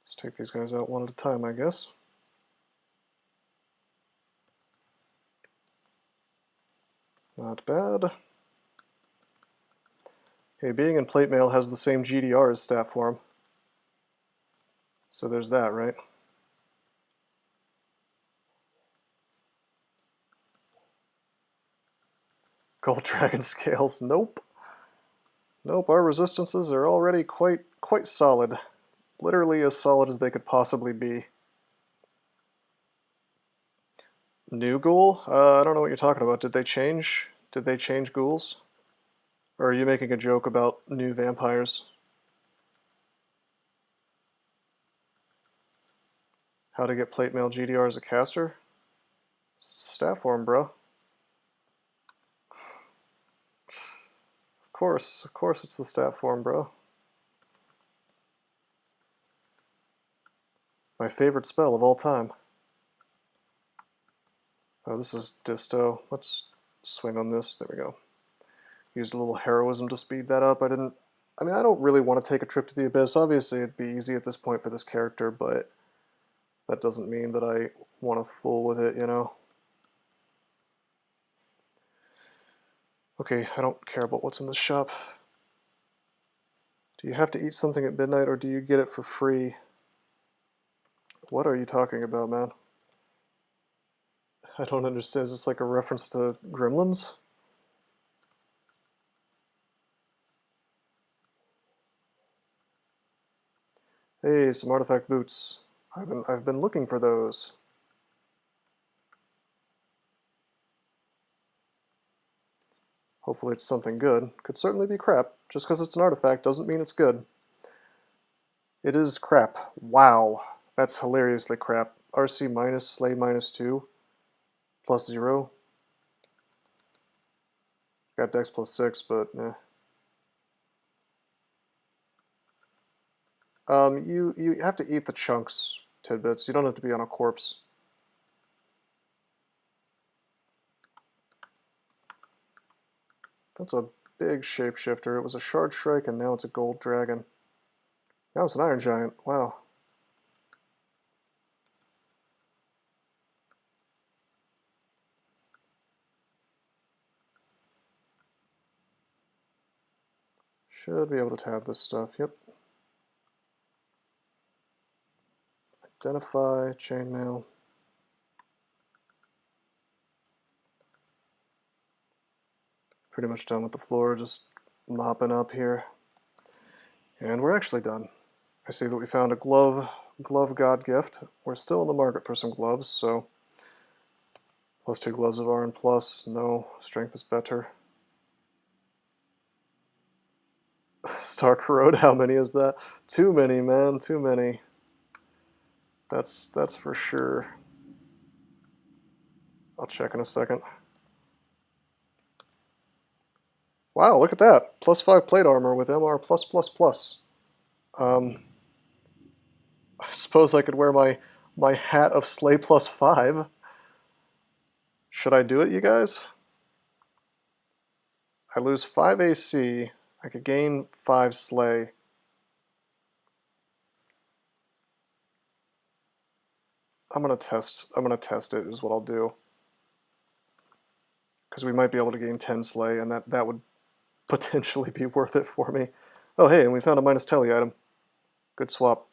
Let's take these guys out one at a time, I guess. Not bad. Hey, being in plate mail has the same GDR as stat form. So there's that, right? Gold Dragon Scales, nope. Nope, our resistances are already quite solid. Literally as solid as they could possibly be. New ghoul? I don't know what you're talking about. Did they change? Did they change ghouls? Or are you making a joke about new vampires? How to get plate mail GDR as a caster? Stat form, bro. Of course it's the stat form, bro. My favorite spell of all time. Oh, this is disto. Let's swing on this. There we go. Used a little heroism to speed that up. I don't really want to take a trip to the Abyss. Obviously, it'd be easy at this point for this character, but that doesn't mean that I want to fool with it, you know? Okay, I don't care about what's in the shop. Do you have to eat something at midnight, or do you get it for free? What are you talking about, man? I don't understand. Is this like a reference to Gremlins? Hey, some artifact boots. I've been looking for those. Hopefully it's something good. Could certainly be crap. Just because it's an artifact doesn't mean it's good. It is crap. Wow. That's hilariously crap. RC minus, Slay minus 2, plus 0. Got Dex plus 6, but eh. You have to eat the chunks, tidbits. You don't have to be on a corpse. That's a big shapeshifter. It was a Shard Shrike, and now it's a Gold Dragon. Now it's an Iron Giant. Wow. Should be able to tab this stuff, yep. Identify, chainmail. Pretty much done with the floor, just mopping up here. And we're actually done. I see that we found a glove god gift. We're still in the market for some gloves, so plus 2 gloves of R and plus. No, strength is better. Star Corrode, how many is that? Too many, man, too many. That's for sure. I'll check in a second. Wow, look at that. Plus 5 plate armor with MR plus plus plus. I suppose I could wear my my hat of Slay plus 5. Should I do it, you guys? I lose 5 AC. I could gain 5 Slay. I'm gonna test it is what I'll do. Because we might be able to gain 10 Slay, and that would potentially be worth it for me. Oh hey, and we found a minus telly item. Good swap.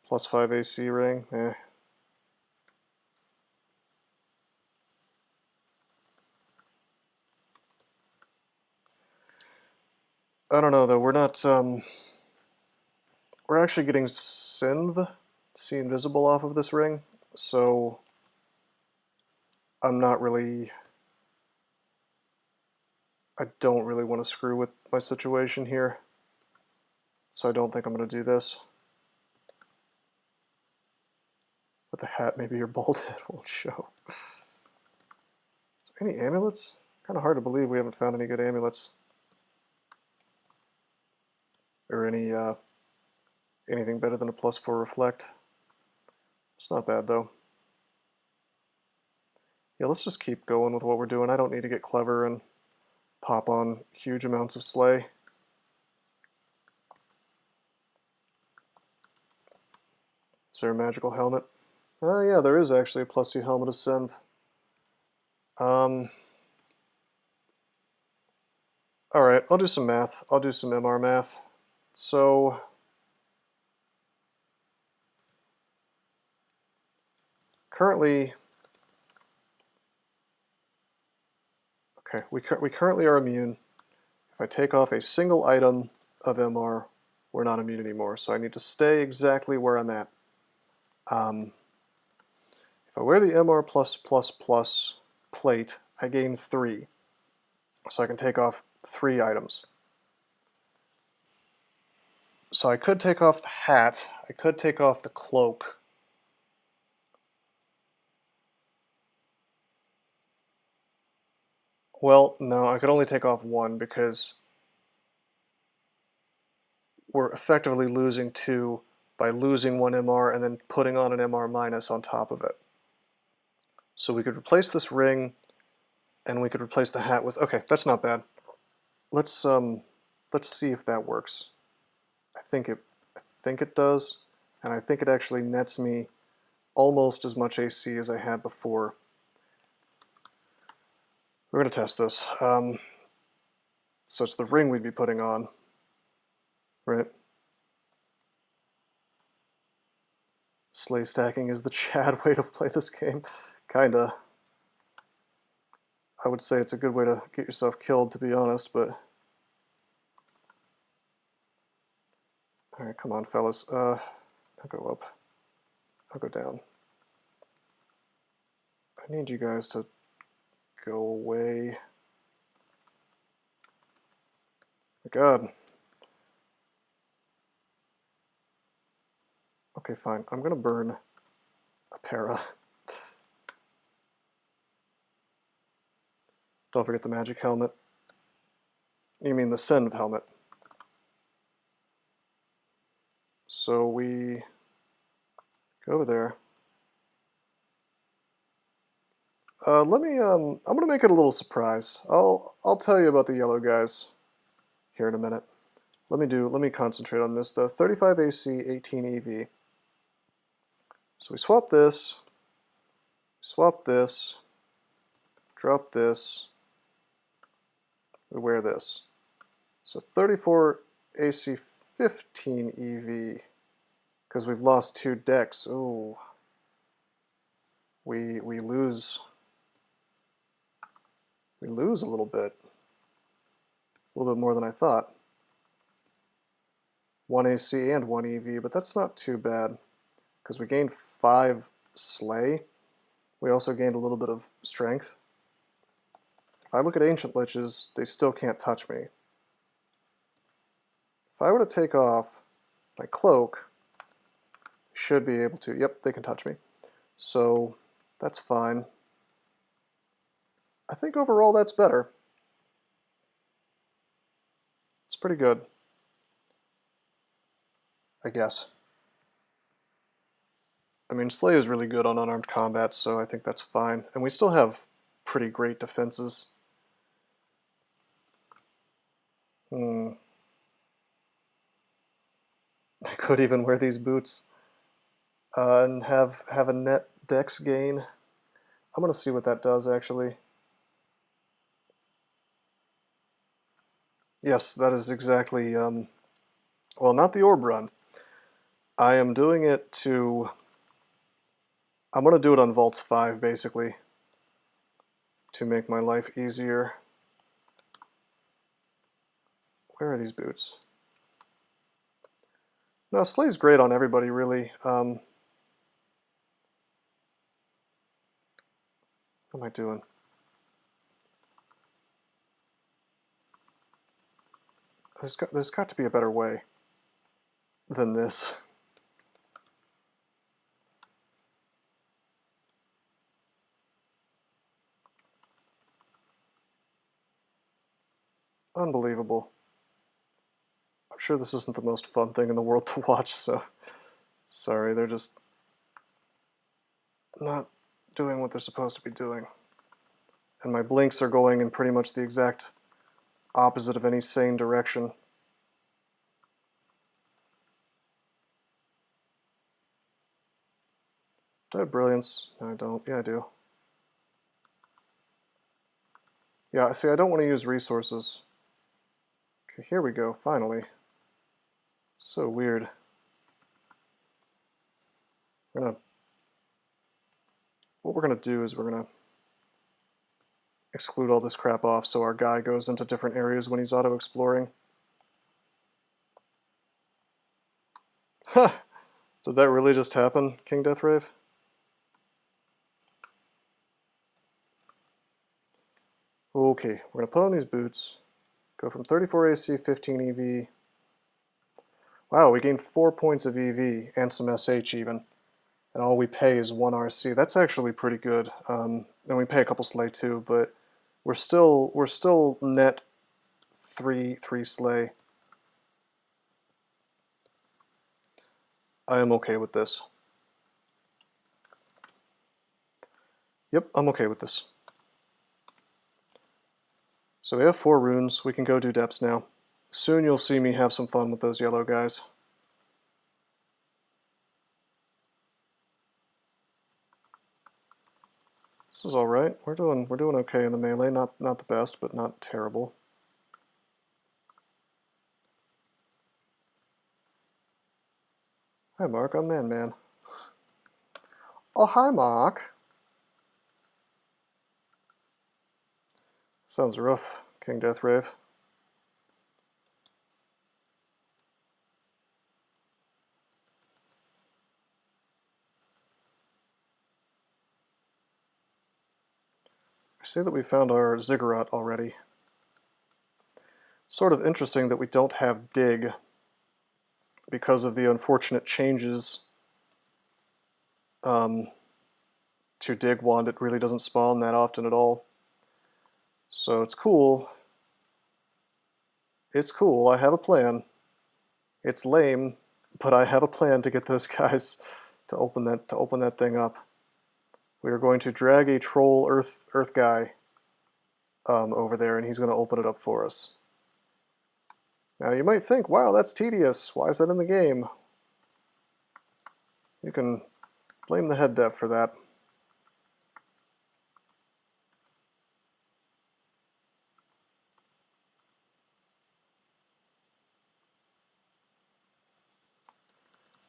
Plus 5 AC ring. Eh. I don't know though, we're not we're actually getting Synv, See Invisible off of this ring, so I'm not really, I don't really want to screw with my situation here, so I don't think I'm going to do this. With the hat, maybe your bald head won't show. Is there any amulets? Kind of hard to believe we haven't found any good amulets. Or any anything better than a +4 reflect. It's not bad though. Yeah, let's just keep going with what we're doing. I don't need to get clever and pop on huge amounts of Slay. Is there a magical helmet? Oh yeah, there is actually a +2 helmet of Synv. Alright, I'll do some math. I'll do some MR math. So currently, okay, we currently are immune. If I take off a single item of MR, we're not immune anymore. So I need to stay exactly where I'm at. If I wear the MR+++ plate, I gain 3. So I can take off 3 items. So I could take off the hat, I could take off the cloak. Well, no, I could only take off 1 because we're effectively losing 2 by losing 1 MR and then putting on an MR minus on top of it. So we could replace this ring and we could replace the hat with, okay, that's not bad. Let's see if that works. I think it does, and I think it actually nets me almost as much AC as I had before. We're going to test this. So it's the ring we'd be putting on, right? Slay stacking is the Chad way to play this game. Kinda. I would say it's a good way to get yourself killed, to be honest, but... Alright, come on, fellas. I'll go up. I'll go down. I need you guys to go away. My God. Okay, fine. I'm gonna burn a para. Don't forget the magic helmet. You mean the Synv helmet. So we go over there. I'm gonna make it a little surprise. I'll tell you about the yellow guys here in a minute. Let me concentrate on this. The 35 AC, 18 EV. So we swap this, drop this, we wear this. So 34 AC, 15 EV, because we've lost 2 decks. Ooh, we lose a little bit more than I thought. 1 AC and 1 EV, but that's not too bad, because we gained 5 Slay. We also gained a little bit of strength. If I look at Ancient Liches, they still can't touch me. If I were to take off my cloak, should be able to. Yep, they can touch me. So that's fine. I think overall that's better. It's pretty good, I guess. I mean, SpIE is really good on unarmed combat, so I think that's fine. And we still have pretty great defenses. I could even wear these boots and have a net dex gain. I'm going to see what that does, actually. Yes, that is exactly, well, not the orb run. I am doing it to... I'm going to do it on Vaults 5, basically, to make my life easier. Where are these boots? No, SpIE's great on everybody, really. What am I doing? There's got to be a better way than this. Unbelievable. I'm sure this isn't the most fun thing in the world to watch, so sorry, they're just not doing what they're supposed to be doing. And my blinks are going in pretty much the exact opposite of any sane direction. Do I have brilliance? No, I don't. Yeah, I do. Yeah, see, I don't want to use resources. Okay, here we go, finally. So weird. What we're gonna do is we're gonna exclude all this crap off so our guy goes into different areas when he's auto-exploring. Huh! Did that really just happen, King Deathrave? Okay, we're gonna put on these boots. Go from 34 AC, 15 EV. Wow, we gained 4 points of EV and some SH even. And all we pay is 1 RC. That's actually pretty good. And we pay a couple SLA too, but we're still net 3 SLA. I am okay with this. Yep, I'm okay with this. So we have 4 runes. We can go do depths now. Soon you'll see me have some fun with those yellow guys. This is all right. We're doing okay in the melee. Not the best, but not terrible. Hi, Mark. I'm Man. Oh, hi, Mark. Sounds rough, King Deathrave. I see that we found our ziggurat already. Sort of interesting that we don't have dig because of the unfortunate changes to dig wand. It really doesn't spawn that often at all. So it's cool. It's cool. I have a plan. It's lame, but I have a plan to get those guys to open that thing up. We are going to drag a troll earth guy over there, and he's going to open it up for us. Now you might think, wow, that's tedious. Why is that in the game? You can blame the head dev for that.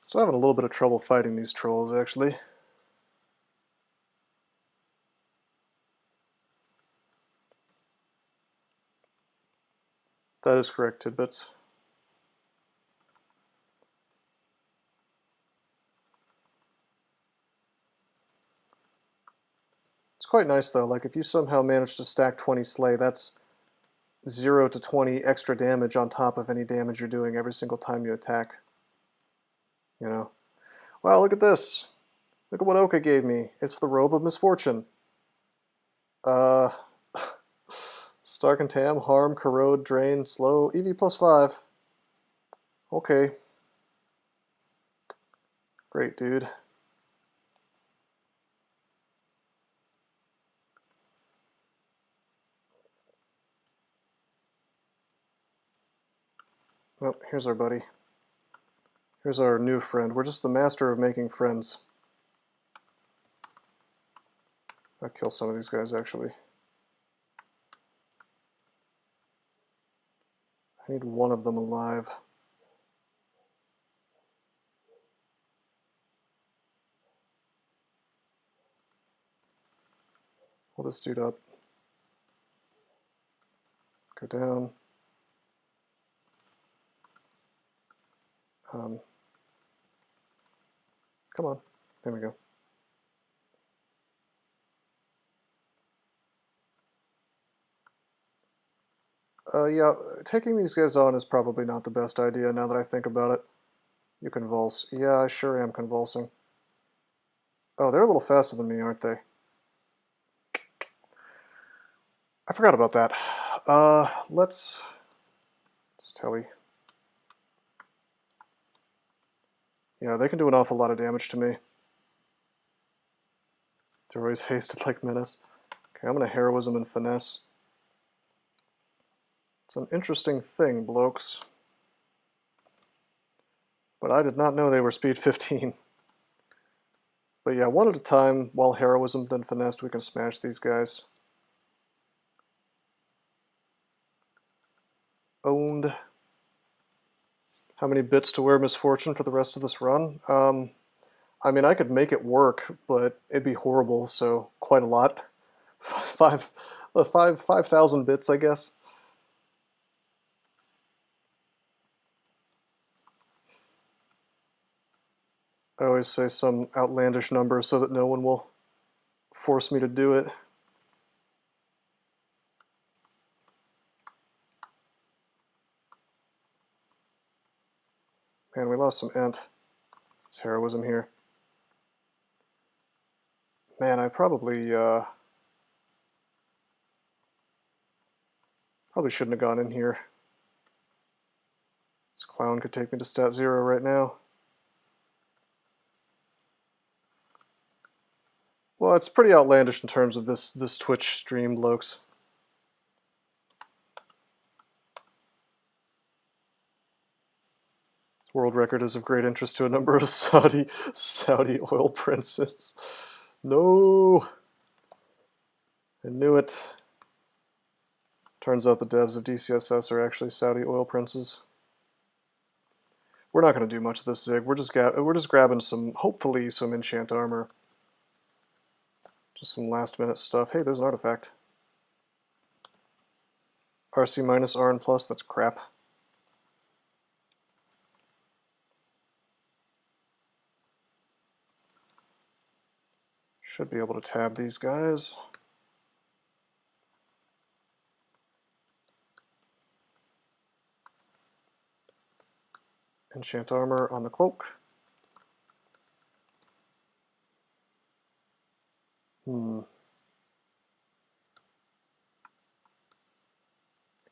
Still having a little bit of trouble fighting these trolls, actually. That is correct, Tidbits. It's quite nice, though. Like, if you somehow manage to stack 20 Slay, that's 0 to 20 extra damage on top of any damage you're doing every single time you attack. You know? Wow, look at this. Look at what Oka gave me. It's the Robe of Misfortune. Stark and Tam, Harm, Corrode, Drain, Slow, EV plus 5. Okay. Great, dude. Oh, here's our buddy. Here's our new friend. We're just the master of making friends. I'll kill some of these guys, actually. I need one of them alive. Hold this dude up. Go down. Come on. There we go. Yeah, taking these guys on is probably not the best idea now that I think about it. You convulse. Yeah, I sure am convulsing. Oh, they're a little faster than me, aren't they? I forgot about that. Let's telly. Yeah, they can do an awful lot of damage to me. They're always hasted like menace. Okay, I'm gonna heroism and finesse. It's an interesting thing, blokes. But I did not know they were speed 15. But yeah, one at a time, while heroism then finessed, we can smash these guys. Owned. How many bits to wear misfortune for the rest of this run? I mean, I could make it work, but it'd be horrible, so quite a lot. 5,000 bits, I guess. I always say some outlandish number so that no one will force me to do it. Man, we lost some ent. It's heroism here. Man, I probably shouldn't have gone in here. This clown could take me to stat 0 right now. Well, it's pretty outlandish in terms of this Twitch stream, blokes. World record is of great interest to a number of Saudi oil princes. No! I knew it. Turns out the devs of DCSS are actually Saudi oil princes. We're not going to do much of this zig. We're just grabbing some, hopefully, some enchant armor. Just some last minute stuff. Hey, there's an artifact. RC minus RN plus, that's crap. Should be able to tab these guys. Enchant armor on the cloak. I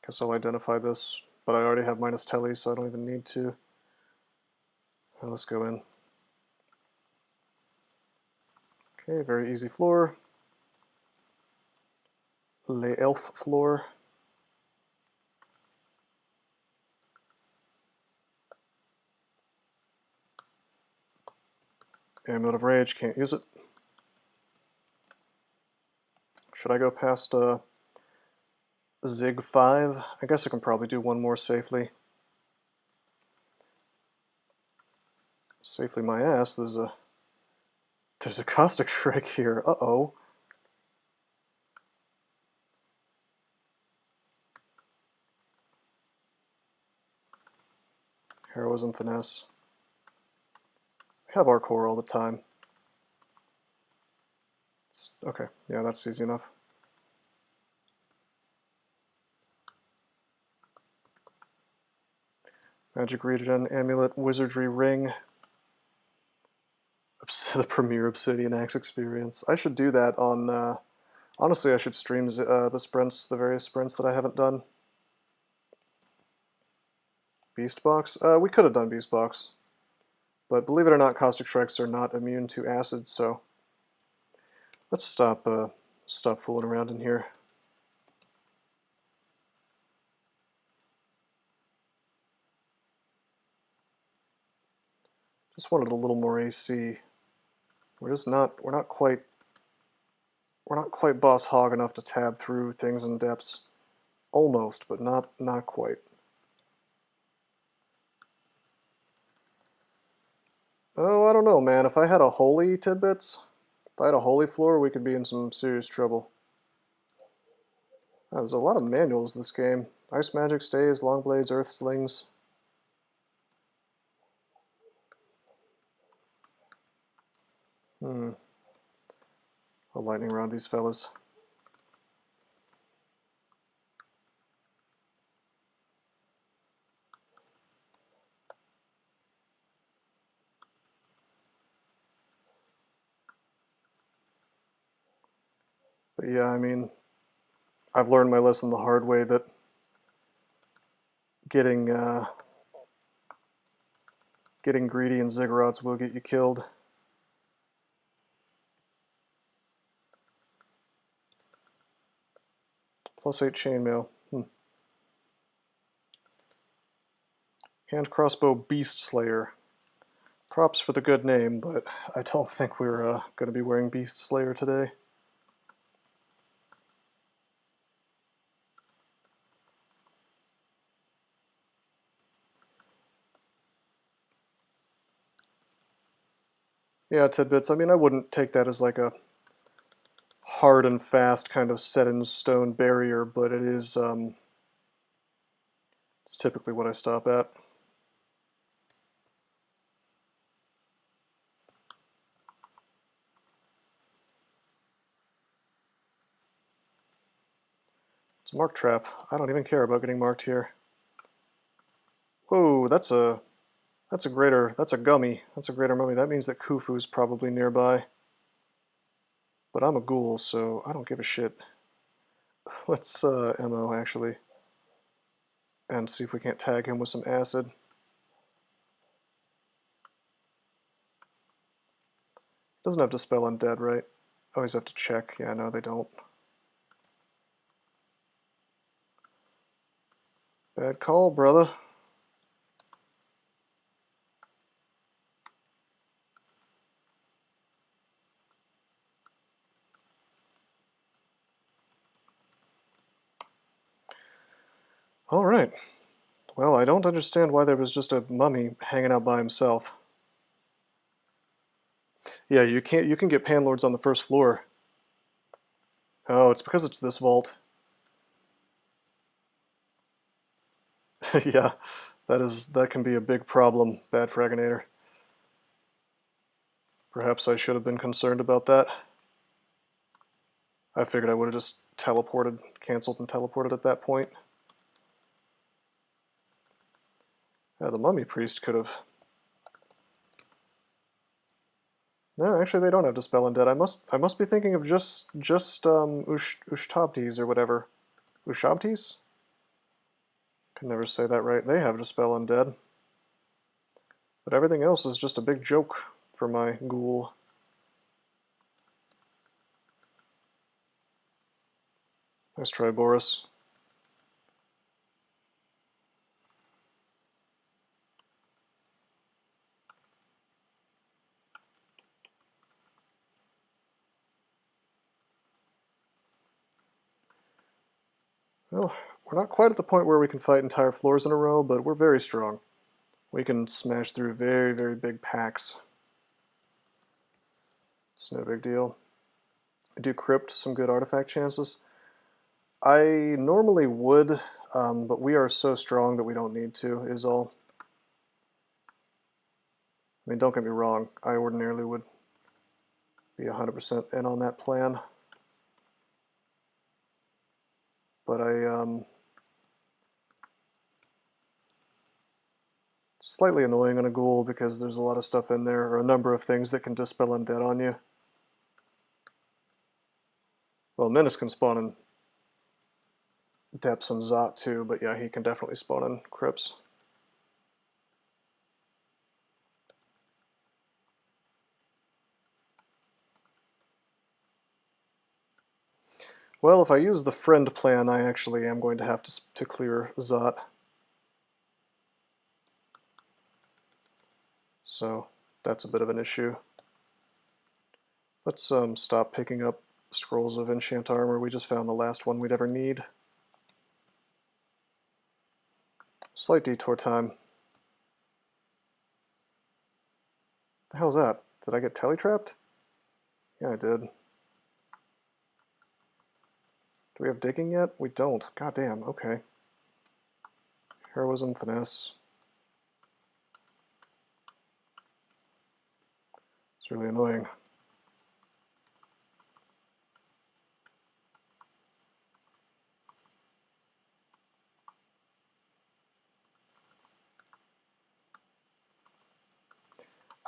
guess I'll identify this, but I already have minus telly, so I don't even need to. Now let's go in. Okay, very easy floor. Le elf floor. Amulet of Rage, can't use it. Should I go past Zig 5? I guess I can probably do one more safely. Safely my ass, there's a caustic shrike here, uh-oh. Heroism, finesse. We have our core all the time. Okay, yeah, that's easy enough. Magic regen, amulet, wizardry ring. The premier obsidian axe experience. I should do that on, honestly I should stream the various sprints that I haven't done. Beast box? We could have done beast box. But believe it or not, caustic shrikes are not immune to acid, so let's stop fooling around in here. Just wanted a little more AC. We're not quite boss hog enough to tab through things in depths. Almost, but not quite. Oh, I don't know, man. If I had a holy tidbits, if I had a holy floor, we could be in some serious trouble. There's a lot of manuals this game. Ice magic, staves, long blades, earth slings. A lightning rod these fellas. But yeah, I mean, I've learned my lesson the hard way that getting greedy in ziggurats will get you killed. +8 chainmail. Hand crossbow beast slayer. Props for the good name, but I don't think we're going to be wearing beast slayer today. Yeah, tidbits. I mean, I wouldn't take that as like a hard and fast kind of set in stone barrier, but it is it's typically what I stop at. It's a mark trap. I don't even care about getting marked here. Whoa, that's a gummy. That's a greater mummy. That means that Khufu's probably nearby. But I'm a ghoul, so I don't give a shit. Let's MO actually, and see if we can't tag him with some acid. Doesn't have Dispel Undead, right? Always have to check. Yeah, no, they don't. Bad call, brother. All right. Well, I don't understand why there was just a mummy hanging out by himself. Yeah, you can get panlords on the first floor. Oh, it's because it's this vault. Yeah, that can be a big problem, Bad Fraginator. Perhaps I should have been concerned about that. I figured I would have just teleported, canceled and teleported at that point. Yeah, the mummy priest could have. No, actually they don't have Dispel Undead. I must be thinking of just Ushtabtes or whatever. Ushabtes? Can never say that right. They have Dispel Undead. But everything else is just a big joke for my ghoul. Nice try, Boris. Well, we're not quite at the point where we can fight entire floors in a row, but we're very strong. We can smash through very, very big packs. It's no big deal. I do crypt some good artifact chances. I normally would, but we are so strong that we don't need to, is all. I mean, don't get me wrong, I ordinarily would be 100% in on that plan. But it's slightly annoying on a ghoul because there's a lot of stuff in there, or a number of things that can dispel undead on you. Well, Menace can spawn in Depths and Zot too, but yeah, he can definitely spawn in Crypts. Well, if I use the friend plan, I actually am going to have to clear Zot. So, that's a bit of an issue. Let's stop picking up scrolls of enchant armor. We just found the last one we'd ever need. Slight detour time. The hell's that? Did I get teletrapped? Yeah, I did. Do we have digging yet? We don't. God damn, okay. Heroism, finesse. It's really annoying.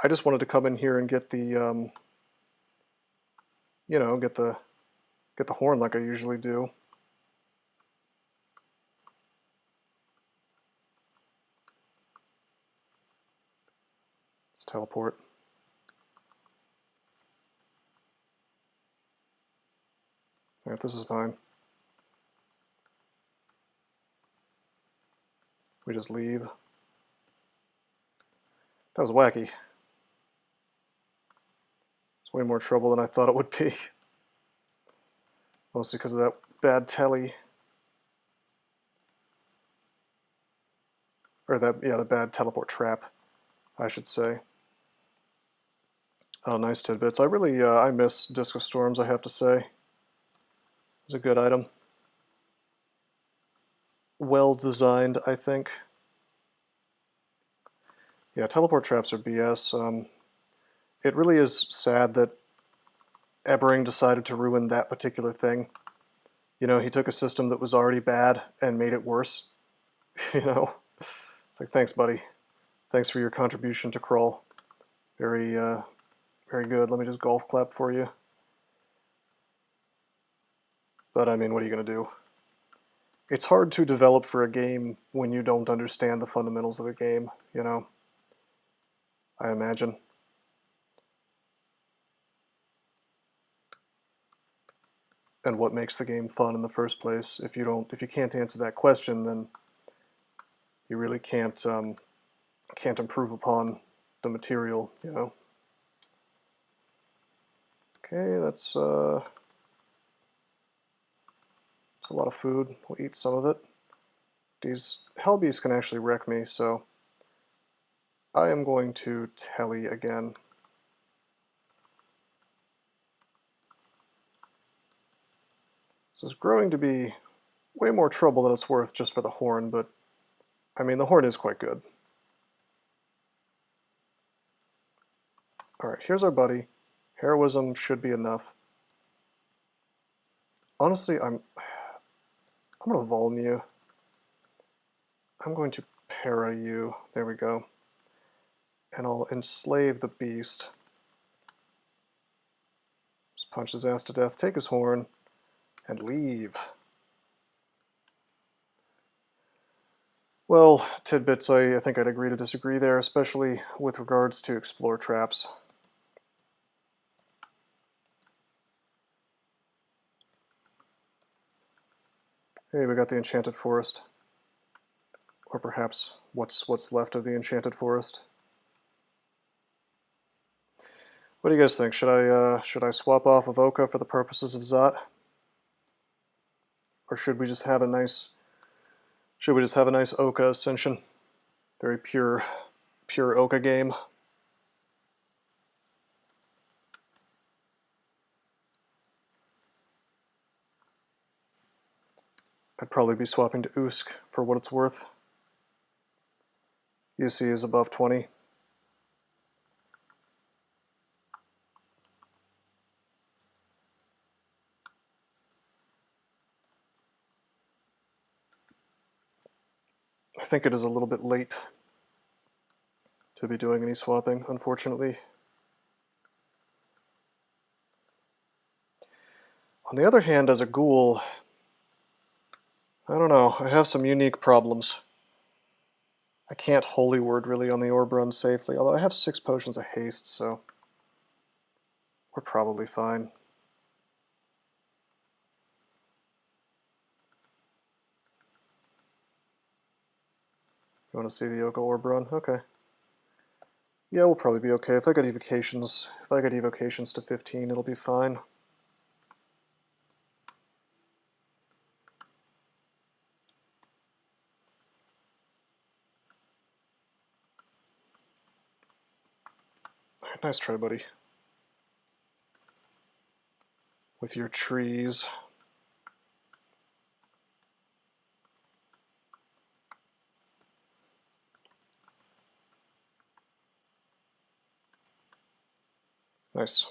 I just wanted to come in here and get the, you know, get the horn like I usually do. Let's teleport. Alright, this is fine. We just leave. That was wacky. It's way more trouble than I thought it would be. Mostly because of that bad telly. Or that, yeah, the bad teleport trap, I should say. Oh, nice tidbits. I really, I miss Disc of Storms, I have to say. It's a good item. Well designed, I think. Yeah, teleport traps are BS. It really is sad that Ebering decided to ruin that particular thing. You know, he took a system that was already bad and made it worse. You know? It's like, thanks, buddy. Thanks for your contribution to Crawl. Very, very good. Let me just golf clap for you. But, I mean, what are you going to do? It's hard to develop for a game when you don't understand the fundamentals of the game, you know? I imagine. And what makes the game fun in the first place. If you can't answer that question, then you really can't improve upon the material, you know. Okay, that's a lot of food. We'll eat some of it. These Hellbees can actually wreck me, so I am going to telly again. This is growing to be way more trouble than it's worth just for the horn, but I mean, the horn is quite good. Alright, here's our buddy. Heroism should be enough. Honestly, I'm going to Vuln you. I'm going to para you. There we go. And I'll enslave the beast. Just punch his ass to death, take his horn, and leave. Well, tidbits, I think I'd agree to disagree there, especially with regards to explore traps. Hey, we got the Enchanted Forest. Or perhaps what's left of the Enchanted Forest. What do you guys think? Should I swap off of Oka for the purposes of Zot? Or should we just have a nice Oka Ascension? Very pure Oka game. I'd probably be swapping to HUASk for what it's worth. UC is above 20. I think it is a little bit late to be doing any swapping, unfortunately. On the other hand, as a ghoul, I don't know, I have some unique problems. I can't Holy Word really on the orb run safely, although I have 6 potions of haste, so we're probably fine. You want to see the Oka orb run? Okay. Yeah, we'll probably be okay. If I get evocations to 15, it'll be fine. Nice try, buddy. With your trees. Nice.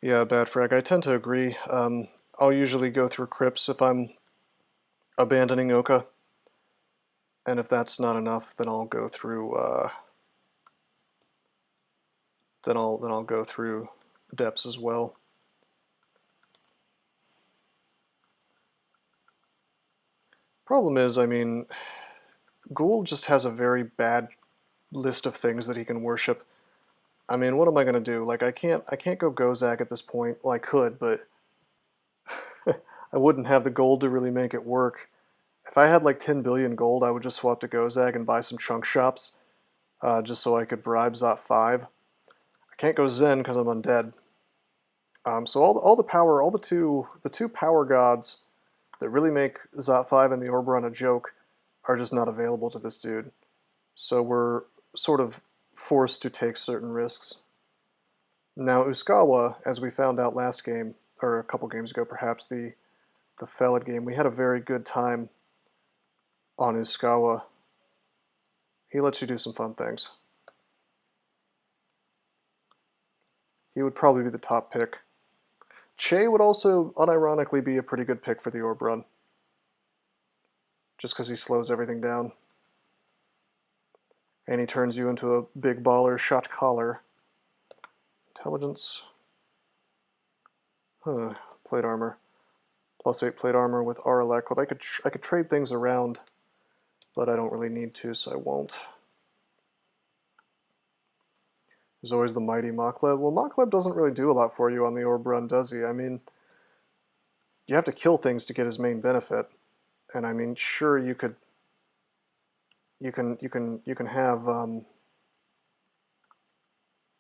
Yeah, bad frag. I tend to agree. I'll usually go through crypts if I'm abandoning Oka. And if that's not enough, then I'll go through then I'll go through depths as well. Problem is, I mean, Ghoul just has a very bad list of things that he can worship. I mean, what am I gonna do? Like, I can't go GhWr at this point. Well, I could, but I wouldn't have the gold to really make it work. If I had like 10 billion gold, I would just swap to GhWr and buy some chunk shops, just so I could bribe Zot 5. I can't go Zen because I'm undead. So all the power, the two power gods that really make Zot 5 and the Orb Run a joke are just not available to this dude. So we're sort of forced to take certain risks. Now Uskawa, as we found out last game, or a couple games ago perhaps, the Felid game, we had a very good time on Uskawa. He lets you do some fun things. He would probably be the top pick. Che would also unironically be a pretty good pick for the Orb Run, just because he slows everything down. And he turns you into a big baller shot caller. Intelligence. Plate armor. +8 plate armor with Aralek. Well, I could trade things around, but I don't really need to, so I won't. There's always the mighty Mokleb. Well, Mokleb doesn't really do a lot for you on the Orb Run, does he? I mean, you have to kill things to get his main benefit. And I mean, sure, you can have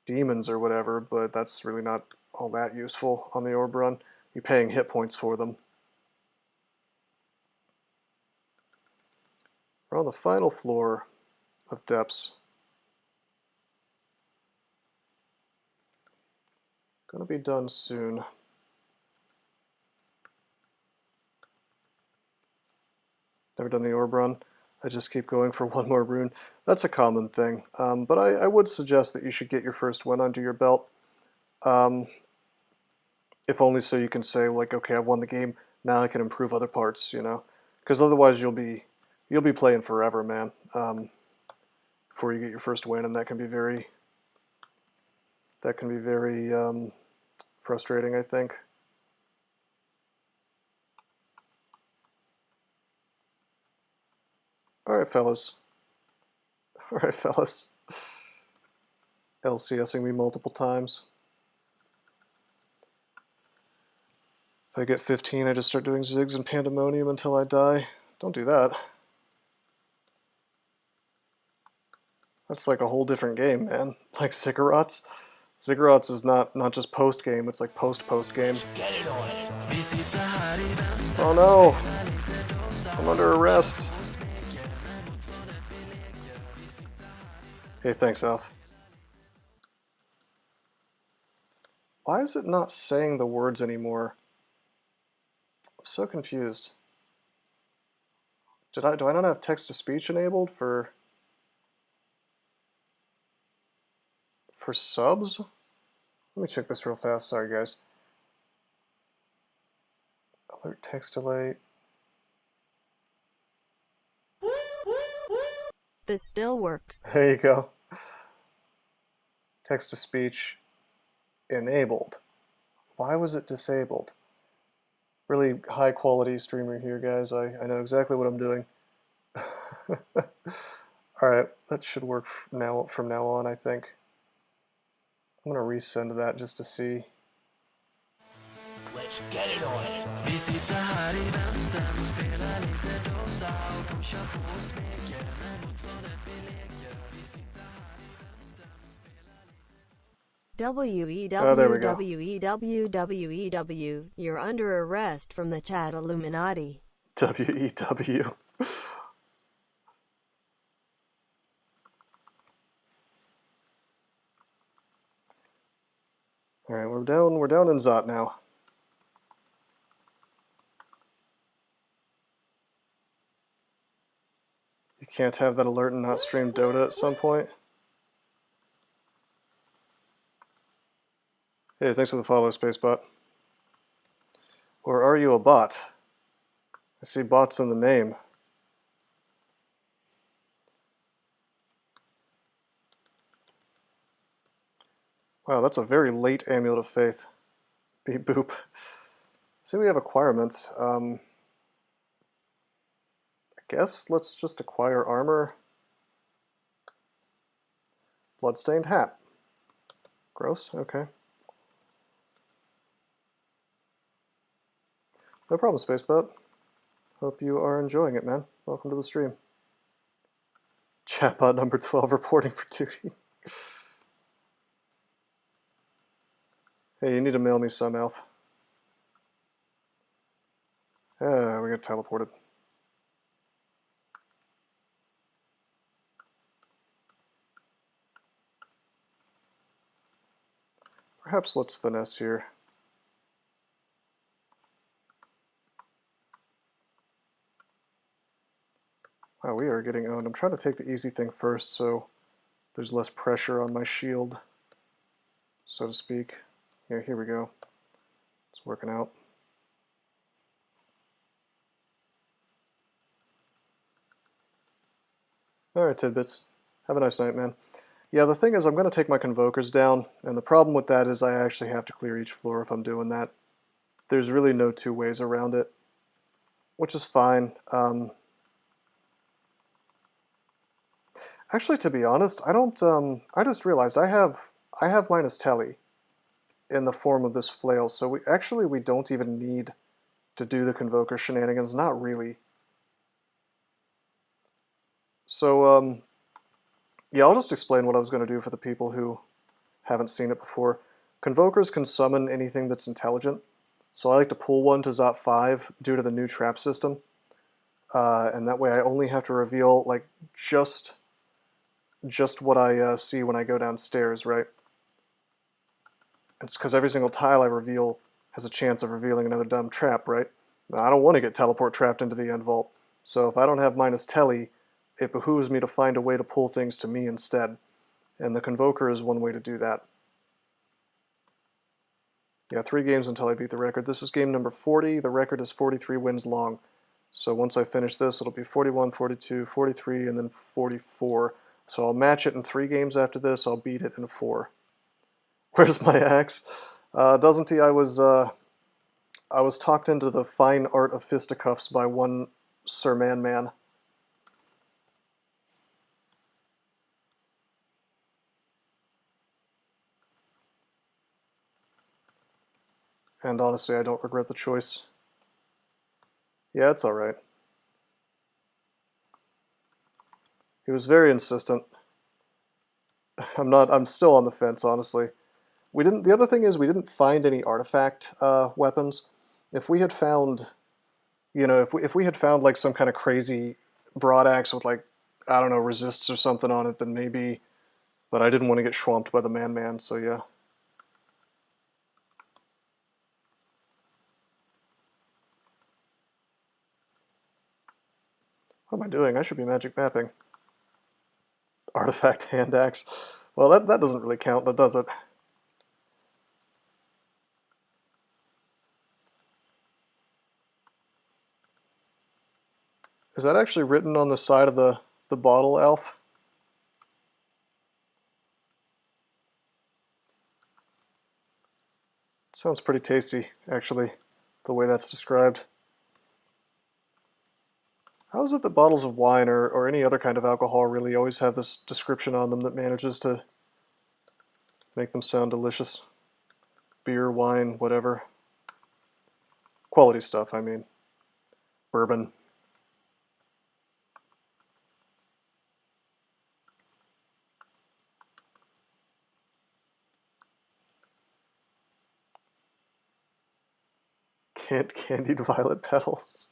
demons or whatever, but that's really not all that useful on the Orb Run. You're paying hit points for them. We're on the final floor of depths. Gonna be done soon. Never done the Orb Run. I just keep going for one more rune. That's a common thing, but I would suggest that you should get your first win under your belt. If only so you can say, like, okay, I've won the game, now I can improve other parts, you know? Because otherwise you'll be playing forever, man, before you get your first win, and that can be very frustrating, I think. Alright, fellas. Alright, fellas. LCSing me multiple times. If I get 15, I just start doing zigs and pandemonium until I die. Don't do that. That's like a whole different game, man. Like Ziggurats. Ziggurats is not just post-game, it's like post-game. Oh no! I'm under arrest. Hey, thanks, Alf. Why is it not saying the words anymore? I'm so confused. Do I not have text-to-speech enabled for subs? Let me check this real fast. Sorry, guys. Alert text delay. This still works. There you go. Text-to-speech enabled. Why was it disabled? Really high quality streamer here, guys. I know exactly what I'm doing. Alright, that should work from now on, I think. I'm gonna resend that just to see. Get it on. Vi sitter här i väntan och spelar lite Dota och pushar på och smeker med motståndet vi leker. Vi sitter här i väntan och spelar Oh, there we go. WEWWEWWEW. You're under arrest from the chat Illuminati. WEW. Alright, we're down in Zot now. You can't have that alert and not stream Dota at some point. Hey, thanks for the follow, Spacebot. Or are you a bot? I see bots in the name. Wow, that's a very late Amulet of Faith. Beep boop. See, we have acquirements. I guess let's just acquire armor. Bloodstained hat. Gross, okay. No problem, Spacebot. Hope you are enjoying it, man. Welcome to the stream. Chatbot number 12 reporting for duty. Hey, you need to mail me some, Elf. We got teleported. Perhaps let's finesse here. Wow, we are getting owned. I'm trying to take the easy thing first so there's less pressure on my shield, so to speak. Yeah, here we go. It's working out. Alright, Tidbits. Have a nice night, man. Yeah, the thing is I'm going to take my Convokers down, and the problem with that is I actually have to clear each floor if I'm doing that. There's really no two ways around it, which is fine. Actually, to be honest, I don't. I just realized I have minus telly in the form of this flail, so we don't even need to do the Convoker shenanigans. Not really. So yeah, I'll just explain what I was going to do for the people who haven't seen it before. Convokers can summon anything that's intelligent, so I like to pull one to Zot 5 due to the new trap system, and that way I only have to reveal like just what I see when I go downstairs, right? It's because every single tile I reveal has a chance of revealing another dumb trap, right? Now, I don't want to get teleport trapped into the end vault, so if I don't have minus telly, it behooves me to find a way to pull things to me instead, and the Convoker is one way to do that. Yeah, 3 games until I beat the record. This is game number 40. The record is 43 wins long. So once I finish this, it'll be 41, 42, 43, and then 44. So I'll match it in 3 games after this. I'll beat it in 4. Where's my axe? Doesn't he? I was talked into the fine art of fisticuffs by one Sir Man. And honestly, I don't regret the choice. Yeah, it's alright. He was very insistent. I'm still on the fence, honestly. The other thing is we didn't find any artifact weapons. If we had found, if we had found like some kind of crazy broadaxe with like, I don't know, resists or something on it, then maybe, but I didn't want to get swamped by the man, so yeah. What am I doing? I should be magic mapping. Artifact hand axe. Well, that doesn't really count, but does it? Is that actually written on the side of the bottle, Elf? It sounds pretty tasty, actually, the way that's described. How is it that bottles of wine or any other kind of alcohol really always have this description on them that manages to make them sound delicious? Beer, wine, whatever. Quality stuff, I mean. Bourbon. Candied violet petals.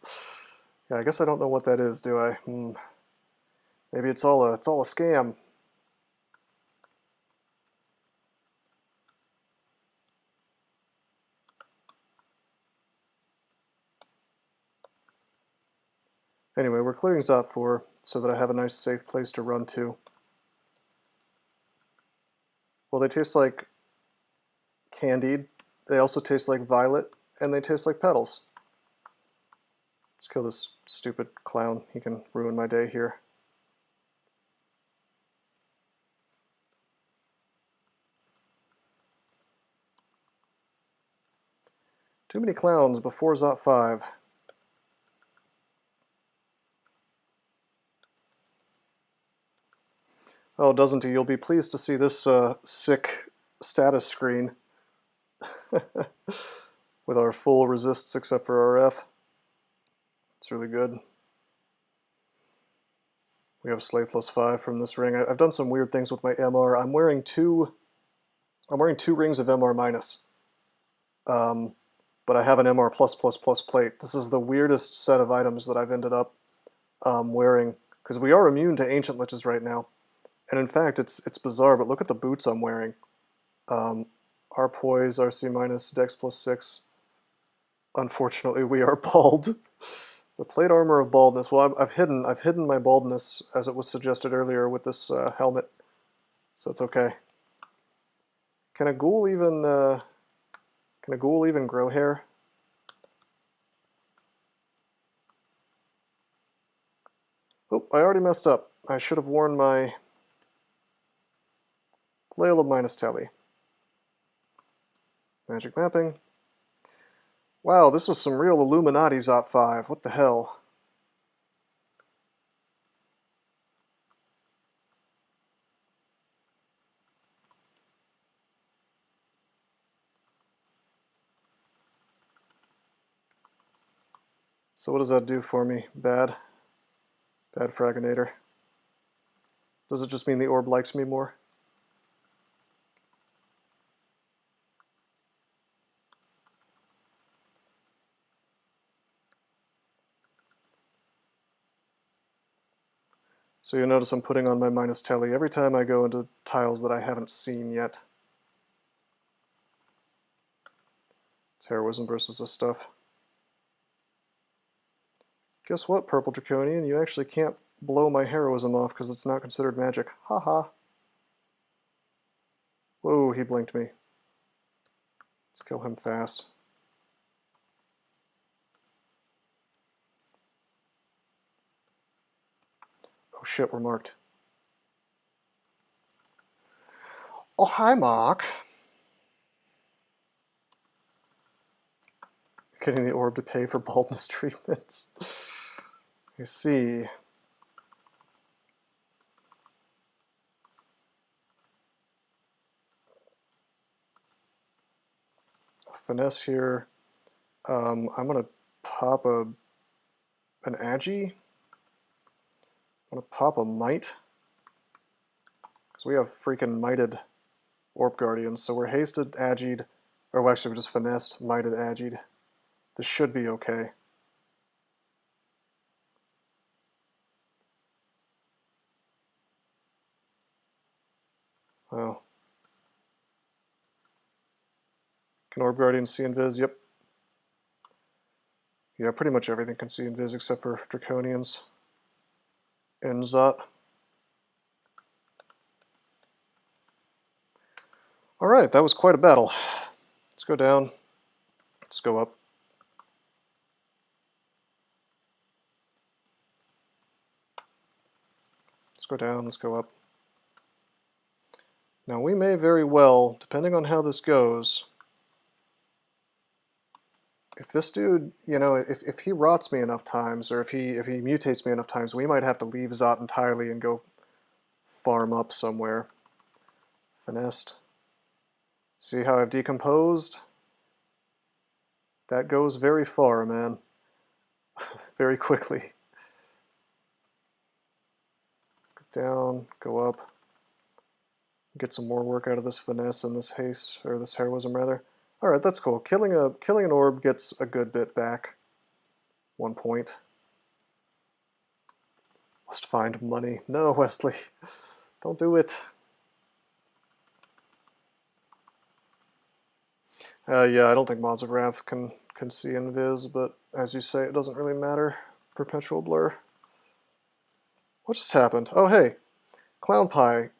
Yeah, I guess I don't know what that is, do I? Maybe it's all a scam. Anyway, we're clearing Zot4 so that I have a nice safe place to run to. Well, they taste like candied, they also taste like violet, and they taste like petals. Let's kill this stupid clown. He can ruin my day here. Too many clowns before Zot5. Oh, doesn't he? You'll be pleased to see this CeCK status screen with our full resists except for RF. It's really good. We have Slay +5 from this ring. I've done some weird things with my MR. I'm wearing two rings of MR minus, but I have an MR plus plate. This is the weirdest set of items that I've ended up wearing, because we are immune to ancient liches right now. And in fact, it's bizarre, but look at the boots I'm wearing. R poise, RC minus, Dex +6. Unfortunately, we are bald. The plate armor of baldness. Well, I've hidden my baldness, as it was suggested earlier, with this helmet, so it's okay. Can a ghoul even grow hair? Oh, I already messed up. I should have worn my Flail of minus Telly. Magic mapping. Wow, this is some real Illuminati Zot5. What the hell? So what does that do for me? Bad? Bad Fraginator. Does it just mean the orb likes me more? So you'll notice I'm putting on my minus Telly every time I go into tiles that I haven't seen yet. It's heroism versus this stuff. Guess what, Purple Draconian? You actually can't blow my heroism off because it's not considered magic. Haha. Whoa, he blinked me. Let's kill him fast. Oh shit, we're marked. Oh, hi, Mark. Getting the orb to pay for baldness treatments. I see. Finesse here. I'm gonna pop an Agi. I'm gonna pop a Might, because we have freaking mighted Orb Guardians, so we're hasted, Agi'd, or actually we just finessed, mighted, Agi'd. This should be okay. Oh. Can Orb Guardian see Invis? Yep. Yeah, pretty much everything can see Invis except for Draconians and Zot. Alright, that was quite a battle. Let's go down. Let's go up. Let's go down, let's go up. Now we may very well, depending on how this goes, if this dude, you know, if he rots me enough times, or if he mutates me enough times, we might have to leave Zot entirely and go farm up somewhere. Finessed. See how I've decomposed? That goes very far, man. Very quickly. Go down, go up. Get some more work out of this finesse and this haste, or this heroism rather. Alright, that's cool. Killing an orb gets a good bit back. 1 point. Must find money. No, Wesley. Don't do it. Yeah, I don't think Mods of Wrath can see invis, but as you say, it doesn't really matter. Perpetual blur. What just happened? Oh, hey. Clown Pie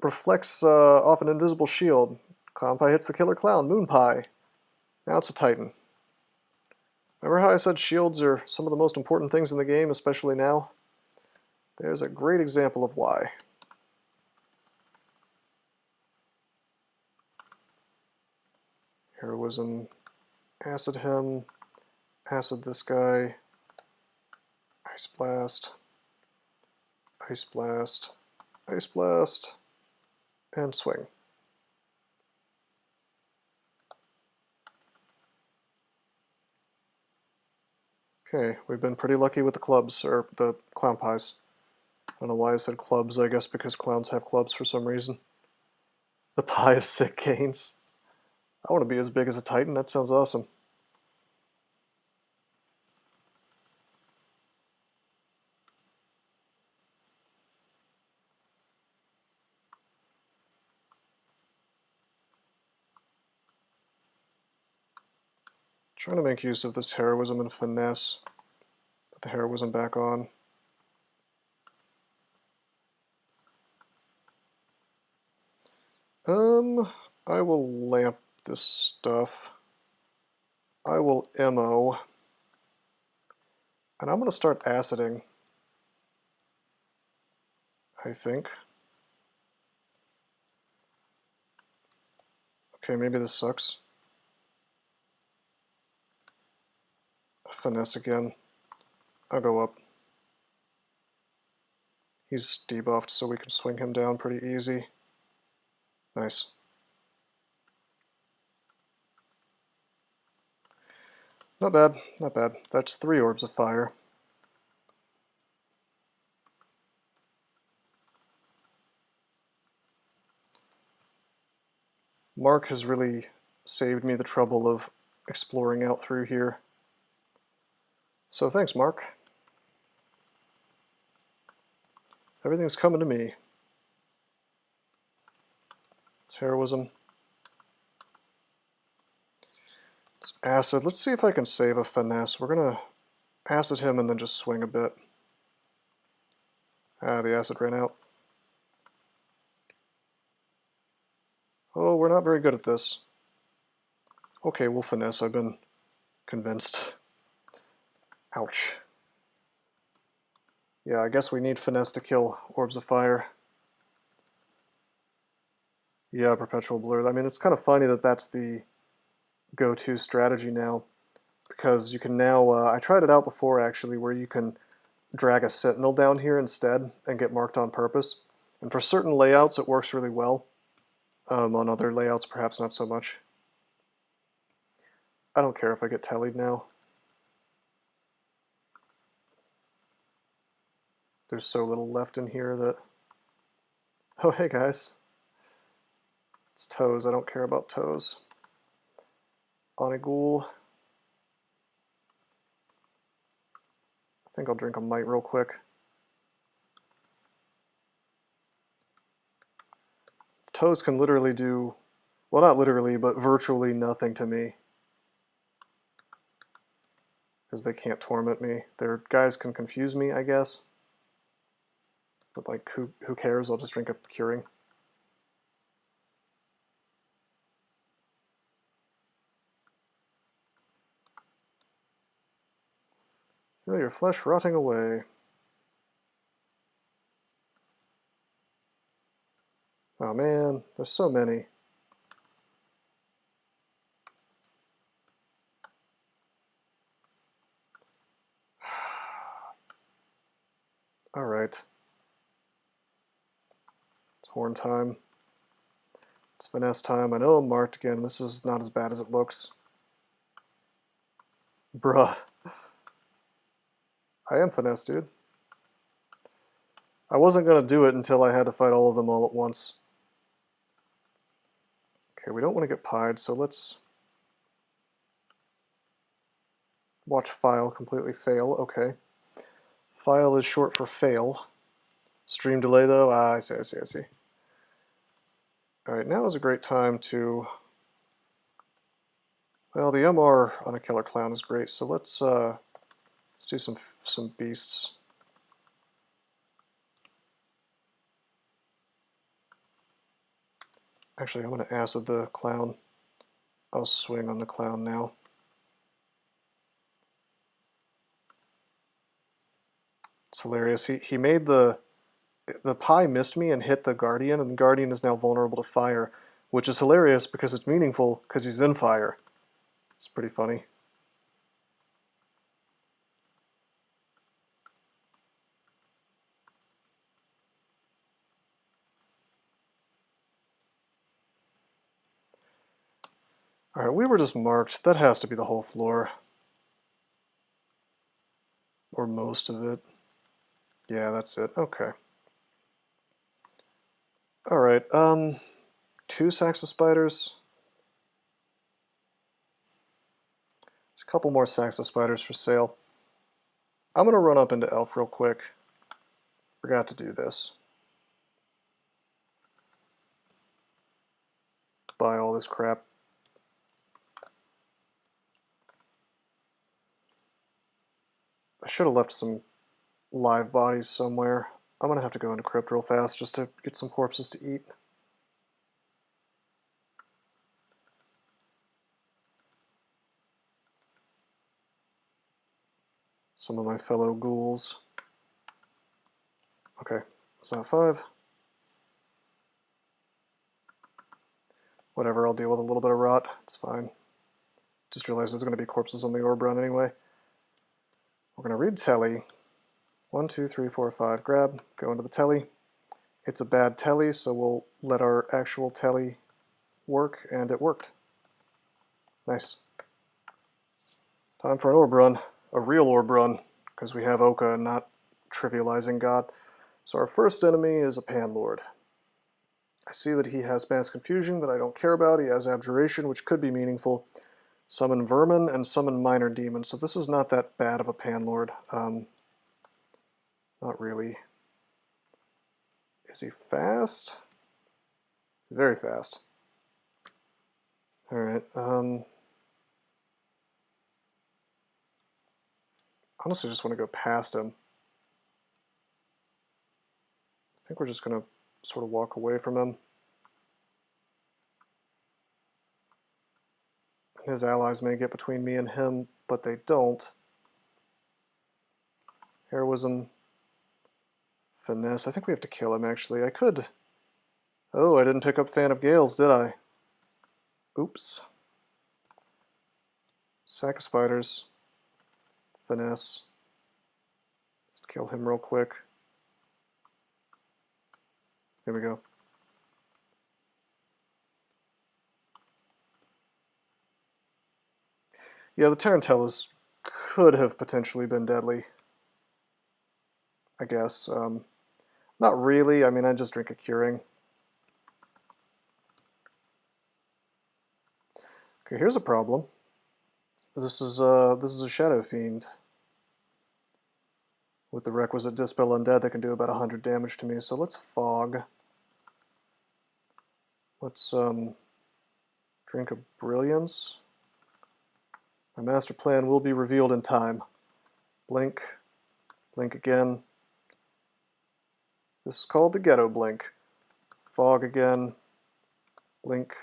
reflects off an invisible shield. Clown Pie hits the killer clown, Moon Pie. Now it's a Titan. Remember how I said shields are some of the most important things in the game, especially now? There's a great example of why. Heroism, acid him, acid this guy, ice blast, ice blast, ice blast, and swing. Okay, we've been pretty lucky with the clubs, or the clown pies. I don't know why I said clubs, I guess because clowns have clubs for some reason. The pie of sick canes. I want to be as big as a Titan, that sounds awesome. Trying to make use of this heroism and finesse. Put the heroism back on. I will lamp this stuff. I will MO. And I'm going to start aciding, I think. Okay, maybe this sucks. Finesse again. I'll go up. He's debuffed, so we can swing him down pretty easy. Nice. Not bad, not bad. That's 3 orbs of fire. Mark has really saved me the trouble of exploring out through here. So thanks, Mark. Everything's coming to me. It's heroism. It's acid. Let's see if I can save a finesse. We're gonna acid him and then just swing a bit. Ah, the acid ran out. Oh, we're not very good at this. Okay, we'll finesse. I've been convinced. Ouch. Yeah, I guess we need finesse to kill orbs of fire. Yeah, perpetual blur. I mean, it's kind of funny that that's the go-to strategy now, because you can now, I tried it out before actually, where you can drag a sentinel down here instead and get marked on purpose. And for certain layouts it works really well. On other layouts perhaps not so much. I don't care if I get tellied now. There's so little left in here that... Oh, hey guys. It's toes. I don't care about toes. OgNe. I think I'll drink a mite real quick. Toes can literally do, well, not literally, but virtually nothing to me. Because they can't torment me. Their guys can confuse me, I guess. But like, who cares? I'll just drink a curing. Feel your flesh rotting away. Oh man, there's so many. Alright. It's horn time. It's finesse time. I know I'm marked again. This is not as bad as it looks. Bruh. I am finesse, dude. I wasn't going to do it until I had to fight all of them all at once. Okay, we don't want to get pied, so let's watch file completely fail. Okay. File is short for fail. Stream delay, though? Ah, I see. Alright, now is a great time to... Well, the MR on a killer clown is great, so let's do some beasts. Actually, I'm going to acid the clown. I'll swing on the clown now. It's hilarious. He made the pie missed me and hit the Guardian, and the Guardian is now vulnerable to fire, which is hilarious because it's meaningful because he's in fire. It's pretty funny. Alright, we were just marked. That has to be the whole floor. Or most of it. Yeah, that's it. Okay. Alright, 2 sacks of spiders. There's a couple more sacks of spiders for sale. I'm going to run up into Elf real quick. Forgot to do this. Buy all this crap. I should have left some live bodies somewhere. I'm going to have to go into Crypt real fast just to get some corpses to eat. Some of my fellow ghouls. Okay, is that 5? Whatever, I'll deal with a little bit of rot. It's fine. Just realized there's going to be corpses on the orb run anyway. We're going to read telly. 1, 2, 3, 4, 5. Grab, go into the telly. It's a bad telly, so we'll let our actual telly work, and it worked. Nice. Time for an orb run. A real orb run, because we have Oka and not trivializing God. So our first enemy is a Panlord. I see that he has Mass Confusion that I don't care about. He has Abjuration, which could be meaningful. Summon Vermin and summon Minor Demon. So this is not that bad of a Panlord. Not really. Is he fast? He's very fast. Alright, honestly just want to go past him. I think we're just going to sort of walk away from him. His allies may get between me and him, but they don't. Heroism. Finesse. I think we have to kill him, actually. I could... Oh, I didn't pick up Fan of Gales, did I? Oops. Sack of spiders. Finesse. Let's kill him real quick. Here we go. Yeah, the Tarantellas could have potentially been deadly. I guess. Not really. I mean, I just drink a curing. Okay, here's a problem. This is a Shadow Fiend with the requisite Dispel Undead that can do about 100 damage to me. So let's fog. Let's drink a Brilliance. My master plan will be revealed in time. Blink. Blink again. This is called the Ghetto Blink. Fog again. Blink.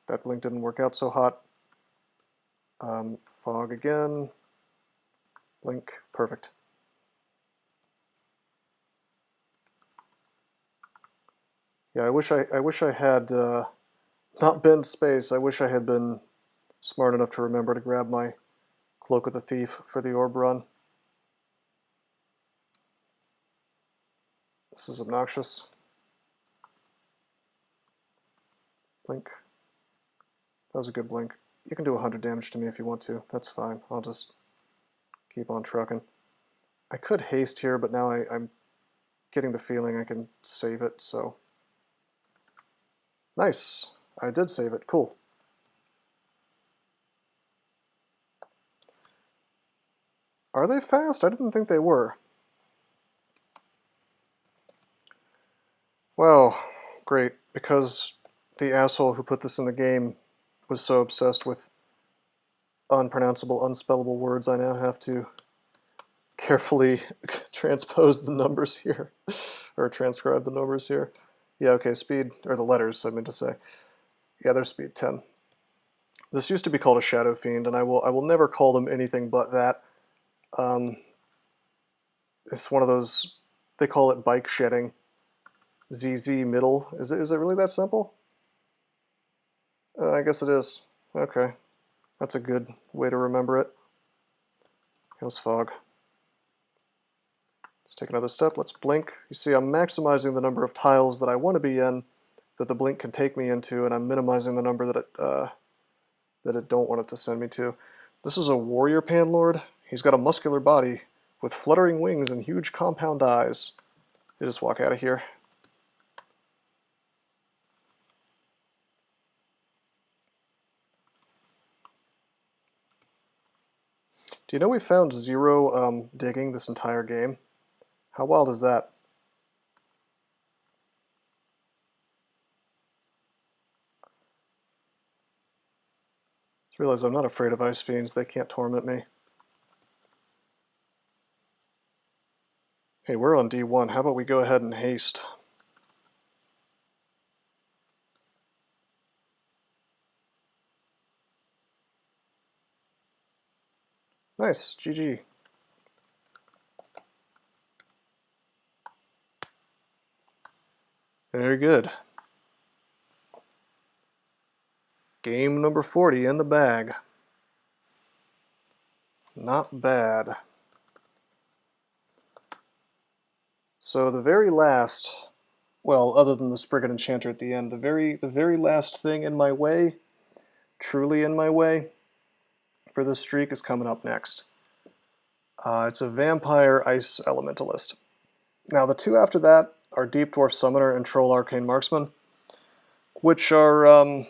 That blink didn't work out so hot. Fog again. Blink. Perfect. Yeah, I wish I had not been space. I wish I had been smart enough to remember to grab my Cloak of the Thief for the orb run. This is obnoxious. Blink. That was a good blink. You can do 100 damage to me if you want to. That's fine. I'll just keep on trucking. I could haste here, but now I'm getting the feeling I can save it, so. Nice. I did save it. Cool. Are they fast? I didn't think they were. Well, great, because the asshole who put this in the game was so obsessed with unpronounceable, unspellable words, I now have to carefully transpose the numbers here, or transcribe the numbers here. Yeah, okay, speed, or the letters, I meant to say. Yeah, they're speed 10. This used to be called a Shadow Fiend, and I will never call them anything but that. It's one of those, they call it bike shedding. ZZ middle. Is it really that simple? I guess it is. Okay. That's a good way to remember it. Here's fog. Let's take another step. Let's blink. You see, I'm maximizing the number of tiles that I want to be in, that the blink can take me into, and I'm minimizing the number that it don't want it to send me to. This is a warrior panlord. He's got a muscular body with fluttering wings and huge compound eyes. They just walk out of here. Do you know we found 0 digging this entire game? How wild is that? Just realized I'm not afraid of ice fiends. They can't torment me. Hey, we're on D1. How about we go ahead and haste? Nice, GG. Very good. Game number 40 in the bag. Not bad. So the very last, well, other than the Spriggan Enchanter at the end, the very last thing in my way, truly in my way, for this streak is coming up next. It's a Vampire Ice Elementalist. Now the two after that are Deep Dwarf Summoner and Troll Arcane Marksman, which are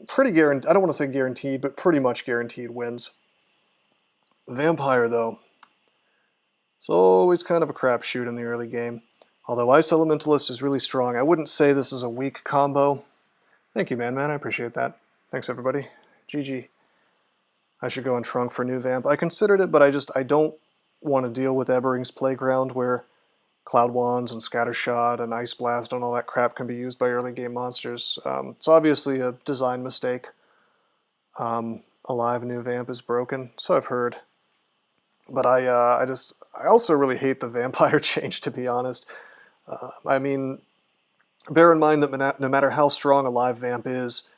pretty guaranteed, I don't want to say guaranteed, but pretty much guaranteed wins. Vampire, though, it's always kind of a crapshoot in the early game. Although Ice Elementalist is really strong, I wouldn't say this is a weak combo. Thank you, man, I appreciate that. Thanks, everybody. GG. I should go in trunk for new vamp. I considered it, but I don't want to deal with Ebering's Playground, where Cloud Wands and Scattershot and Ice Blast and all that crap can be used by early game monsters. It's obviously a design mistake. Alive new vamp is broken, so I've heard. But I also really hate the vampire change, to be honest. I mean, bear in mind that no matter how strong a live vamp is,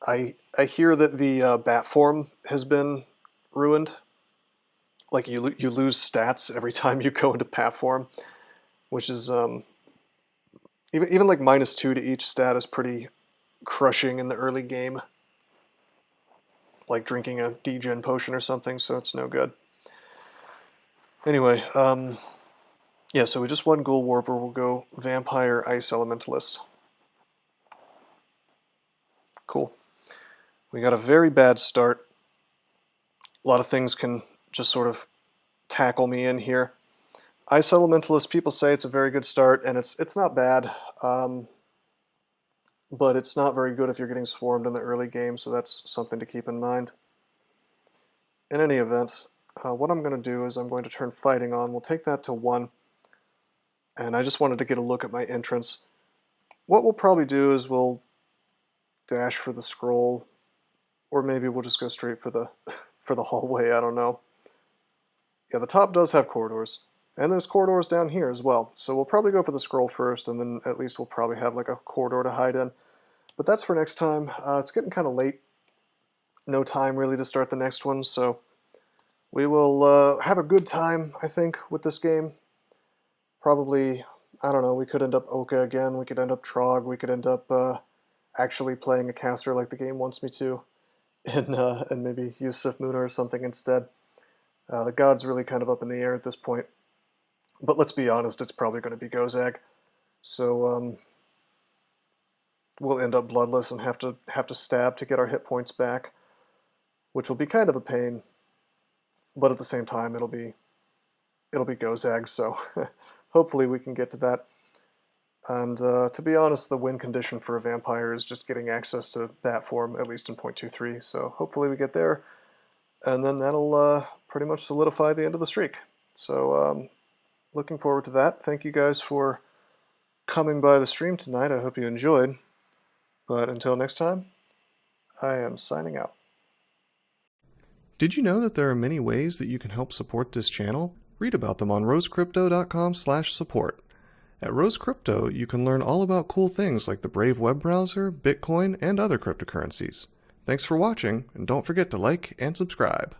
I hear that the bat form has been ruined. Like you lose stats every time you go into bat form, which is even like -2 to each stat is pretty crushing in the early game. Like drinking a degen potion or something, so it's no good. Anyway, yeah, so we just won GhWr. We'll go Vampire Ice Elementalist. Cool. We got a very bad start. A lot of things can just sort of tackle me in here. Ice Elementalist, people say it's a very good start, and it's not bad, but it's not very good if you're getting swarmed in the early game, so that's something to keep in mind. In any event, what I'm going to do is I'm going to turn Fighting on. We'll take that to 1, and I just wanted to get a look at my entrance. What we'll probably do is we'll dash for the scroll, or maybe we'll just go straight for the for the hallway, I don't know. Yeah, the top does have corridors, and there's corridors down here as well, so we'll probably go for the scroll first, and then at least we'll probably have like a corridor to hide in. But that's for next time. It's getting kind of late. No time really to start the next one, so we will have a good time, I think, with this game. Probably, I don't know, we could end up Oka again, we could end up Trog, we could end up actually playing a caster like the game wants me to, and maybe use Sif Moona or something instead. The God's really kind of up in the air at this point. But let's be honest, it's probably going to be GhZag. So we'll end up bloodless and have to stab to get our hit points back, which will be kind of a pain. But at the same time, it'll be GhZag, so hopefully we can get to that. And to be honest, the win condition for a vampire is just getting access to bat form, at least in 0.23, so hopefully we get there, and then that'll pretty much solidify the end of the streak. So looking forward to that. Thank you guys for coming by the stream tonight. I hope you enjoyed. But until next time, I am signing out. Did you know that there are many ways that you can help support this channel? Read about them on rosecrypto.com/support. At Rose Crypto, you can learn all about cool things like the Brave web browser, Bitcoin, and other cryptocurrencies. Thanks for watching, and don't forget to like and subscribe.